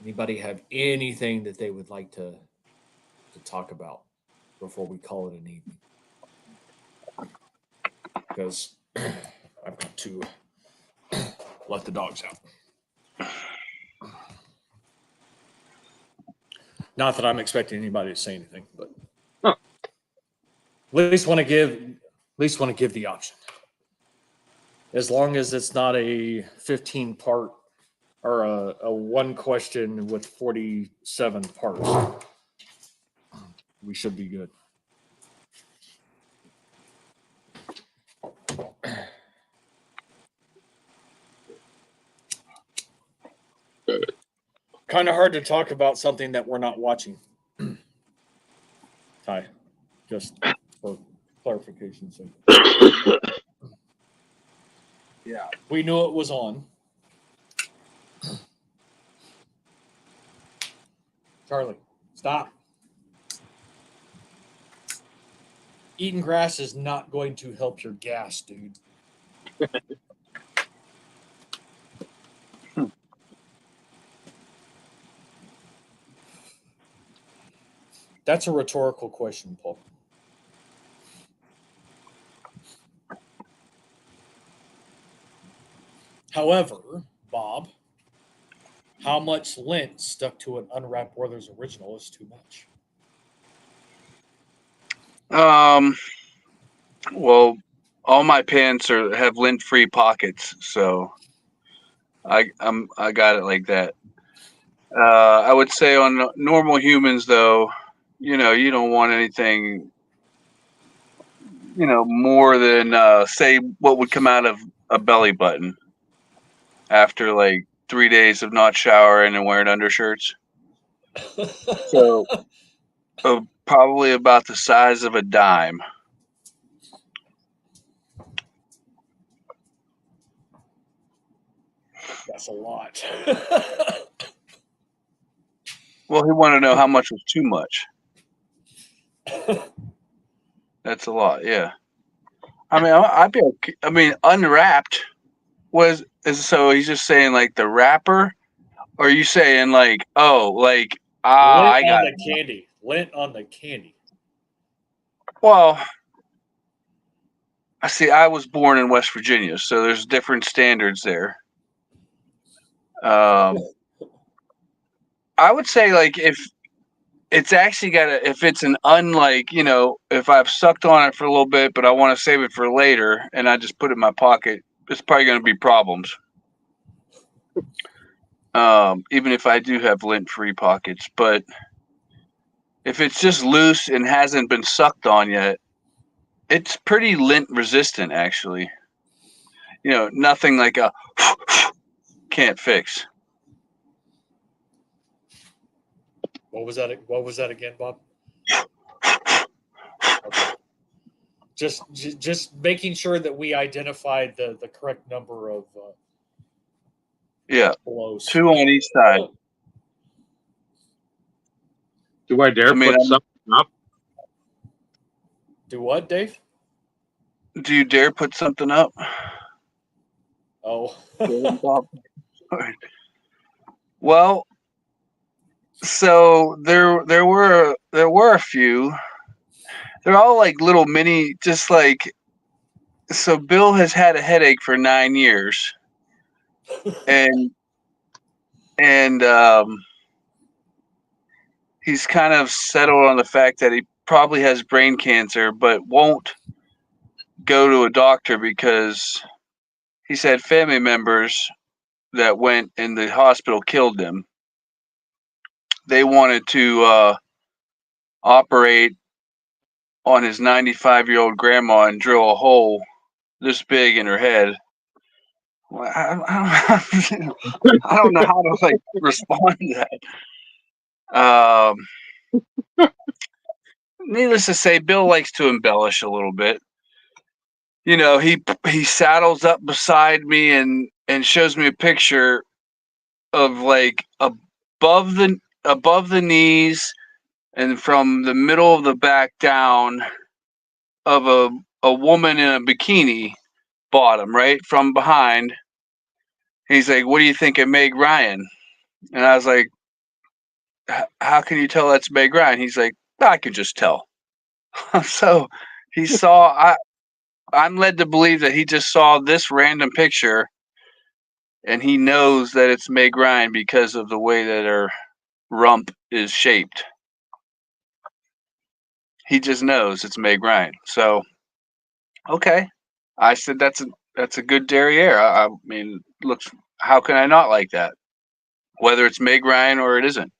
Anybody have anything that they would like to talk about before we call it an evening? Because I've got to let the dogs out. Not that I'm expecting anybody to say anything, but at least want to give the option. As long as it's not a 15-part or a one question with 47 parts. We should be good. Kind of hard to talk about something that we're not watching. Ty, just for clarification's sake. Yeah. We knew it was on. Charlie, stop. Eating grass is not going to help your gas, dude. That's a rhetorical question, Paul. However, Bob, how much lint stuck to an unwrapped Werther's original is too much? Well, all my pants have lint-free pockets, so I got it like that. I would say on normal humans, though, you don't want anything, more than say what would come out of a belly button after like 3 days of not showering and wearing undershirts. So probably about the size of a dime. That's a lot. Well, he wanted to know how much was too much. That's a lot, yeah. I mean, I'd be okay. I mean, unwrapped so he's just saying like the wrapper, or are you saying like, oh, like Lint I on got the candy. Lint on the candy. well. I see. I was born in West Virginia, so there's different standards there. I would say like if it's actually if it's an unlike, if I've sucked on it for a little bit, but I want to save it for later, and I just put it in my pocket, it's probably going to be problems. Even if I do have lint-free pockets, but if it's just loose and hasn't been sucked on yet, it's pretty lint resistant, actually. Nothing like a can't fix. What was that again, Bob? Okay. Just making sure that we identified the correct number of Yeah, blows. 2 on each side. Do I dare put something up? Do what, Dave? Do you dare put something up? Oh. Well, so there were a few. They're all like little mini, just like. So Bill has had a headache for 9 years, and he's kind of settled on the fact that he probably has brain cancer, but won't go to a doctor because he said family members that went in the hospital killed him. They wanted to operate on his 95-year-old grandma and drill a hole this big in her head. Well, I don't know how to like respond to that. Needless to say, Bill likes to embellish a little bit. He saddles up beside me and shows me a picture of like above the knees and from the middle of the back down of a woman in a bikini bottom, right from behind. He's like, "What do you think of Meg Ryan?" And I was like, "How can you tell that's Meg Ryan?" He's like, "I could just tell." So he saw. I'm led to believe that he just saw this random picture, and he knows that it's Meg Ryan because of the way that her rump is shaped. He just knows it's Meg Ryan. So, okay, I said that's a good derriere. I mean, looks. How can I not like that? whether it's Meg Ryan or it isn't.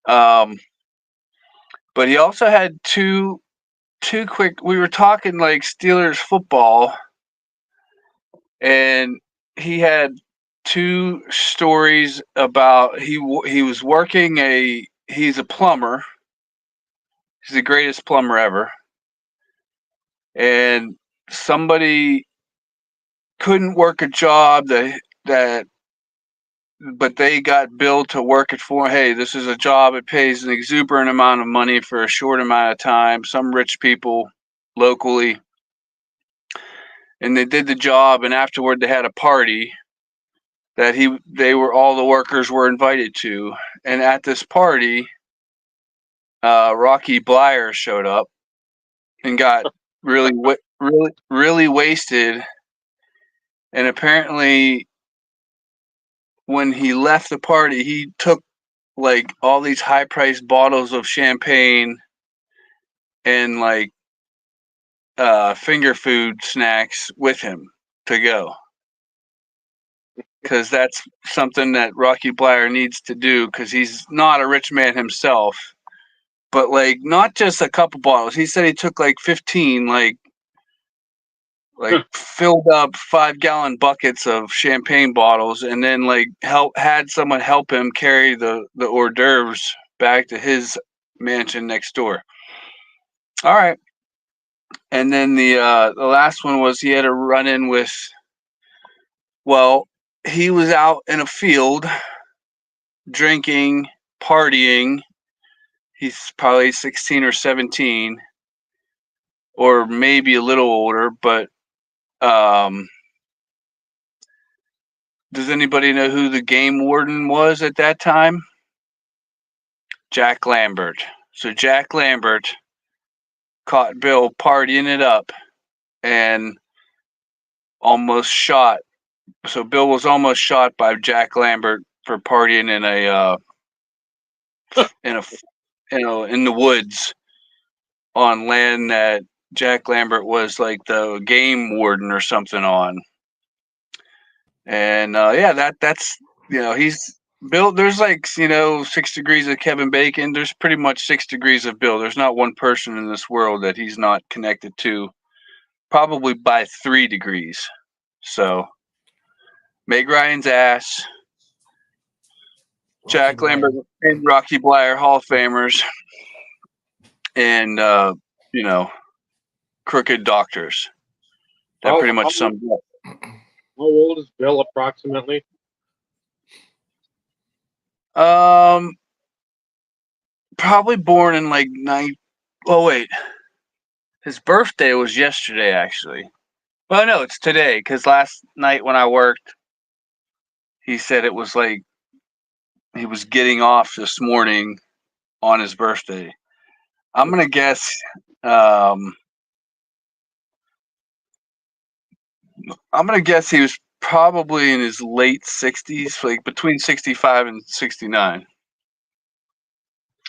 But he also had two quick. We were talking like Steelers football, and he had two stories about he was working he's a plumber. He's the greatest plumber ever, and somebody couldn't work a job but they got billed to work it for. Hey, this is a job. It pays an exuberant amount of money for a short amount of time. Some rich people locally, and they did the job. And afterward, they had a party that all the workers were invited to. And at this party, Rocky Blyer showed up and got really wasted. And apparently, when he left the party, he took like all these high-priced bottles of champagne and like finger food snacks with him to go, because that's something that Rocky Blyer needs to do, because he's not a rich man himself. But like, not just a couple bottles. He said he took like 15, like filled up 5-gallon buckets of champagne bottles, and then like had someone help him carry the hors d'oeuvres back to his mansion next door. All right. And then the last one was he had a run in with. Well, he was out in a field drinking, partying. He's probably 16 or 17, or maybe a little older, but does anybody know who the game warden was at that time? Jack Lambert. So Jack Lambert caught Bill partying it up and almost shot. So Bill was almost shot by Jack Lambert for partying in the woods on land that Jack Lambert was like the game warden or something on. And that's he's Bill. There's like 6 degrees of Kevin Bacon. There's pretty much 6 degrees of Bill. There's not one person in this world that he's not connected to, probably by 3 degrees. So Meg Ryan's ass, Jack Lambert and Rocky Blyer, Hall of Famers, and crooked doctors. That pretty much sums it up. How old is Bill approximately? Probably born in like his birthday was yesterday, actually. Well, no, it's today, because last night when I worked, he said it was like he was getting off this morning on his birthday. I'm gonna guess. I'm gonna guess he was probably in his late 60s, like between 65 and 69.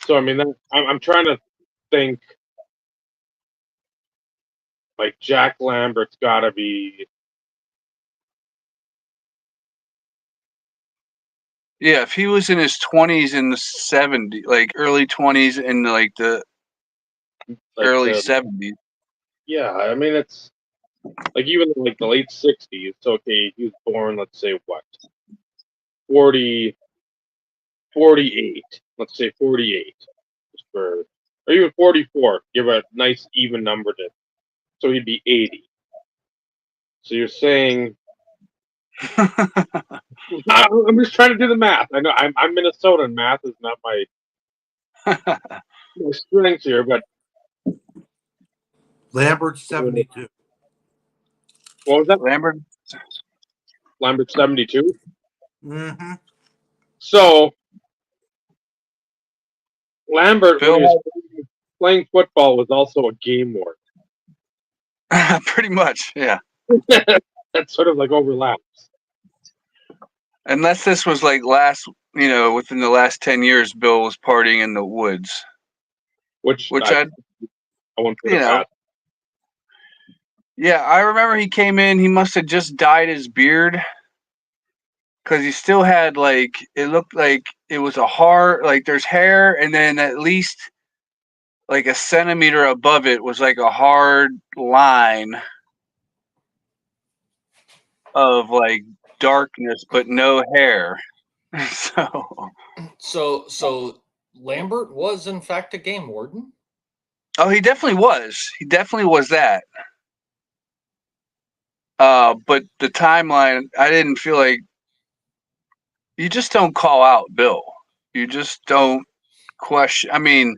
So I mean, I'm trying to think. Like Jack Lambert's got to be. Yeah, if he was in his 20s in the 70s, like early 20s in like the early 70s. Yeah, I mean it's like even in like the late 60s. Okay, he was born, let's say what, 48. Let's say 48, or even 44. Give a nice even number to, so he'd be 80. So you're saying. I'm just trying to do the math. I know I'm Minnesota, and math is not my strength here, but Lambert's 72. What was that? Lambert 72. Mm-hmm. So Lambert, when he was playing football, was also a game warden. Pretty much, yeah. That sort of like overlaps. Unless this was like within the last 10 years, Bill was partying in the woods. Which I won't put it past. Yeah, I remember he came in. He must have just dyed his beard, because he still had like it looked like it was a hard like there's hair, and then at least like a centimeter above it was like a hard line of like darkness, but no hair. So Lambert was in fact a game warden. Oh, he definitely was. He definitely was that. But the timeline, I didn't feel like you just don't call out Bill. You just don't question. I mean,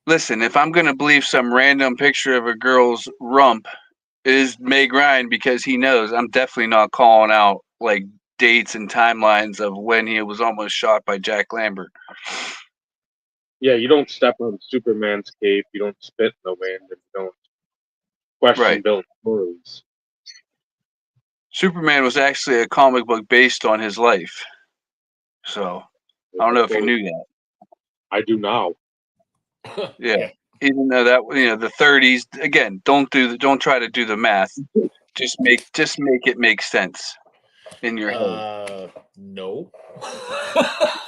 listen, if I'm gonna believe some random picture of a girl's rump is Meg Ryan because he knows, I'm definitely not calling out like dates and timelines of when he was almost shot by Jack Lambert. Yeah, you don't step on Superman's cape. You don't spit in the wind. And you don't question Right. Bill's stories. Superman was actually a comic book based on his life. So I don't know if you knew that. I do now. Yeah. Even though that the 30s again, don't try to do the math. Just make it make sense in your head. No.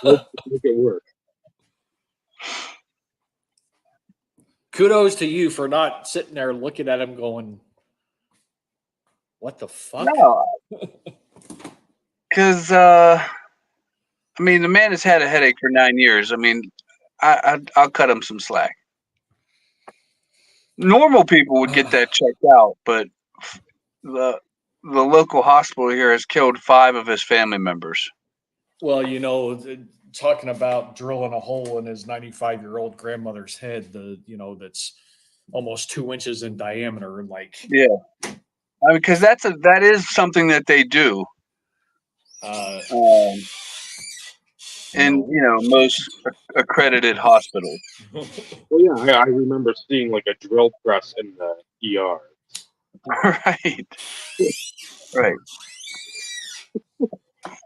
Make it work. Kudos to you for not sitting there looking at him going, what the fuck? No. Because I mean, the man has had a headache for 9 years. I mean, I'll cut him some slack. Normal people would get that checked out, but the local hospital here has killed 5 of his family members. Well, talking about drilling a hole in his 95-year-old grandmother's head, that's almost 2 inches in diameter, and like, yeah, I mean, because that is something that they do. In most accredited hospitals. Well, yeah, I remember seeing like a drill press in the ER. Right. Right.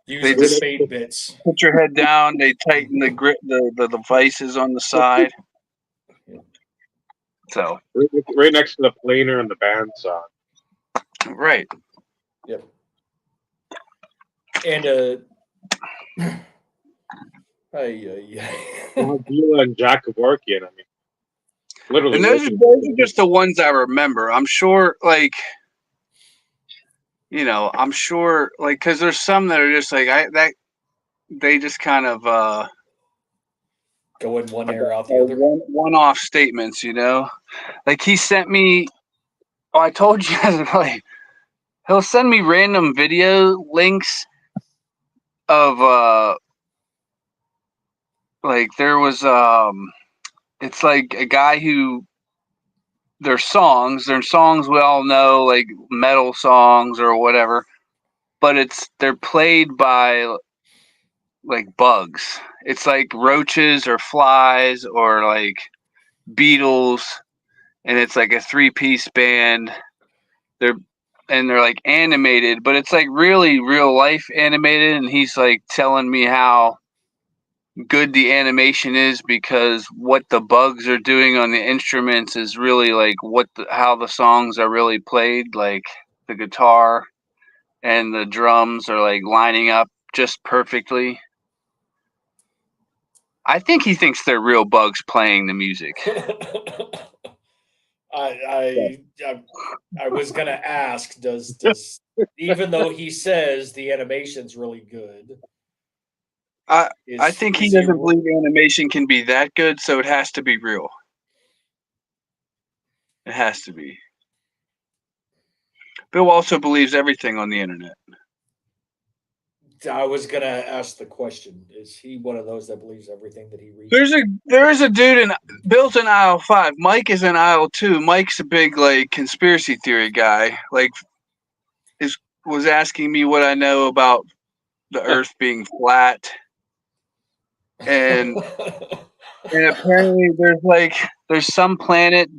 Using the spade bits. Put your head down. They tighten the grip, the vices on the side. So right next to the planer and the bandsaw. Right. Yep. And Vila and Jack Kevorkian. I mean, literally. And those are just the ones I remember. I'm sure, like, I'm sure, like, because there's some that are just like they just kind of go in one ear out the other. One-off statements, Like he sent me. Oh, I told you guys about. He'll send me random video links of like there was it's like a guy who their songs we all know, like metal songs or whatever, but they're played by like bugs. It's like roaches or flies or like beetles, and it's like a 3-piece band. They're like animated, but it's like really real life animated, and he's like telling me how good the animation is because what the bugs are doing on the instruments is really like how the songs are really played, like the guitar and the drums are like lining up just perfectly. I think he thinks they're real bugs playing the music. I was gonna ask, does even though he says the animation's really good, I think he doesn't believe animation can be that good, so it has to be real. It has to be. Bill also believes everything on the internet. I was gonna ask the question: is he one of those that believes everything that he reads? There's a dude in Bill's in aisle 5. Mike is in aisle 2. Mike's a big like conspiracy theory guy. Like, was asking me what I know about the Earth being flat, and apparently there's some planet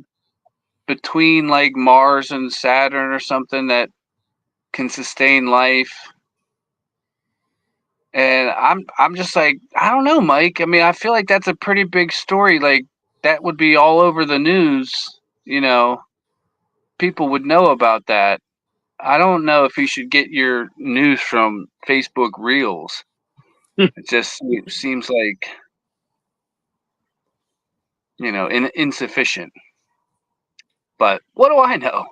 between like Mars and Saturn or something that can sustain life. And I'm just like, I don't know, Mike. I mean, I feel like that's a pretty big story. Like that would be all over the news. People would know about that. I don't know if you should get your news from Facebook Reels. It just seems like, insufficient. But what do I know?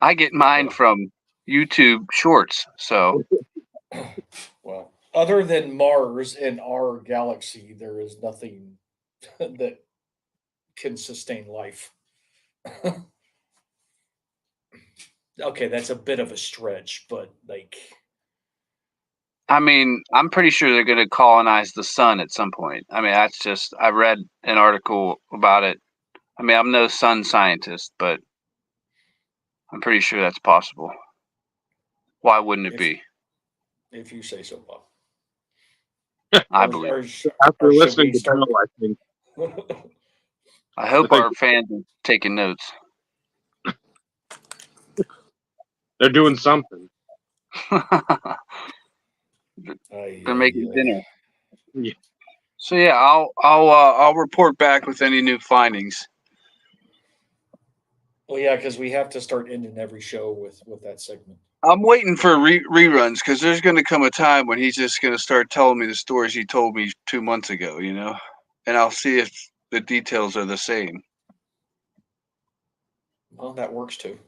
I get mine from YouTube Shorts. So Well, other than Mars and our galaxy, there is nothing that can sustain life. Okay, that's a bit of a stretch, but like, I mean, I'm pretty sure they're going to colonize the sun at some point. I mean, I read an article about it. I mean, I'm no sun scientist, but I'm pretty sure that's possible. Why wouldn't it be? if you say so, Bob. I believe. After should listening we to start? Bill, I think I hope I think- our fans are taking notes. they're doing something. They're making dinner. Yeah. So yeah, I'll report back with any new findings. Well, yeah, because we have to start ending every show with that segment. I'm waiting for reruns because there's going to come a time when he's just going to start telling me the stories he told me 2 months ago, and I'll see if the details are the same. Well, that works too.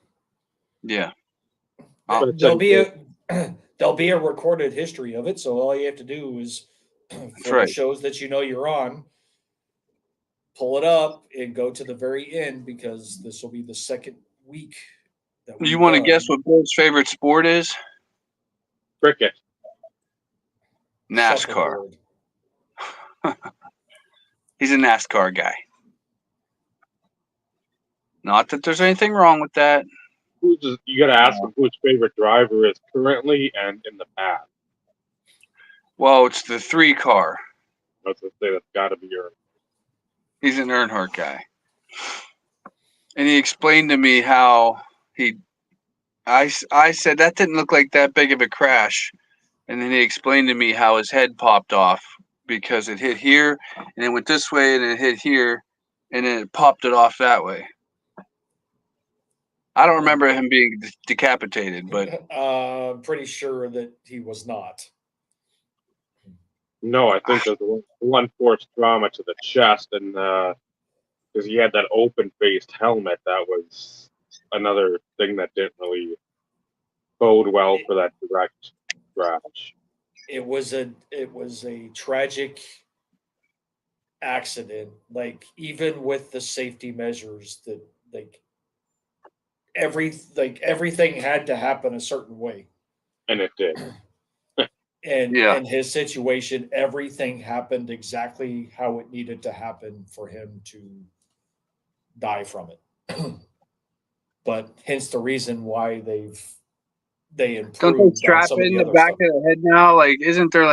Yeah. There'll be a recorded history of it, so all you have to do is for right. the shows that you know you're on, pull it up and go to the very end because this will be the second week. You want to guess what Bill's favorite sport is? Cricket. NASCAR. He's a NASCAR guy. Not that there's anything wrong with that. You got to ask him who his favorite driver is currently and in the past. Well, it's the 3 car. I was going to say that's got to be your. He's an Earnhardt guy. And he explained to me how I said that didn't look like that big of a crash. And then he explained to me how his head popped off because it hit here and it went this way and it hit here and then it popped it off that way. I don't remember him being decapitated, but I'm pretty sure that he was not. No, I think there's one forced trauma to the chest, and because he had that open-faced helmet, that was another thing that didn't really bode well for that direct crash. It was a tragic accident. Like even with the safety measures that everything had to happen a certain way. And it did. And Yeah. in his situation, everything happened exactly how it needed to happen for him to die from it. But hence the reason why they improved. don't they strap on some of it in the the other back stuff. of the head now? Like, isn't there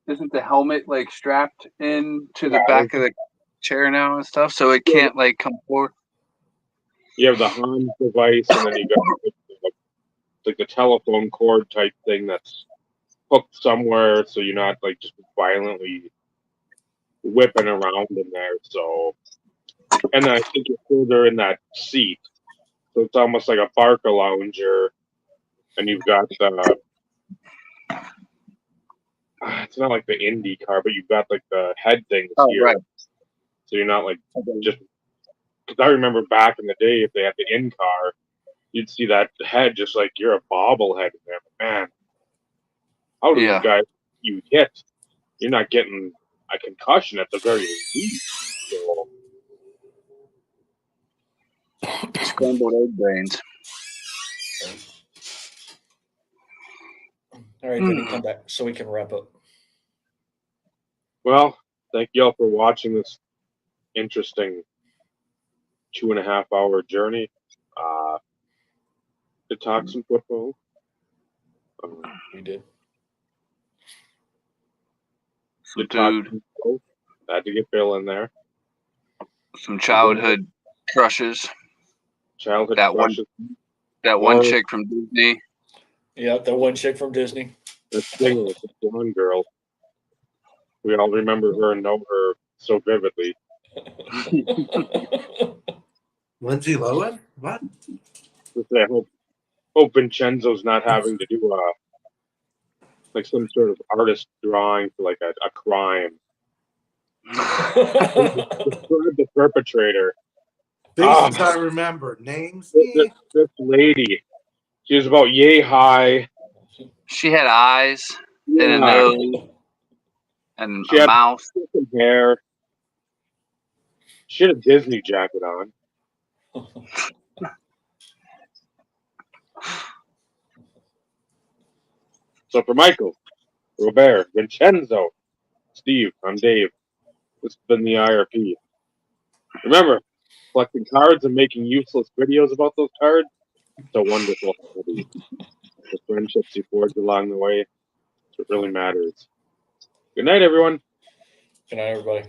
isn't the helmet like strapped into the back of the chair now and stuff, so it can't like come forward? You have the Hans device, and then you got like the telephone cord type thing that's hooked somewhere, so you're not like just violently whipping around in there. So, and then I think you're further in that seat, so it's almost like a Barca lounger, and you've got the. It's not like the Indy car, but you've got like the head things here, Right. so you're not like just. Because I remember back in the day, if they had the in car, you'd see that head just like you're a bobblehead in there. But man, how do these guys you hit? You're not getting a concussion at the very least. So, Scrambled egg brains. All right, Vinny, come back so we can wrap up. well, thank you all for watching this interesting 2.5 hour journey to talk some football. We did. Some dude. Had to get Bill in there. Some childhood crushes. Childhood That crushes. That one chick from Disney. Yeah, the one chick from Disney. The singer, the blonde girl. We all remember her and know her so vividly. Lindsay Lohan? What? I hope hope Vincenzo's not having to do like some sort of artist drawing for like a crime. Describe the perpetrator. Faces I remember. Names? This lady, she was about yay high. She had eyes and a nose and She a had mouth. some hair. She had a Disney jacket on. So for Michael, Robert, Vincenzo, Steve, I'm Dave. This has been the IRP. Remember, collecting cards and making useless videos about those cards, it's a wonderful hobby. The friendships you forge along the way, it's what really matters. Good night, everyone. Good night, everybody.